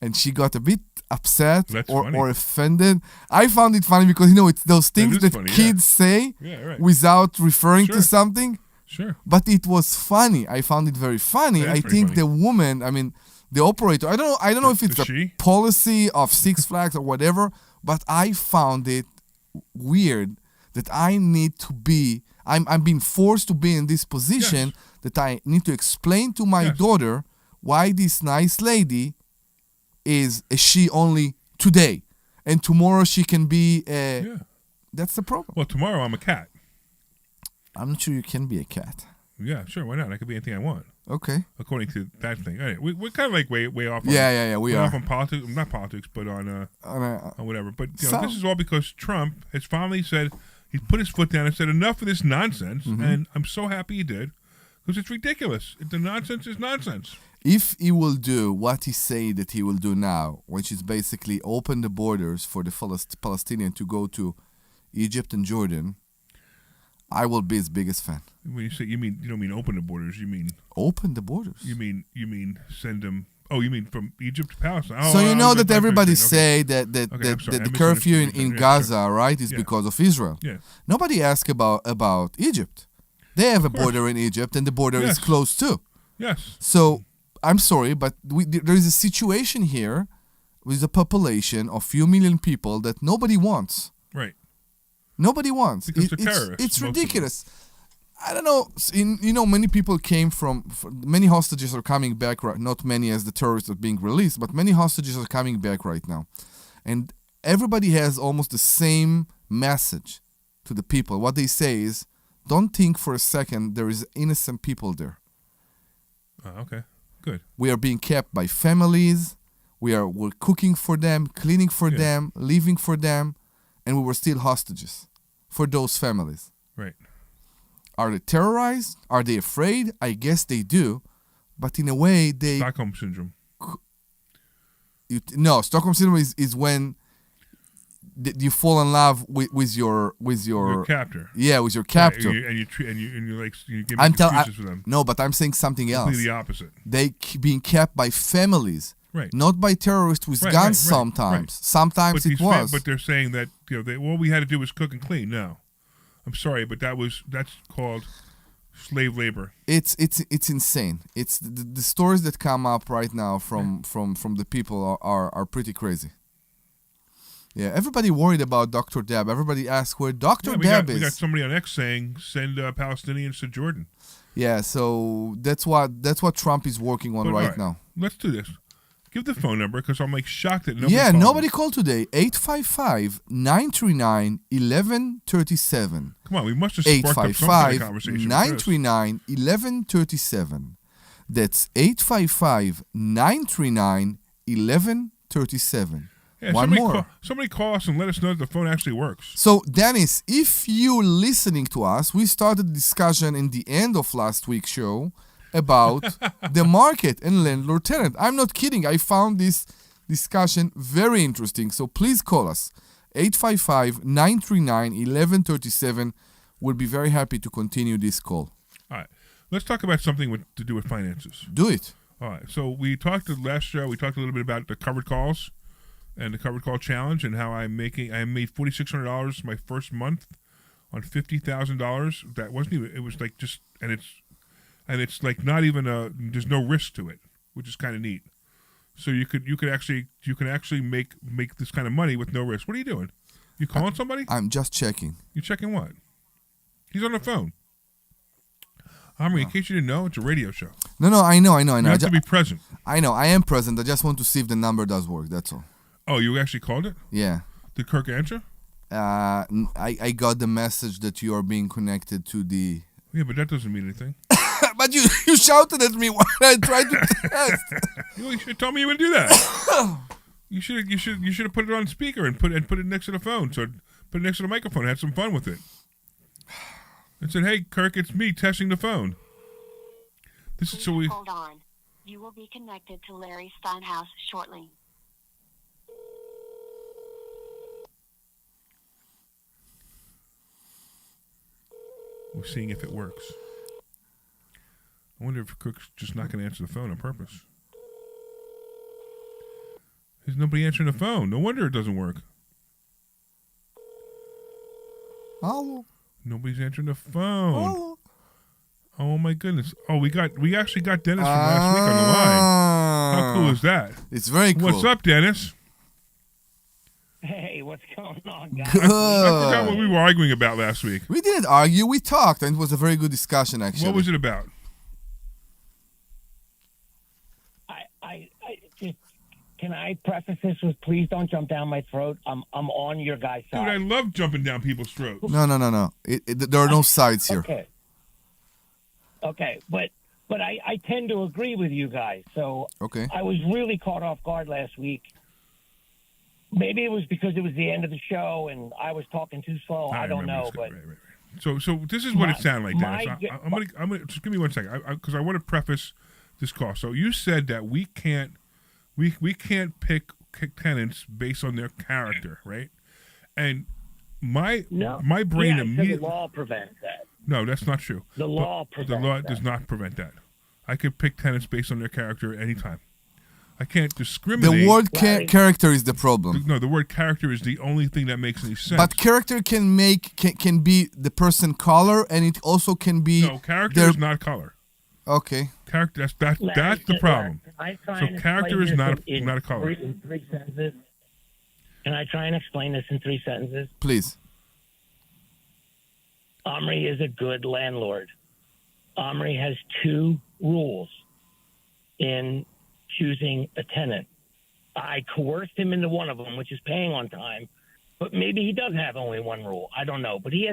S4: And she got a bit upset or offended. I found it funny because, you know, it's those things that funny, kids say without referring to something.
S3: Sure.
S4: But it was funny. I found it very funny. I think funny. The woman, I mean, the operator, I don't know if it's a policy of Six Flags or whatever, but I found it weird that I need to be, I'm being forced to be in this position that I need to explain to my daughter why this nice lady is a she only today, and tomorrow she can be a. That's the problem.
S3: Well, tomorrow I'm a cat.
S4: I'm not sure you can be a cat.
S3: Yeah, sure. Why not? I could be anything I want.
S4: Okay.
S3: According to that thing. All right, we're kind of like way off.
S4: We are
S3: off on politics. Not politics, but on whatever. But you know, this is all because Trump has finally said he put his foot down and said enough of this nonsense, and I'm so happy he did because it's ridiculous. The nonsense is nonsense.
S4: If he will do what he say that he will do now, which is basically open the borders for the Palestinians to go to Egypt and Jordan, I will be his biggest fan.
S3: When you say you don't mean open the borders, you mean
S4: open the borders.
S3: You mean send them. Oh, you mean from Egypt to Palestine? Oh,
S4: so you know that everybody say that the curfew in Gaza, right, is because of Israel.
S3: Yeah.
S4: Nobody asked about Egypt. They have a border in Egypt, and the border is closed too.
S3: Yes.
S4: So I'm sorry, but there is a situation here with a population of few million people that nobody wants.
S3: Right.
S4: Nobody wants.
S3: Because they're terrorists,
S4: It's
S3: most of them.
S4: ridiculous. I don't know. Many people came many hostages are coming back. Right, not many as the terrorists are being released, but many hostages are coming back right now, and everybody has almost the same message to the people. What they say is, don't think for a second there is innocent people there.
S3: Okay. Good.
S4: We are being kept by families. We're cooking for them, cleaning for them, living for them, and we were still hostages for those families.
S3: Right.
S4: Are they terrorized? Are they afraid? I guess they do, but in a way they.
S3: Stockholm syndrome.
S4: Stockholm syndrome is when you fall in love with your
S3: captor.
S4: Yeah, with your captor.
S3: Right, and you give excuses for them.
S4: No, but I'm saying something else.
S3: Completely the opposite.
S4: They being kept by families,
S3: right?
S4: Not by terrorists with guns. Sometimes,
S3: right.
S4: Sometimes it was.
S3: But they're saying that all we had to do was cook and clean. No, I'm sorry, but that's called slave labor.
S4: It's insane. It's the stories that come up right now from the people are pretty crazy. Yeah, everybody worried about Dr. Deb. Everybody asked where Dr. Deb is.
S3: We got somebody on X saying send Palestinians to Jordan.
S4: Yeah, so that's what Trump is working on right now.
S3: Let's do this. Give the phone number because I'm shocked that
S4: nobody called today. 855-939-1137.
S3: Come on, we must have sparked up some kind of conversation.
S4: 855-939-1137. That's 855-939-1137.
S3: Yeah,
S4: One more.
S3: Somebody call us and let us know that the phone actually works.
S4: So, Dennis, if you're listening to us, we started a discussion in the end of last week's show about the market and landlord-tenant. I'm not kidding. I found this discussion very interesting. So please call us. 855-939-1137. We'll be very happy to continue this call.
S3: All right. Let's talk about something to do with finances.
S4: Do it.
S3: All right. So we talked last show. We talked a little bit about the covered calls and the covered call challenge and how I made $4,600 my first month on $50,000. That wasn't even. It was it's not even there's no risk to it, which is kind of neat. So you can actually make this kind of money with no risk. What are you doing? You calling somebody?
S4: I'm just checking.
S3: You checking what? He's on the phone. Omri, in case you didn't know, it's a radio show.
S4: No, I know.
S3: You have to be present.
S4: I know, I am present. I just want to see if the number does work. That's all.
S3: Oh, you actually called it?
S4: Yeah.
S3: Did Kirk answer?
S4: I got the message that you are being connected to the.
S3: Yeah, but that doesn't mean anything.
S4: But you shouted at me when I tried to test.
S3: You should tell me you would do that. You should have put it on speaker and put it next to the phone. So put it next to the microphone. Had some fun with it. And said, "Hey, Kirk, it's me testing the phone."
S10: Hold on. You will be connected to Larry Steinhouse shortly.
S3: We're seeing if it works. I wonder if Kirk's just not going to answer the phone on purpose. There's nobody answering the phone. No wonder it doesn't work.
S4: Hello.
S3: Nobody's answering the phone.
S4: Hello.
S3: Oh my goodness! Oh, we actually got Dennis from last week on the line. How cool is that?
S4: It's very cool.
S3: What's up, Dennis?
S11: Hey, what's going on, guys?
S4: Good.
S3: I forgot what we were arguing about last week.
S4: We didn't argue. We talked, and it was a very good discussion, actually.
S3: What was it about?
S11: Can I preface this with please don't jump down my throat? I'm on your guys' side.
S3: Dude, I love jumping down people's throats.
S4: No. There are no sides here.
S11: Okay, but I tend to agree with you guys. So
S4: okay.
S11: I was really caught off guard last week. Maybe it was because it was the end of the show and I was talking too slow. I don't know, but
S3: right. So this is what it sounded like, Dennis. I'm gonna just give me 1 second because I want to preface this call. So you said that we can't pick tenants based on their character, right? And my brain immediately.
S11: The law prevents that.
S3: No, that's not true.
S11: The law
S3: does not prevent that. I could pick tenants based on their character anytime. I can't discriminate.
S4: The word character is the problem.
S3: No, the word character is the only thing that makes any sense.
S4: But character can be the person color, and it also can be.
S3: No, character is not color.
S4: Okay.
S3: Character. That's the problem. So character is not a color.
S11: In 3 sentences. Can I try and explain this in 3 sentences?
S4: Please.
S11: Omri is a good landlord. Omri has 2 rules in choosing a tenant. I coerced him into one of them, which is paying on time. But maybe he does have only 1 rule. I don't know. But he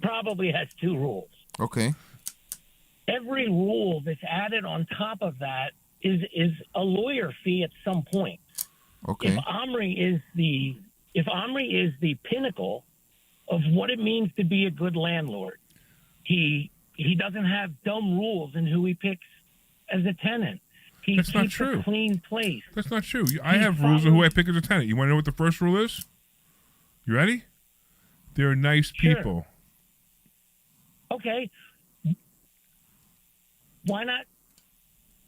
S11: probably has 2 rules.
S4: Okay.
S11: Every rule that's added on top of that is a lawyer fee at some point.
S4: Okay.
S11: If Omri is the pinnacle of what it means to be a good landlord, he doesn't have dumb rules in who he picks as a tenant. He
S3: That's not
S11: keeps
S3: true.
S11: a clean place.
S3: That's not true. I have rules of who I pick as a tenant. You want to know what the first rule is? You ready? They're nice
S11: Sure.
S3: people.
S11: Okay. Why not?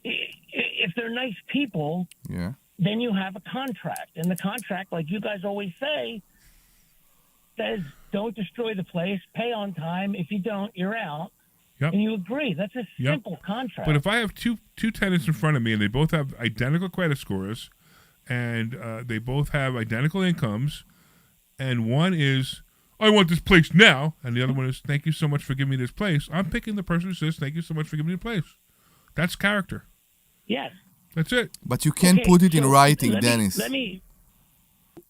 S11: If they're nice people,
S4: Yeah.
S11: then you have a contract. And the contract, like you guys always say, says don't destroy the place, pay on time. If you don't, you're out.
S3: Yep.
S11: And you agree. That's a simple contract.
S3: But if I have two tenants in front of me and they both have identical credit scores and they both have identical incomes, and one is, I want this place now, and the other one is, thank you so much for giving me this place, I'm picking the person who says, thank you so much for giving me the place. That's character.
S11: Yes.
S3: That's it.
S4: But you can't put it in writing, Dennis.
S11: Let me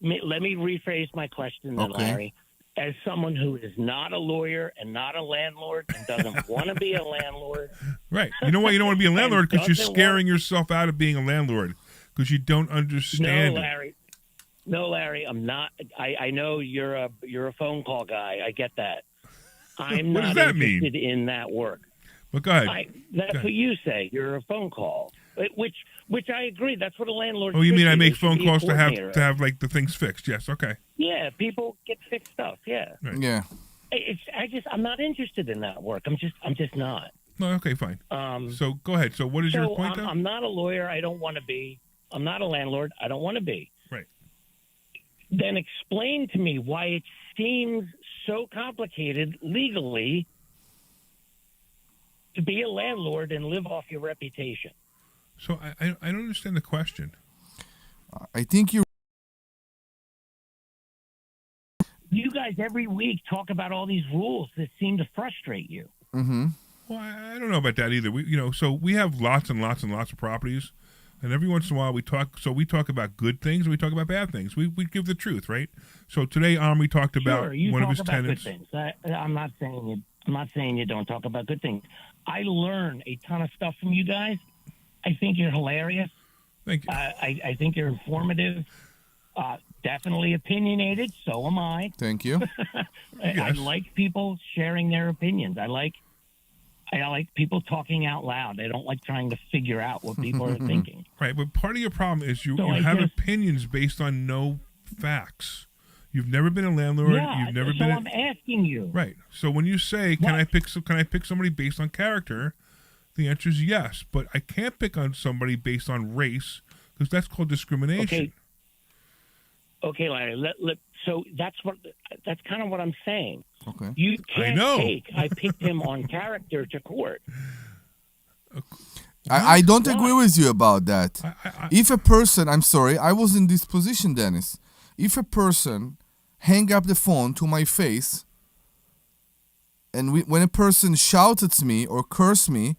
S11: rephrase my question then,
S4: Okay.
S11: Larry. As someone who is not a lawyer and not a landlord and doesn't want to be a landlord.
S3: Right. You know why you don't want to be a landlord? Because you're
S11: doesn't
S3: scaring yourself out of being a landlord because you don't understand it.
S11: No, Larry, I'm not. I know you're a phone call guy. I get that. I'm
S3: What
S11: not
S3: does that mean?
S11: interested in that work.
S3: But go ahead.
S11: That's
S3: Go ahead.
S11: what you say. You're a phone call, which I agree. That's what a landlord.
S3: Oh, you
S11: should
S3: mean I
S11: be.
S3: make
S11: They should
S3: phone
S11: be a
S3: calls to
S11: coordinator.
S3: have like the things fixed? Yes. Okay.
S11: Yeah, people get fixed stuff. Yeah.
S3: Right.
S4: Yeah.
S11: I'm not interested in that work. I'm just not.
S3: No. Okay. Fine. So go ahead. So what is your point? Then?
S11: I'm not a lawyer. I don't want to be. I'm not a landlord. I don't want to be.
S3: Right.
S11: Then explain to me why it seems so complicated legally to be a landlord and live off your reputation.
S3: So I don't understand the question.
S4: I think you.
S11: You guys every week talk about all these rules that seem to frustrate you.
S4: Mm-hmm.
S3: Well, I don't know about that either. So we have lots and lots and lots of properties, and every once in a while we talk. So we talk about good things and we talk about bad things. We give the truth, right? So today, Omri talked about
S11: you
S3: one of
S11: talk
S3: his
S11: about
S3: tenants.
S11: Good things. I'm not saying you don't talk about good things. I learn a ton of stuff from you guys. I think you're hilarious.
S3: Thank you.
S11: I think you're informative. Definitely opinionated. So am I.
S4: Thank you.
S11: I like people sharing their opinions. I like people talking out loud. I don't like trying to figure out what people are thinking.
S3: Right, but part of your problem is you
S11: I
S3: have
S11: guess-
S3: opinions based on no facts. You've never been a landlord.
S11: Yeah,
S3: You've never
S11: so
S3: been.
S11: I'm asking you.
S3: Right. So when you say, "Can I pick somebody based on character?" The answer is yes, but I can't pick on somebody based on race because that's called discrimination.
S11: Okay, Larry. So that's kind of what I'm saying.
S4: Okay.
S11: You can't
S3: know.
S11: I picked him on character to court.
S4: I don't agree with you about that. If a person, I'm sorry, I was in this position, Dennis. If a person hang up the phone to my face, and when a person shouts at me or curse me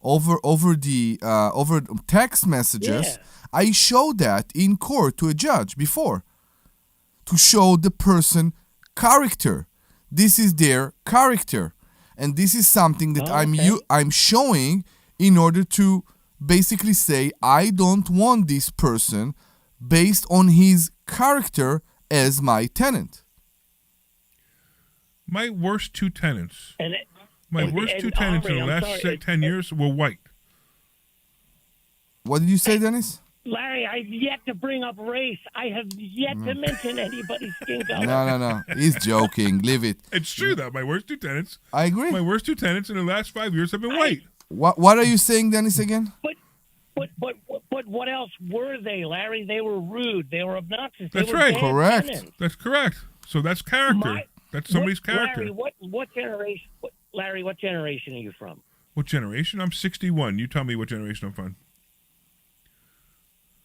S4: over text messages, I show that in court to a judge before to show the person character. This is their character, and this is something that I'm showing in order to basically say I don't want this person based on his character as my tenant.
S3: My worst 2 tenants.
S11: And
S3: tenants in the
S11: Omri,
S3: last 10 years were white.
S4: What did you say, Dennis?
S11: Larry, I've yet to bring up race. I have yet to mention anybody's skin color.
S4: No. He's joking. Leave it.
S3: It's true that my worst 2 tenants.
S4: I agree.
S3: My worst 2 tenants in the last 5 years have been white.
S4: What are you saying, Dennis, again?
S11: But what else were they, Larry? They were rude. They were obnoxious.
S3: That's
S11: they were
S3: right.
S11: bad
S4: Correct.
S11: tenants.
S3: That's correct. So that's character. That's somebody's character.
S11: Larry, what generation? Larry, what generation are you from?
S3: What generation? I'm 61. You tell me what generation I'm from.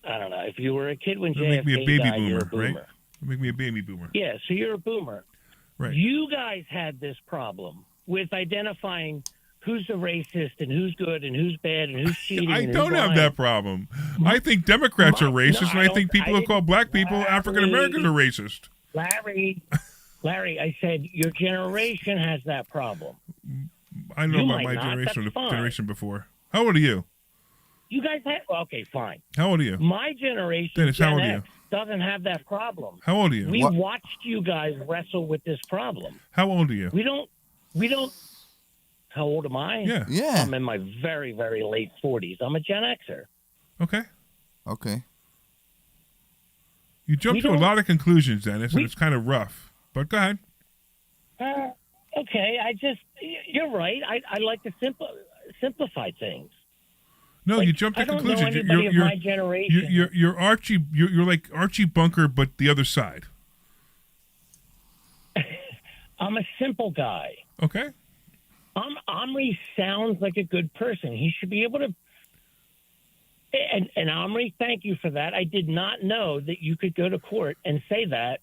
S11: I don't know. If you were a kid when
S3: That'll make me a
S11: JFK
S3: baby
S11: died,
S3: boomer,
S11: you're a boomer.
S3: right? That'll make me a baby boomer.
S11: Yeah, so you're a boomer.
S3: Right.
S11: You guys had this problem with identifying who's a racist and who's good and who's bad and who's cheating.
S3: I
S11: and
S3: don't
S11: who's
S3: have
S11: lying.
S3: that problem. I think Democrats are racist,
S11: no,
S3: and I think people who
S11: didn't-
S3: call black people
S11: Larry.
S3: African Americans are racist.
S11: Larry, I said your generation has that problem.
S3: I know
S11: You
S3: about
S11: might
S3: my
S11: not,
S3: generation,
S11: that's
S3: the
S11: fine.
S3: generation before. How old are you?
S11: You guys had okay, fine.
S3: How old are you?
S11: My generation,
S3: Dennis, how old
S11: Gen
S3: are you?
S11: X, doesn't have that problem.
S3: How old are you?
S11: We
S3: What-
S11: watched you guys wrestle with this problem.
S3: How old are you?
S11: We don't. How old am I?
S3: Yeah.
S11: I'm in my very, very late 40s. I'm a Gen Xer.
S3: Okay.
S4: Okay.
S3: You jumped
S11: We
S3: to a
S11: don't-
S3: lot of conclusions, Dennis, and
S11: we-
S3: it's kind of rough. But go ahead.
S11: Okay, you're right. I like to simplify things.
S3: No,
S11: Like,
S3: you jumped to
S11: I don't know
S3: conclusions.
S11: anybody of my generation.
S3: You're Archie. You're like Archie Bunker, but the other side.
S11: I'm a simple guy.
S3: Okay.
S11: Omri sounds like a good person. He should be able to. And Omri, thank you for that. I did not know that you could go to court and say that,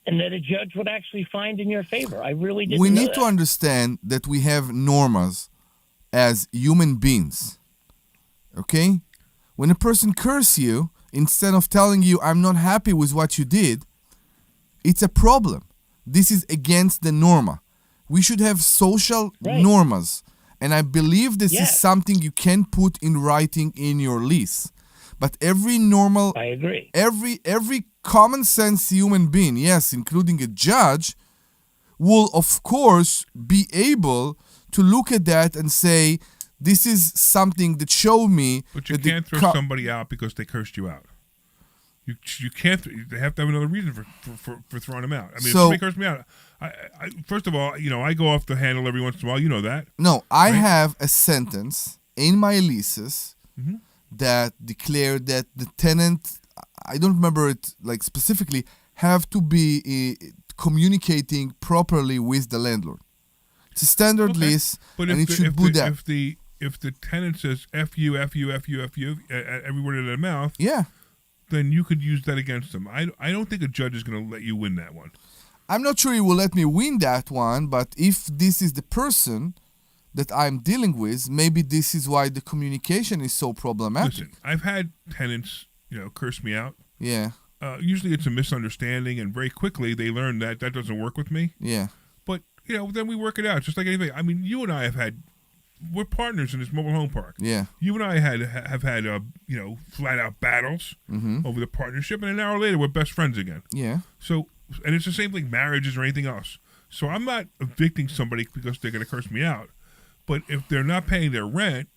S11: and that a judge would actually find in your favor. I really didn't.
S4: We
S11: know
S4: need
S11: that.
S4: to understand that we have normas as human beings. Okay? When a person curses you, instead of telling you, I'm not happy with what you did, it's a problem. This is against the norma. We should have social normas. And I believe this is something you can put in writing in your lease. But every normal,
S11: I agree.
S4: Every common sense human being, yes, including a judge, will of course be able to look at that and say, this is something that showed me.
S3: But you
S4: that the
S3: can't throw somebody out because they cursed you out. You can't. They have to have another reason for throwing them out. I mean,
S4: So-
S3: if somebody cursed me out, I first of all, I go off the handle every once in a while. You know that.
S4: No, I
S3: right?
S4: have a sentence in my leases that declare that the tenant, I don't remember it like specifically, have to be communicating properly with the landlord. It's a standard lease,
S3: But
S4: and
S3: if
S4: it should do that.
S3: if the tenant says F you every word in their mouth,
S4: Yeah.
S3: then you could use that against them. I don't think a judge is going to let you win that one.
S4: I'm not sure he will let me win that one, but if this is the person that I'm dealing with, maybe this is why the communication is so problematic.
S3: Listen, I've had tenants, curse me out.
S4: Yeah.
S3: Usually it's a misunderstanding, and very quickly they learn that doesn't work with me.
S4: Yeah.
S3: But, then we work it out, just like anything. I mean, you and I we're partners in this mobile home park.
S4: Yeah.
S3: You and I have had flat out battles over the partnership, and an hour later we're best friends again.
S4: Yeah.
S3: So, and it's the same thing, marriages or anything else. So I'm not evicting somebody because they're going to curse me out. But if they're not paying their rent,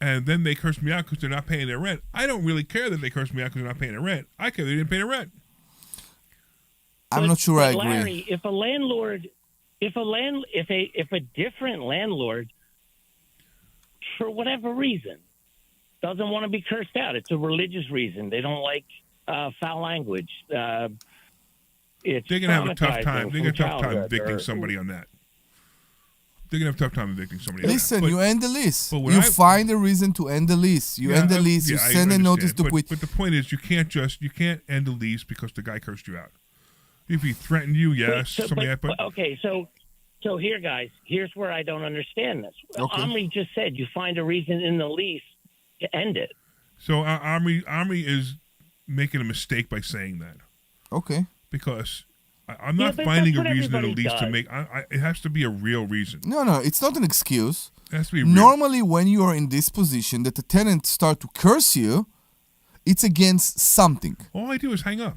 S3: and then they curse me out because they're not paying their rent, I don't really care that they curse me out because they're not paying their rent. I care they didn't pay their rent.
S4: I'm not sure I agree.
S11: Larry, if a landlord, if a different landlord, for whatever reason, doesn't want to be cursed out, it's a religious reason. They don't like foul language. It's
S3: They're gonna have a tough
S11: traumatizing
S3: time. They're gonna
S11: from
S3: have a tough time
S11: childhood,
S3: evicting
S11: or-
S3: somebody on that. They're gonna have a tough time evicting somebody.
S4: Listen,
S3: on that.
S4: you end the lease.
S3: but when
S4: You
S3: I-
S4: find a reason to end the lease. You end the lease. You
S3: I
S4: send a notice
S3: understand.
S4: to
S3: But-
S4: quit.
S3: But the point is, you can't end the lease because the guy cursed you out. If he threatened you, yes.
S11: So here, guys, here's where I don't understand this.
S4: Okay.
S11: Omri just said you find a reason in the lease to end it.
S3: So Omri is making a mistake by saying that.
S4: Okay.
S3: Because I'm not
S11: but
S3: finding
S11: that's
S3: a
S11: what
S3: reason in a
S11: everybody
S3: lease to
S11: does.
S3: make. It has to be a real reason.
S4: No, it's not an excuse.
S3: It has to be real.
S4: Normally, when you are in this position that the tenant start to curse you, it's against something.
S3: All I do is hang up.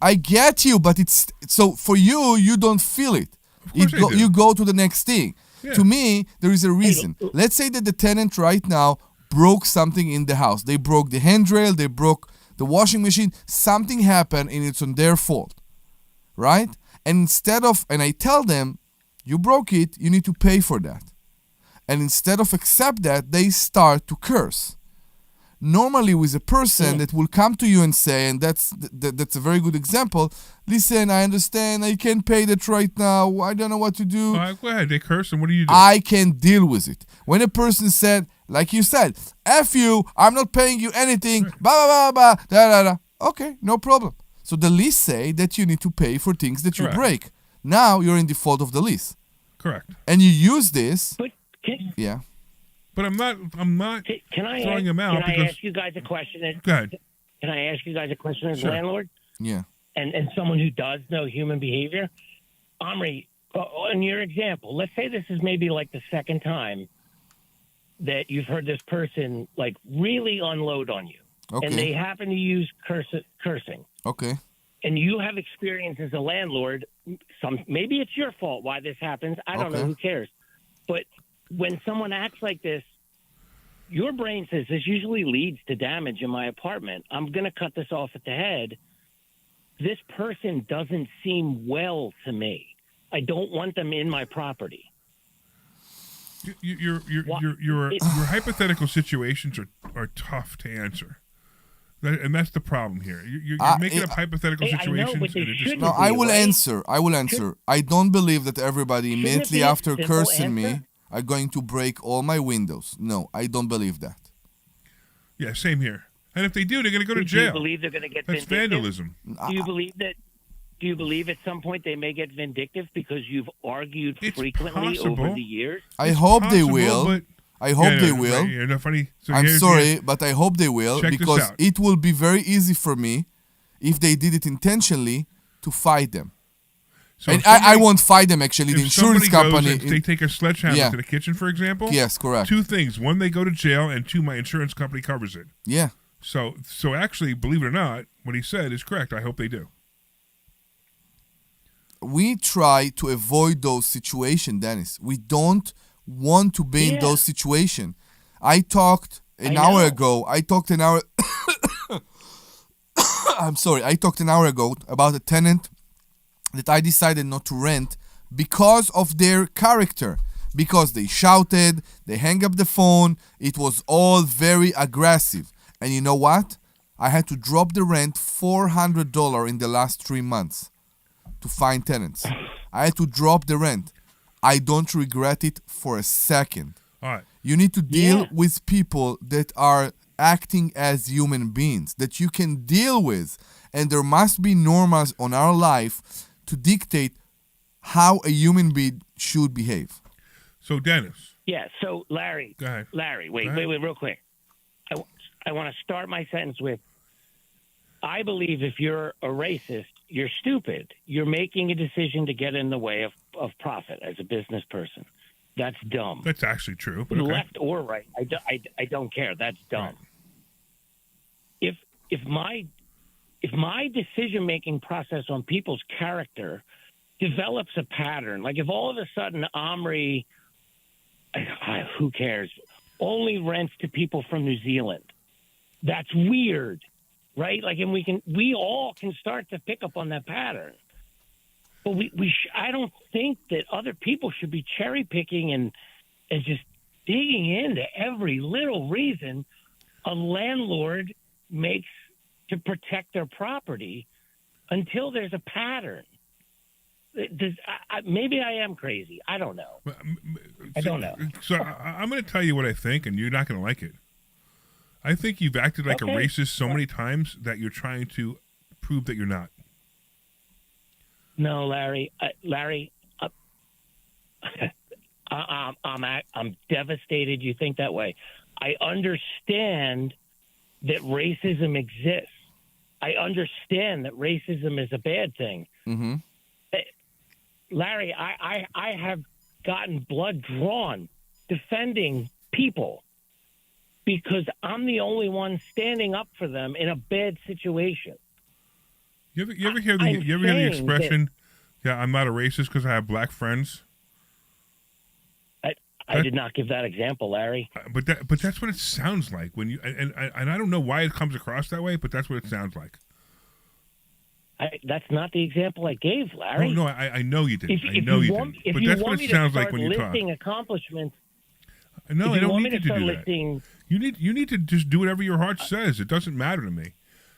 S4: I get you, but it's so for you. You don't feel it.
S3: course I do.
S4: You go to the next thing.
S3: Yeah.
S4: To me, there is a reason. Let's say that the tenant right now broke something in the house. They broke the handrail. They broke the washing machine. Something happened, and it's on their fault, right? And I tell them, you broke it. You need to pay for that. And instead of accept that, they start to curse. normally with a person that will come to you and say, and that's a very good example, listen, I understand, I can't pay that right now, I don't know what to do.
S3: Go ahead, they curse, and what do you do?
S4: I can deal with it. When a person said, like you said, F you, I'm not paying you anything, blah, blah, blah, blah, da, da, da. Okay, no problem. So the lease say that you need to pay for things that you break. Now you're in default of the lease.
S3: Correct.
S4: And you use this.
S11: But
S4: yeah.
S3: But I'm not throwing him out.
S11: Can I ask you guys a question?
S3: Go ahead.
S11: Can I ask you guys a question as
S3: Sure.
S11: landlord?
S4: Yeah.
S11: And someone who does know human behavior? Omri, on your example, let's say this is maybe like the second time that you've heard this person like really unload on you.
S4: Okay.
S11: And they happen to use cursing.
S4: Okay.
S11: And you have experience as a landlord. Maybe it's your fault why this happens. I don't know. Who cares? But when someone acts like this, your brain says this usually leads to damage in my apartment. I'm going to cut this off at the head. This person doesn't seem well to me. I don't want them in my property.
S3: Your hypothetical situations are tough to answer. And that's the problem here. You're making up hypothetical situations.
S4: I will answer. I don't believe that everybody immediately after cursing me are going to break all my windows. No, I don't believe that.
S3: Yeah, same here. And if they do, they're going to go to jail.
S11: Do you believe they're going to get
S3: That's
S11: vindictive?
S3: vandalism.
S11: Do you believe at some point they may get vindictive because you've argued frequently over the years?
S4: I hope they will. I hope they will.
S3: Right, you're not funny. So
S4: I'm sorry, but I hope they will because it will be very easy for me if they did it intentionally to fight them. So and I won't fight them, actually. The insurance company.
S3: They take a sledgehammer to the kitchen, for example.
S4: Yes, correct.
S3: Two things. One, they go to jail, and two, my insurance company covers it.
S4: Yeah.
S3: So actually, believe it or not, what he said is correct. I hope they do.
S4: We try to avoid those situations, Dennis. We don't want to be in those situations. I talked an hour ago. I'm sorry. I talked an hour ago about a tenant that I decided not to rent because of their character. Because they shouted, they hang up the phone. It was all very aggressive. And you know what? I had to drop the rent $400 in the last 3 months to find tenants. I had to drop the rent. I don't regret it for a second.
S3: All right.
S4: You need to deal with people that are acting as human beings, that you can deal with. And there must be norms on our life to dictate how a human being should behave.
S3: So, Dennis.
S11: Yeah, so, Larry.
S3: Go ahead.
S11: Larry, wait, real quick. I want to start my sentence with, I believe if you're a racist, you're stupid. You're making a decision to get in the way of profit as a business person. That's dumb.
S3: That's actually true. But
S11: left or right, I don't care. That's dumb. Right. If my decision making process on people's character develops a pattern, like if all of a sudden Omri, who cares, only rents to people from New Zealand, that's weird, right? Like, and we all can start to pick up on that pattern. But I don't think that other people should be cherry picking and just digging into every little reason a landlord makes to protect their property until there's a pattern. Maybe I am crazy. I don't know. I don't know.
S3: So I'm going to tell you what I think, and you're not going to like it. I think you've acted like a racist so many times that you're trying to prove that you're not.
S11: No, Larry. I'm devastated you think that way. I understand that racism exists. I understand that racism is a bad thing.
S4: Mm-hmm.
S11: Larry, I have gotten blood drawn defending people because I'm the only one standing up for them in a bad situation.
S3: You ever hear the expression, I'm not a racist because I have black friends?
S11: I did not give that example, Larry.
S3: But that's what it sounds like when you and I don't know why it comes across that way, but that's what it sounds like.
S11: That's not the example I gave, Larry.
S3: No, I know you didn't. I know you didn't. But that's what it sounds like when you talk.
S11: Listing accomplishments.
S3: No,
S11: If
S3: I
S11: you
S3: don't
S11: want
S3: need
S11: me
S3: you
S11: to
S3: to
S11: start
S3: do that.
S11: listing,
S3: You need to just do whatever your heart says. It doesn't matter to me.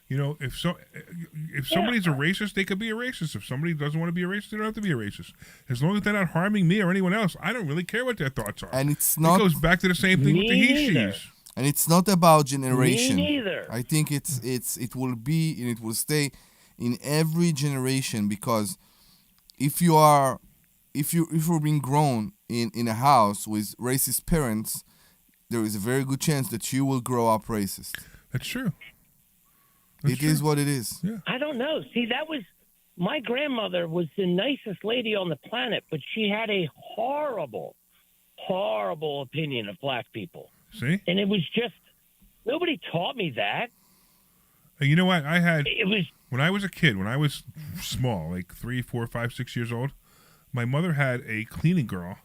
S3: You know, if somebody's a racist, they could be a racist. If somebody doesn't want to be a racist, they don't have to be a racist. As long as they're not harming me or anyone else, I don't really care what their thoughts are.
S4: And it's not.
S3: It goes back to the same thing with the he she's.
S4: And it's not about generation.
S11: Me neither.
S4: I think it will be and it will stay in every generation, because if you're being grown in a house with racist parents, there is a very good chance that you will grow up racist.
S3: That's true.
S4: It is what it is.
S3: Yeah.
S11: I don't know. See, that was my grandmother was the nicest lady on the planet, but she had a horrible, horrible opinion of black people.
S3: See?
S11: And it was just nobody taught me that.
S3: And you know what?
S11: It was
S3: when I was a kid, when I was small, like 3, 4, 5, 6 years old, my mother had a cleaning girl,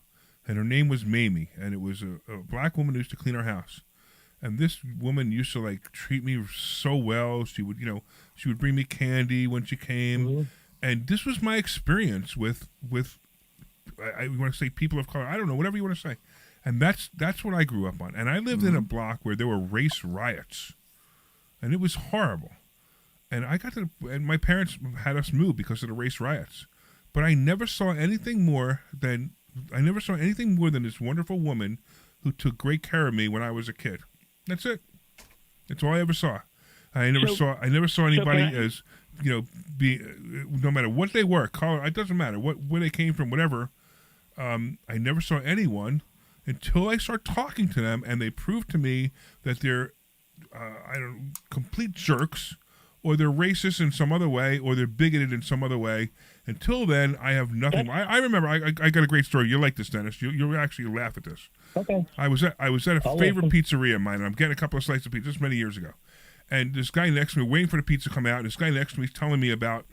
S3: and her name was Mamie, and it was a black woman who used to clean our house. And this woman used to like treat me so well. She would bring me candy when she came,
S11: Mm-hmm.
S3: and this was my experience with I want to say people of color. I don't know, whatever you want to say. And that's what I grew up on. And I lived in a block where there were race riots, and it was horrible. And and my parents had us move because of the race riots. But I never saw anything more than this wonderful woman who took great care of me when I was a kid. That's it. That's all I ever saw. I never saw anybody as, no matter what they were, color, it doesn't matter where they came from, whatever. I never saw anyone until I start talking to them and they prove to me that they're complete jerks, or they're racist in some other way, or they're bigoted in some other way. Until then, I have nothing. I remember. I got a great story. You'll like this, Dennis. You'll actually laugh at this.
S11: okay.
S3: I was at a favorite pizzeria of mine, and I'm getting a couple of slices of pizza. This many years ago, and this guy next to me, waiting for the pizza to come out. And this guy next to me is telling me about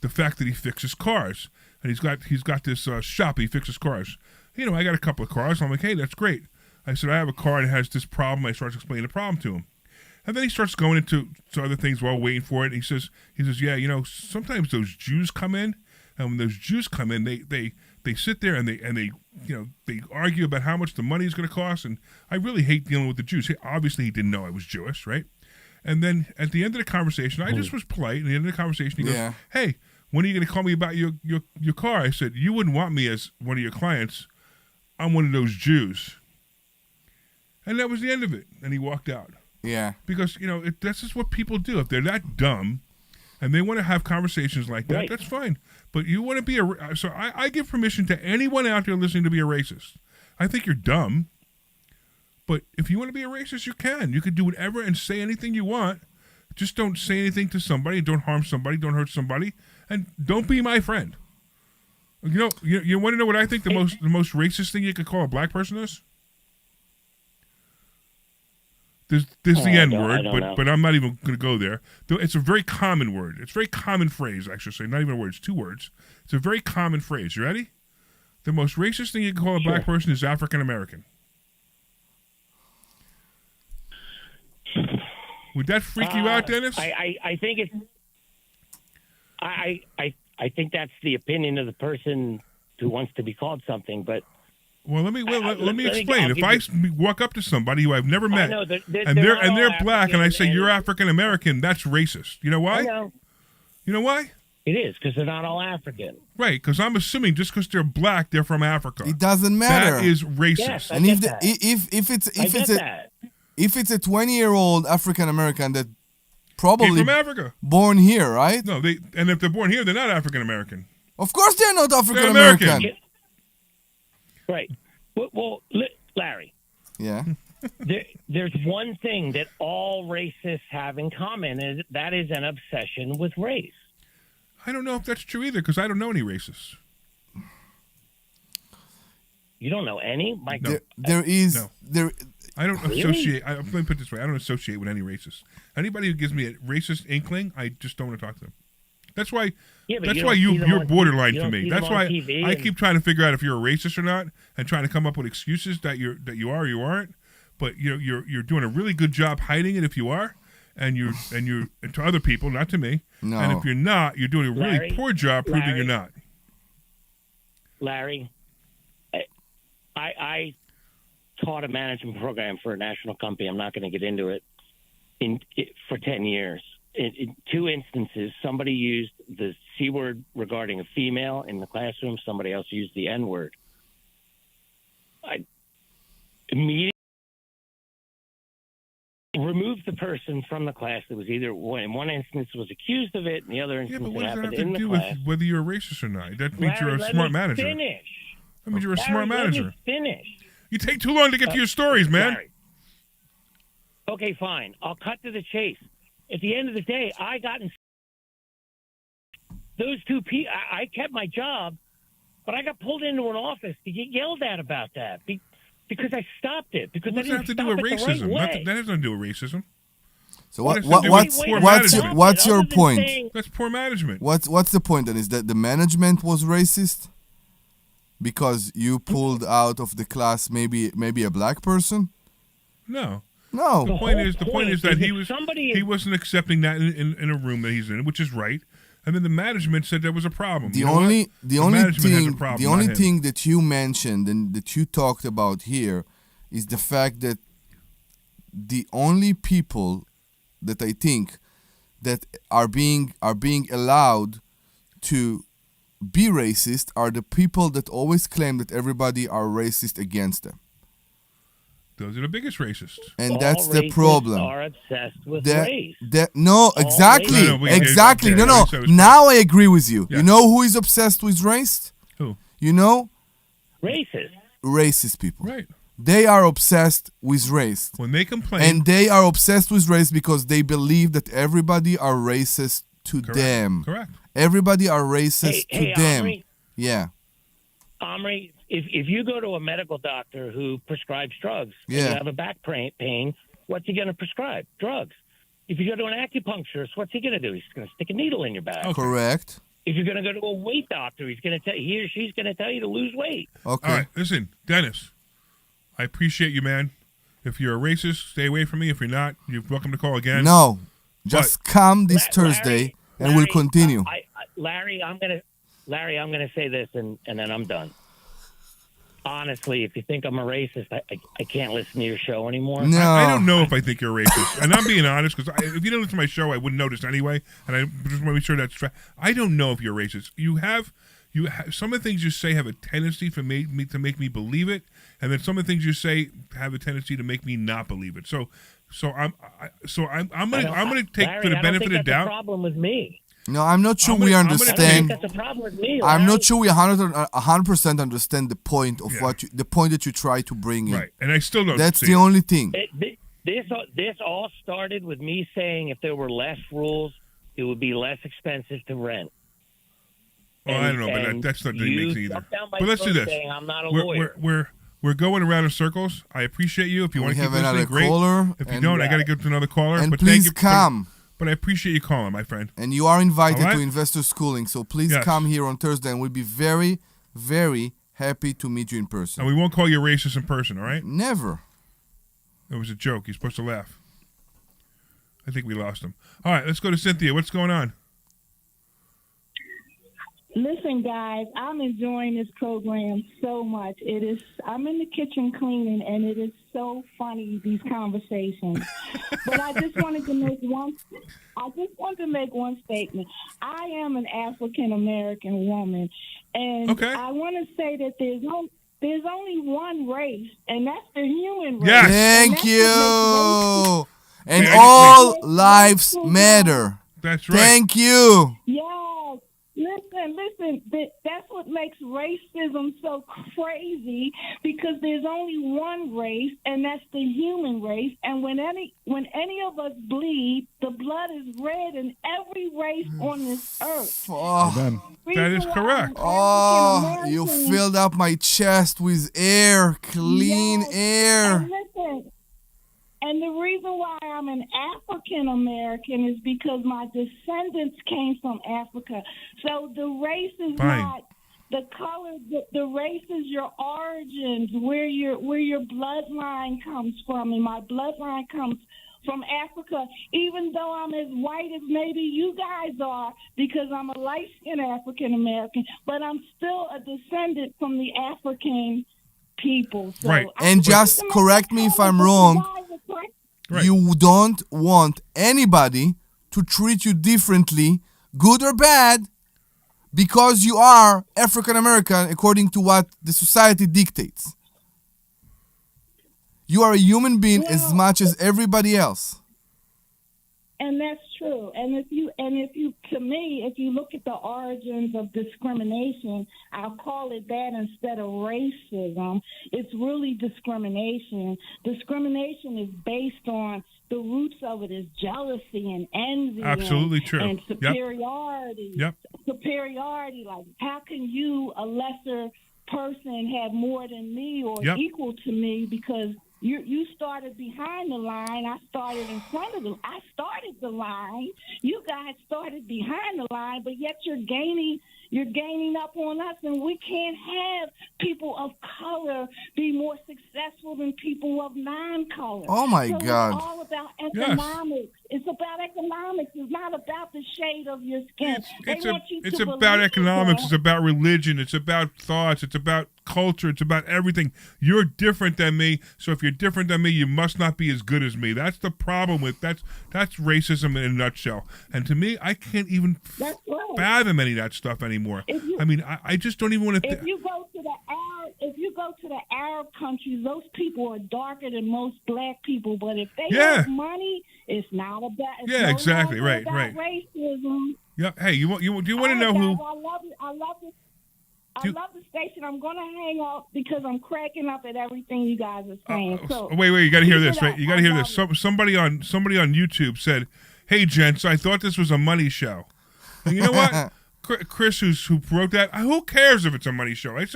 S3: the fact that he fixes cars, and he's got this shop. He fixes cars. I got a couple of cars. I'm like, hey, that's great. I said, I have a car and it has this problem. I start explaining the problem to him. And then he starts going into other things while waiting for it. He says, yeah, sometimes those Jews come in, and when those Jews come in, they sit there and they argue about how much the money is going to cost. And I really hate dealing with the Jews. Obviously, he didn't know I was Jewish, right? And then at the end of the conversation, I just was polite. At the end of the conversation, he goes, hey, when are you going to call me about your car? I said, you wouldn't want me as one of your clients. I'm one of those Jews. And that was the end of it. And he walked out.
S4: Yeah.
S3: Because, that's just what people do. If they're that dumb and they want to have conversations like that, that's fine. But you want to be so I give permission to anyone out there listening to be a racist. I think you're dumb. But if you want to be a racist, you can. You can do whatever and say anything you want. Just don't say anything to somebody. Don't harm somebody. Don't hurt somebody. And don't be my friend. You want to know what I think the most racist thing you could call a black person is? There's the N-word, but I'm not even going to go there. It's a very common word. It's a very common phrase, I should say. Not even a word. It's 2 words. It's a very common phrase. You ready? The most racist thing you can call a black person is African American. Would that freak you out, Dennis?
S11: I think it's. I think that's the opinion of the person who wants to be called something, but.
S3: Well, let me explain. If I walk up to somebody who I've never met, and they're black, and I say you're African American, that's racist. You know why?
S11: I know.
S3: You know why?
S11: It is, because they're not all African.
S3: Right, because I'm assuming just because they're black, they're from Africa.
S4: It doesn't matter.
S3: That is racist.
S11: Yes,
S4: and if it's a 20-year-old African American that probably
S3: from Africa,
S4: born here, right?
S3: No, and if they're born here, they're not African American.
S4: Of course, they're not African
S3: American.
S4: American.
S11: Right. Well, Larry.
S4: Yeah.
S11: There's one thing that all racists have in common, and that is an obsession with race.
S3: I don't know if that's true either, because I don't know any racists.
S11: You don't know any?
S4: There is.
S3: No.
S4: There.
S3: I don't associate. Let me put it this way: I don't associate with any racists. Anybody who gives me a racist inkling, I just don't want to talk to them. That's why.
S11: Yeah,
S3: that's why you're borderline for me. That's why I
S11: keep
S3: keep trying to figure out if you're a racist or not, and trying to come up with excuses that you are or you aren't. But you're doing a really good job hiding it if you are, and to other people, not to me.
S4: No.
S3: And if you're not, you're doing a really poor job proving you're not.
S11: Larry, I taught a management program for a national company. I'm not going to get into it. For 10 years. In 2 instances, somebody used the C word regarding a female in the classroom. Somebody else used the N word. I immediately removed the person from the class that was either, in one instance, was accused of it, and the other
S3: Yeah,
S11: instance
S3: but what
S11: it
S3: does that have
S11: happened
S3: to
S11: in the
S3: do with
S11: class.
S3: whether you're a racist or not? That means
S11: Larry,
S3: you're a
S11: let
S3: smart
S11: me
S3: manager.
S11: Finish.
S3: That means you're a
S11: Larry,
S3: smart manager.
S11: Let me finish.
S3: You take too long to get to your stories, man.
S11: Larry. Okay, fine. I'll cut to the chase. At the end of the day, I got in. Those 2 people, I kept my job, but I got pulled into an office to get yelled at about that because I stopped it. Because
S3: What does that have to do with racism? That has nothing to do with racism.
S4: So
S3: What
S4: what's your point?
S3: That's poor management.
S4: What's the point then? Is that the management was racist because you pulled out of the class maybe a black person?
S3: No.
S4: No.
S3: The point is that he wasn't accepting that in a room that he's in, which is right. And then the management said there was a problem.
S4: The only
S3: thing
S4: thing that you mentioned and that you talked about here is the fact that the only people that I think that are being allowed to be racist are the people that always claim that everybody are racist against them.
S3: Those are the biggest racists.
S4: And that's the problem.
S11: Are obsessed with race.
S4: Exactly. Exactly. No. Now I agree with you.
S3: Yeah.
S4: You know who is obsessed with race?
S3: Who?
S4: You know?
S11: Racist.
S4: Racist people.
S3: Right.
S4: They are obsessed with race.
S3: When they complain.
S4: And they are obsessed with race because they believe that everybody are racist to them.
S3: Correct.
S4: Everybody are racist to them.
S11: Omri,
S4: yeah.
S11: Omri, if you go to a medical doctor who prescribes drugs, and
S4: Yeah.
S11: you have a back pain, what's he going to prescribe? Drugs. If you go to an acupuncturist, what's he going to do? He's going to stick a needle in your back.
S4: Okay. Correct.
S11: If you're going to go to a weight doctor, he or she's going to tell you to lose weight.
S4: Okay.
S3: All right, listen, Dennis, I appreciate you, man. If you're a racist, stay away from me. If you're not, you're welcome to call again.
S4: No. Just come this Thursday and we'll continue.
S11: Larry, I'm gonna say this, and then I'm done. Honestly, if you think I'm a racist, I can't listen to your show ananymore.
S4: No.
S3: I don't know if I think you're a racist. And I'm being honest, because if you didn't listen to my show, I wouldn't notice anyway. And I just want to be sure that's true. I don't know if you're racist. You have some of the things you say have a tendency to make me believe it, and then some of the things you say have a tendency to make me not believe it. So I'm gonna take
S11: Larry,
S3: for the benefit of
S11: that's
S3: doubt.
S11: a problem with me.
S4: No, I'm not sure we
S11: I
S4: understand.
S11: don't think that's a problem with me.
S4: I'm
S11: Larry.
S4: not sure we 100% understand the point of the point that you try to bring in.
S3: Right, and I still don't.
S4: That's
S3: see
S4: the
S3: it.
S4: only thing.
S11: This all started with me saying if there were less rules, it would be less expensive to rent.
S3: Well, I don't know, but that's not the mix either. But let's do this.
S11: I'm not a lawyer.
S3: We're going around in circles. I appreciate you. If you want to
S4: have
S3: keep listening,
S4: another
S3: great.
S4: caller,
S3: If you
S4: and-
S3: don't, I got to go to another caller.
S4: And
S3: but
S4: please
S3: thank you,
S4: come.
S3: But I appreciate you calling, my friend.
S4: And you are invited
S3: All right?
S4: to Investor Schooling, so please
S3: Yes.
S4: come here on Thursday, and we'll be very, very happy to meet you in person.
S3: And we won't call you racist in person, all right?
S4: Never.
S3: It was a joke. You're supposed to laugh. I think we lost him. All right, let's go to Cynthia. What's going on?
S12: Listen, guys, I'm enjoying this program so much. I'm in the kitchen cleaning, and it is so funny, these conversations. But I just wanted to make one statement. I am an African American woman, and I want to say that there's only one race, and that's the human race.
S3: Yes.
S4: Thank you. And all lives matter.
S3: That's right.
S4: Thank you.
S12: Yes. Listen. That's what makes racism so crazy, because there's only one race, and that's the human race. And when any of us bleed, the blood is red in every race on this earth.
S3: That is correct.
S4: Oh, you filled up my chest with air, clean air.
S12: And listen, and the reason why I'm an African American is because my descendants came from Africa. So the race is not the color. The race is your origins, where your bloodline comes from, and my bloodline comes from Africa. Even though I'm as white as maybe you guys are, because I'm a light-skinned African American, but I'm still a descendant from the African people. So
S3: Right.
S4: And just correct me if I'm wrong.
S3: Right.
S4: You don't want anybody to treat you differently, good or bad, because you are African American according to what the society dictates. You are a human being as much as everybody else.
S12: And that's true. And if you, to me, if you look at the origins of discrimination, I'll call it that instead of racism. It's really discrimination. Discrimination is based on the roots of it is jealousy and envy.
S3: Absolutely true.
S12: And superiority.
S3: Yep.
S12: Superiority. Like, how can you, a lesser person, have more than me or
S3: Yep.
S12: equal to me because you started behind the line. I started in front of I started the line. You guys started behind the line, but yet you're gaining up on us, and we can't have people of color be more successful than people of non-color.
S4: Oh, my
S12: so
S4: God.
S12: It's all about economics. Yes. It's about economics. It's not about the shade of your skin.
S3: It's about economics. It's about religion. It's about thoughts. It's about culture. It's about everything. You're different than me, so if you're different than me, you must not be as good as me. That's the problem with that's racism in a nutshell. And to me, I can't even fathom any of that stuff anymore. I just don't even want to.
S12: If you go to the Arab countries, those people are darker than most black people. But if they have money, it's not about. It's
S3: exactly. Right.
S12: Racism.
S3: Yeah. Hey, do you want to know who?
S12: I love the station. I'm going to hang up because I'm cracking up at everything you guys are saying.
S3: Wait, you got to hear this, right? You got to hear this. Somebody on YouTube said, "Hey, gents, I thought this was a money show." And you know what? Chris, who wrote that, who cares if it's a money show? It's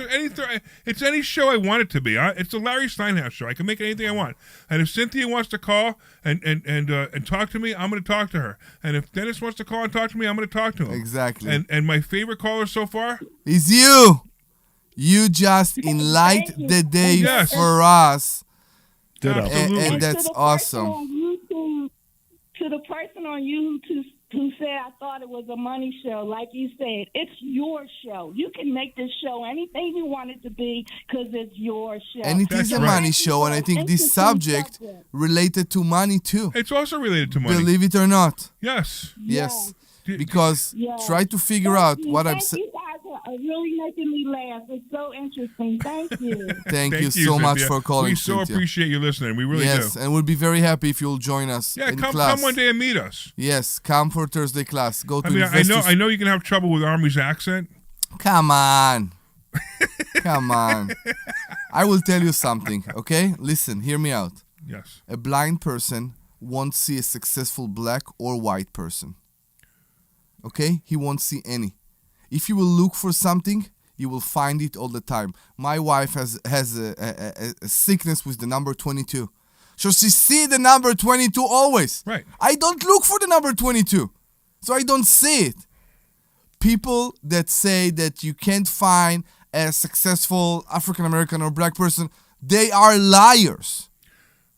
S3: any show I want it to be. It's the Larry Steinhouse show. I can make anything I want. And if Cynthia wants to call and talk to me, I'm going to talk to her. And if Dennis wants to call and talk to me, I'm going to talk to him.
S4: Exactly.
S3: And my favorite caller so far
S4: is you. You just enlight the day for us. And that's awesome.
S12: To the person on YouTube who said I thought it was a money show, like you said, it's your show. You can make this show anything you want it to be because it's your show.
S4: And it is a money show, and I think this subject related to money too.
S3: It's also related to money.
S4: Believe it or not.
S3: Yes.
S4: Yes. Because try to figure out what I'm saying.
S12: You guys are really making me laugh. It's so interesting. Thank you.
S4: Thank you so much for calling,
S3: We so
S4: Cynthia.
S3: appreciate you listening. We really do.
S4: Yes, and we'll be very happy if you'll join us in class.
S3: Come one day and meet us.
S4: Yes, come for Thursday class. Go to
S3: I know you can have trouble with Omri's accent.
S4: Come on. Come on. I will tell you something, okay? Listen, hear me out.
S3: Yes.
S4: A blind person won't see a successful black or white person. Okay? He won't see any. If you will look for something, you will find it all the time. My wife has a sickness with the number 22. So she see the number 22 always.
S3: Right.
S4: I don't look for the number 22. So I don't see it. People that say that you can't find a successful African American or black person, they are liars.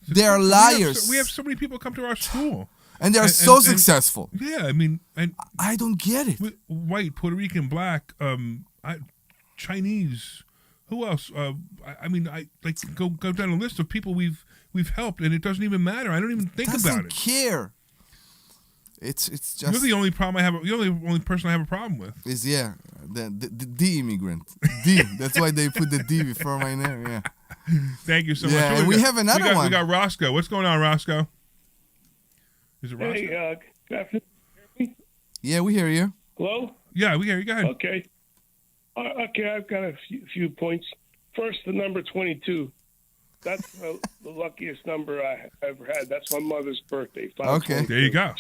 S4: They are liars.
S3: We have so many people come to our school.
S4: And they are so successful.
S3: Yeah, I mean, and
S4: I don't get it.
S3: White, Puerto Rican, black, Chinese. Who else? I go down a list of people we've helped, and it doesn't even matter. I don't even think about it.
S4: Doesn't care. It's just.
S3: You're the only problem I have. You're the only person I have a problem with.
S4: Is the immigrant. D. That's why they put the D before my name. Yeah.
S3: Thank you so much.
S4: Yeah, and we have another one.
S3: We got Roscoe. What's going on, Roscoe? Is it Roscoe?
S13: Hey, good afternoon.
S4: Yeah, we hear you.
S13: Hello?
S3: Yeah, we hear you. Go ahead.
S13: Okay. Okay, I've got a few points. First, the number 22. That's the luckiest number I ever had. That's my mother's birthday.
S4: Okay.
S3: There you go.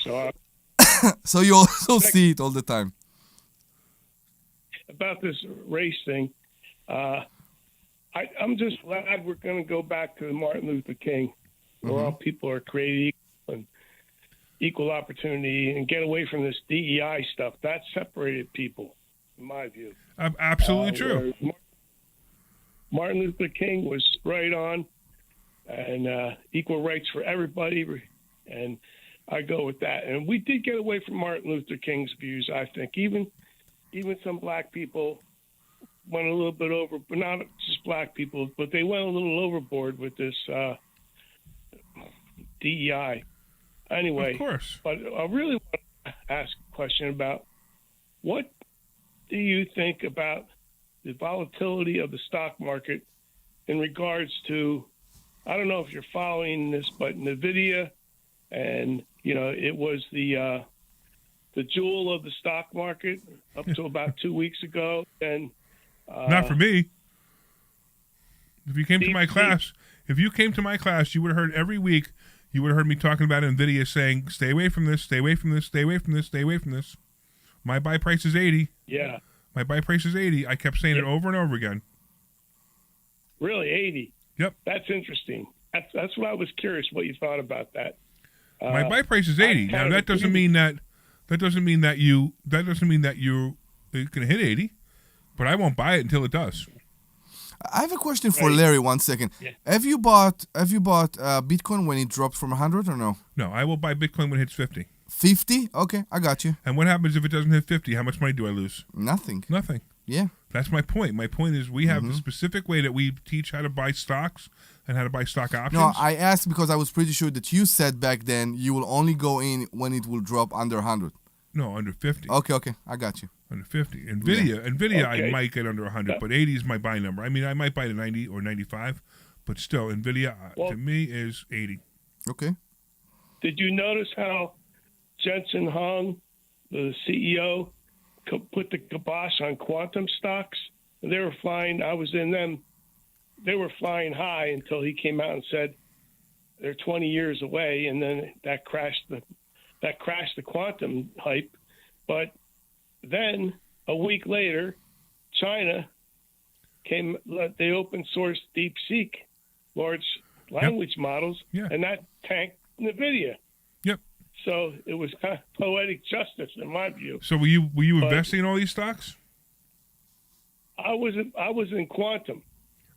S4: So you also see it all the time.
S13: About this race thing, I'm just glad we're going to go back to Martin Luther King, where all people are created equal and equal opportunity, and get away from this DEI stuff. That separated people, in my view.
S3: Absolutely true.
S13: Martin Luther King was right on, and equal rights for everybody, and I go with that. And we did get away from Martin Luther King's views, I think. Even some black people went a little bit over, but not just black people, but they went a little overboard with this DEI. Anyway,
S3: Of course.
S13: but I really want to ask a question about what do you think about the volatility of the stock market in regards to, I don't know if you're following this, but NVIDIA, and, it was the jewel of the stock market up to about 2 weeks ago. And
S3: not for me. If you came to my class, you would have heard every week, you would have heard me talking about NVIDIA saying, stay away from this, stay away from this, stay away from this, stay away from this. My buy price is 80.
S13: Yeah.
S3: My buy price is 80. I kept saying it over and over again.
S13: Really, 80?
S3: Yep.
S13: That's interesting. That's what I was curious what you thought about that.
S3: My buy price is 80. Now that doesn't mean that you're going to hit 80, but I won't buy it until it does.
S4: I have a question for Larry. 1 second.
S13: Yeah.
S4: Have you bought Bitcoin when it dropped from 100 or no?
S3: No, I will buy Bitcoin when it hits 50.
S4: 50? Okay, I got you.
S3: And what happens if it doesn't hit 50? How much money do I lose?
S4: Nothing.
S3: Nothing.
S4: Yeah.
S3: That's my point. My point is we have a specific way that we teach how to buy stocks and how to buy stock options.
S4: No, I asked because I was pretty sure that you said back then you will only go in when it will drop under 100.
S3: No, under 50.
S4: Okay, I got you.
S3: Under 50. NVIDIA,
S13: Okay.
S3: I might get under 100, but 80 is my buy number. I mean, I might buy to 90 or 95, but still, NVIDIA to me is 80.
S4: Okay.
S13: Did you notice how Jensen Huang, the CEO, put the kibosh on quantum stocks? They were flying. I was in them. They were flying high until he came out and said they're 20 years away, and then that crashed the quantum hype. But then a week later, China they open source DeepSeek large language models, and that tanked NVIDIA.
S3: Yep.
S13: So it was kind of poetic justice in my view.
S3: So were you investing in all these stocks?
S13: I was in quantum,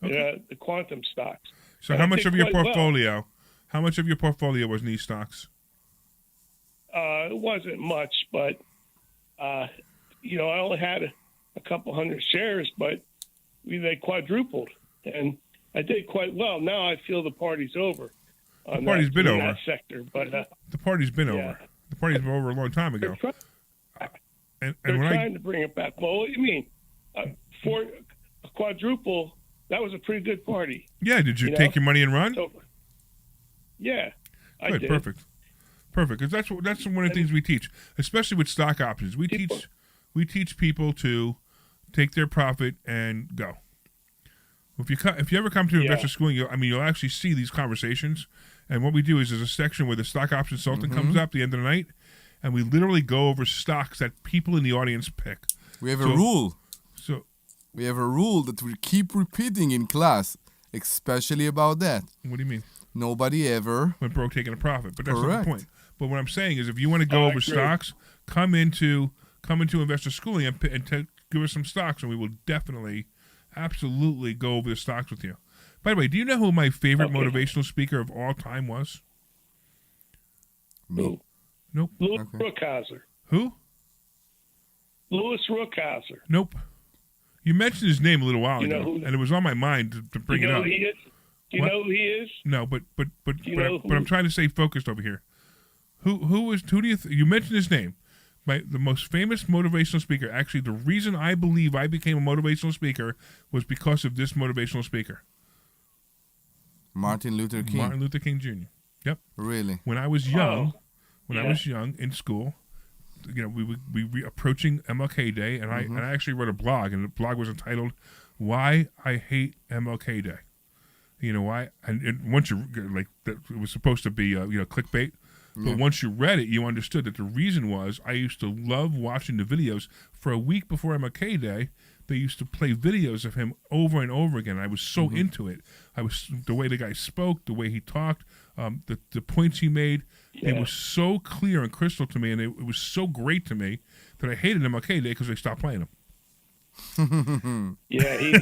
S13: the quantum stocks.
S3: So
S13: And
S3: how
S13: I
S3: much
S13: did
S3: of your
S13: quite well.
S3: portfolio? How much of your portfolio was in these stocks?
S13: It wasn't much, but I only had a couple hundred shares, but they quadrupled, and I did quite well. Now I feel the party's over.
S3: The party's been
S13: in
S3: over.
S13: that sector, but
S3: The party's been over. The party's been over a long time ago.
S13: they're
S3: when
S13: trying to bring it back. Well, what do you mean? For a quadruple, that was a pretty good party.
S3: Yeah, did you
S13: You
S3: take
S13: know?
S3: your money and run?
S13: So, yeah, I
S3: Good,
S13: did.
S3: perfect. Because that's one of the things we teach, especially with stock options. We teach people to take their profit and go. If you ever come to investor schooling, you'll actually see these conversations. And what we do is there's a section where the stock option consultant comes up at the end of the night, and we literally go over stocks that people in the audience pick.
S4: We have a rule.
S3: So
S4: we have a rule that we keep repeating in class, especially about that.
S3: What do you mean?
S4: Nobody ever
S3: went broke taking a profit, but that's not
S4: Correct.
S3: the point. But what I'm saying is, if you want to go over stocks, come into investor schooling and give us some stocks, and we will definitely, absolutely go over the stocks with you. By the way, do you know who my favorite motivational speaker of all time was?
S13: Who?
S3: Nope.
S13: Louis Rookhauser.
S3: Who?
S13: Louis Rookhauser.
S3: Nope. You mentioned his name a little while
S13: You know
S3: ago,
S13: who-
S3: and it was on my mind to bring
S13: you
S3: it
S13: know
S3: up.
S13: who he is? Do you
S3: What?
S13: know who he is?
S3: No, but
S13: you know who-
S3: I'm trying to stay focused over here. Who do you you mentioned his name? The most famous motivational speaker. Actually, the reason I believe I became a motivational speaker was because of this motivational speaker,
S4: Martin Luther King.
S3: Martin Luther King Jr. Yep.
S4: Really?
S3: When I was young, I was young in school, we were approaching MLK Day, and I actually wrote a blog, and the blog was entitled "Why I Hate MLK Day." You know why? And once you it was supposed to be clickbait, but once you read it, you understood that the reason was I used to love watching the videos. For a week before MLK Day, they used to play videos of him over and over again. I was so into it. The way the guy spoke, the way he talked, the points he made. It was so clear and crystal to me, and it was so great to me that I hated MLK Day because they stopped playing him.
S13: Yeah,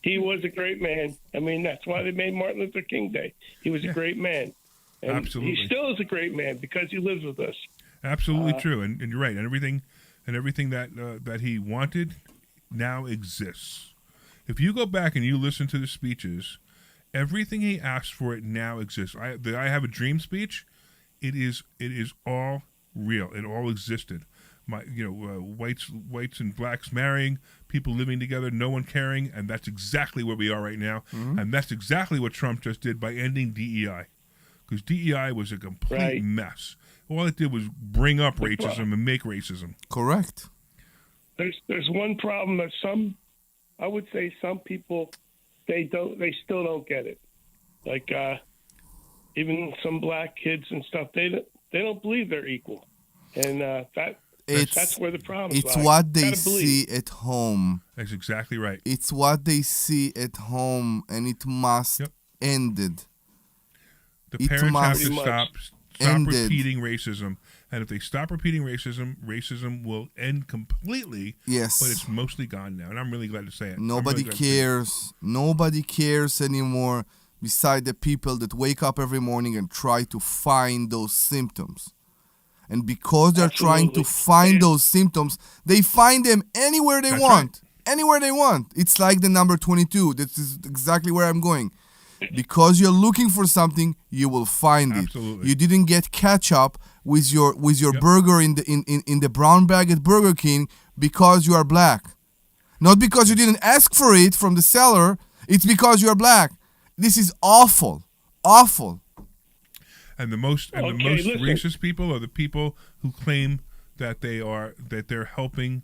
S13: he was a great man. I mean, that's why they made Martin Luther King Day. He was a great man. And
S3: Absolutely.
S13: he still is a great man because he lives with us.
S3: Absolutely true, and you're right. And everything that he wanted now exists. If you go back and you listen to the speeches, everything he asked for it now exists. The I Have a Dream speech, it is all real. It all existed. Whites and blacks marrying, people living together, no one caring, and that's exactly where we are right now.
S4: Mm-hmm.
S3: And that's exactly what Trump just did by ending DEI, because DEI was a complete mess. All it did was bring up racism and make racism.
S4: Correct.
S13: There's one problem that I would say some people they still don't get it. Like even some black kids and stuff, they don't believe they're equal, and that's where the problem is.
S4: It's what they see at home.
S3: That's exactly right.
S4: It's what they see at home, and it must end it.
S3: The parents have to stop repeating racism. And if they stop repeating racism, racism will end completely.
S4: Yes.
S3: But it's mostly gone now. And I'm really glad to say it.
S4: Nobody cares. Nobody cares anymore beside the people that wake up every morning and try to find those symptoms. And because they're trying to find those symptoms, they find them anywhere they want. Right. Anywhere they want. It's like the number 22. This is exactly where I'm going. Because you're looking for something, you will find it. You didn't get ketchup with your burger in the brown bag at Burger King because you are black. Not because you didn't ask for it from the seller. It's because you are black. This is awful. Awful.
S3: And the most racist people are the people who claim that they're helping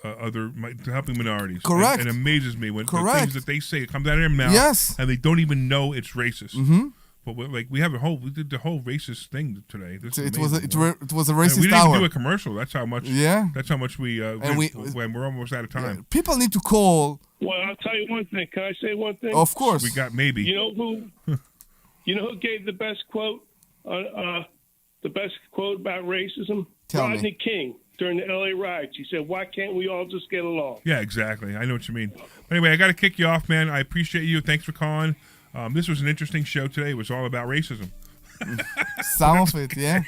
S3: helping minorities.
S4: Correct.
S3: And it amazes me when the things that they say comes out of their mouth, and they don't even know it's racist.
S4: Mm-hmm.
S3: But we did the whole racist thing today.
S4: It was a racist
S3: we didn't
S4: hour.
S3: even do a commercial. That's how much.
S4: Yeah.
S3: That's how much we. When we're almost out of time.
S4: Yeah. People need to call.
S13: Well, I'll tell you one thing. Can I say one thing?
S4: Of course.
S3: We got maybe.
S13: You know who gave the best quote? The best quote about racism? Rodney King during the LA riots. He said, "Why can't we all just get along?"
S3: Yeah, exactly. I know what you mean. But anyway, I got to kick you off, man. I appreciate you. Thanks for calling. This was an interesting show today. It was all about racism.
S4: Some of it, yeah.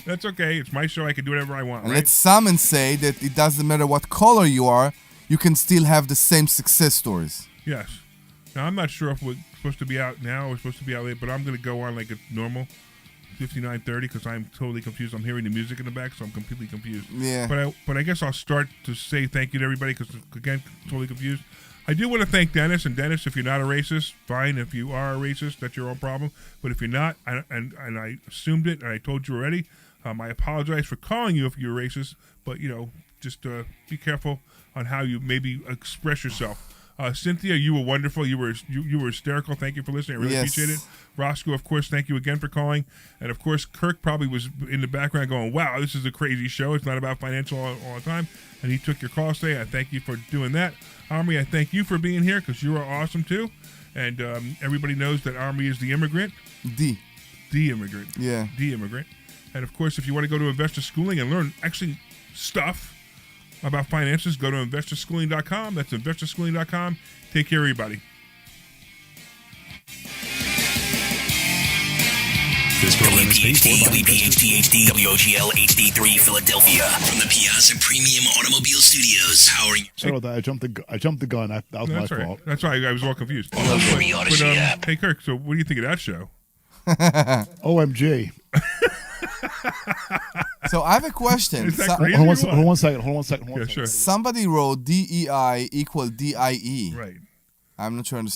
S3: That's okay. It's my show. I can do whatever I want.
S4: And
S3: right?
S4: let some say that it doesn't matter what color you are, you can still have the same success stories.
S3: Yes. Now, I'm not sure if we're supposed to be out now or supposed to be out late, but I'm going to go on like a normal 59:30 because I'm totally confused. I'm hearing the music in the back, so I'm completely confused.
S4: Yeah.
S3: But I guess I'll start to say thank you to everybody because, again, totally confused. I do want to thank Dennis. And Dennis, if you're not a racist, fine. If you are a racist, that's your own problem. But if you're not, and I assumed it, and I told you already, I apologize for calling you if you're racist. But, just be careful on how you maybe express yourself. Cynthia, you were wonderful. You were hysterical. Thank you for listening. I really appreciate it. Roscoe, of course, thank you again for calling. And, of course, Kirk probably was in the background going, wow, this is a crazy show. It's not about financial all the time. And he took your call today. I thank you for doing that. Omri, I thank you for being here because you are awesome, too. And everybody knows that Omri is the immigrant.
S4: The
S3: immigrant.
S4: Yeah.
S3: The immigrant. And, of course, if you want to go to Investor Schooling and learn actually stuff about finances, go to investorschooling.com. That's investorschooling.com. Take care, everybody.
S1: This program is paid for by
S2: WPHT HD WOGL HD3 Philadelphia from the Piazza Premium Automobile Studios. Powering.
S6: Sorry about that. I jumped the gun. That was my fault.
S3: That's why I was all confused.
S2: On the free Odyssey app.
S3: Hey, Kirk, so what do you think of that show?
S6: OMG.
S4: So I have a question.
S3: Is that crazy?
S6: Hold on one second.
S3: Yeah, sure.
S4: Somebody wrote DEI equal DIE.
S3: Right.
S4: I'm not sure I understand.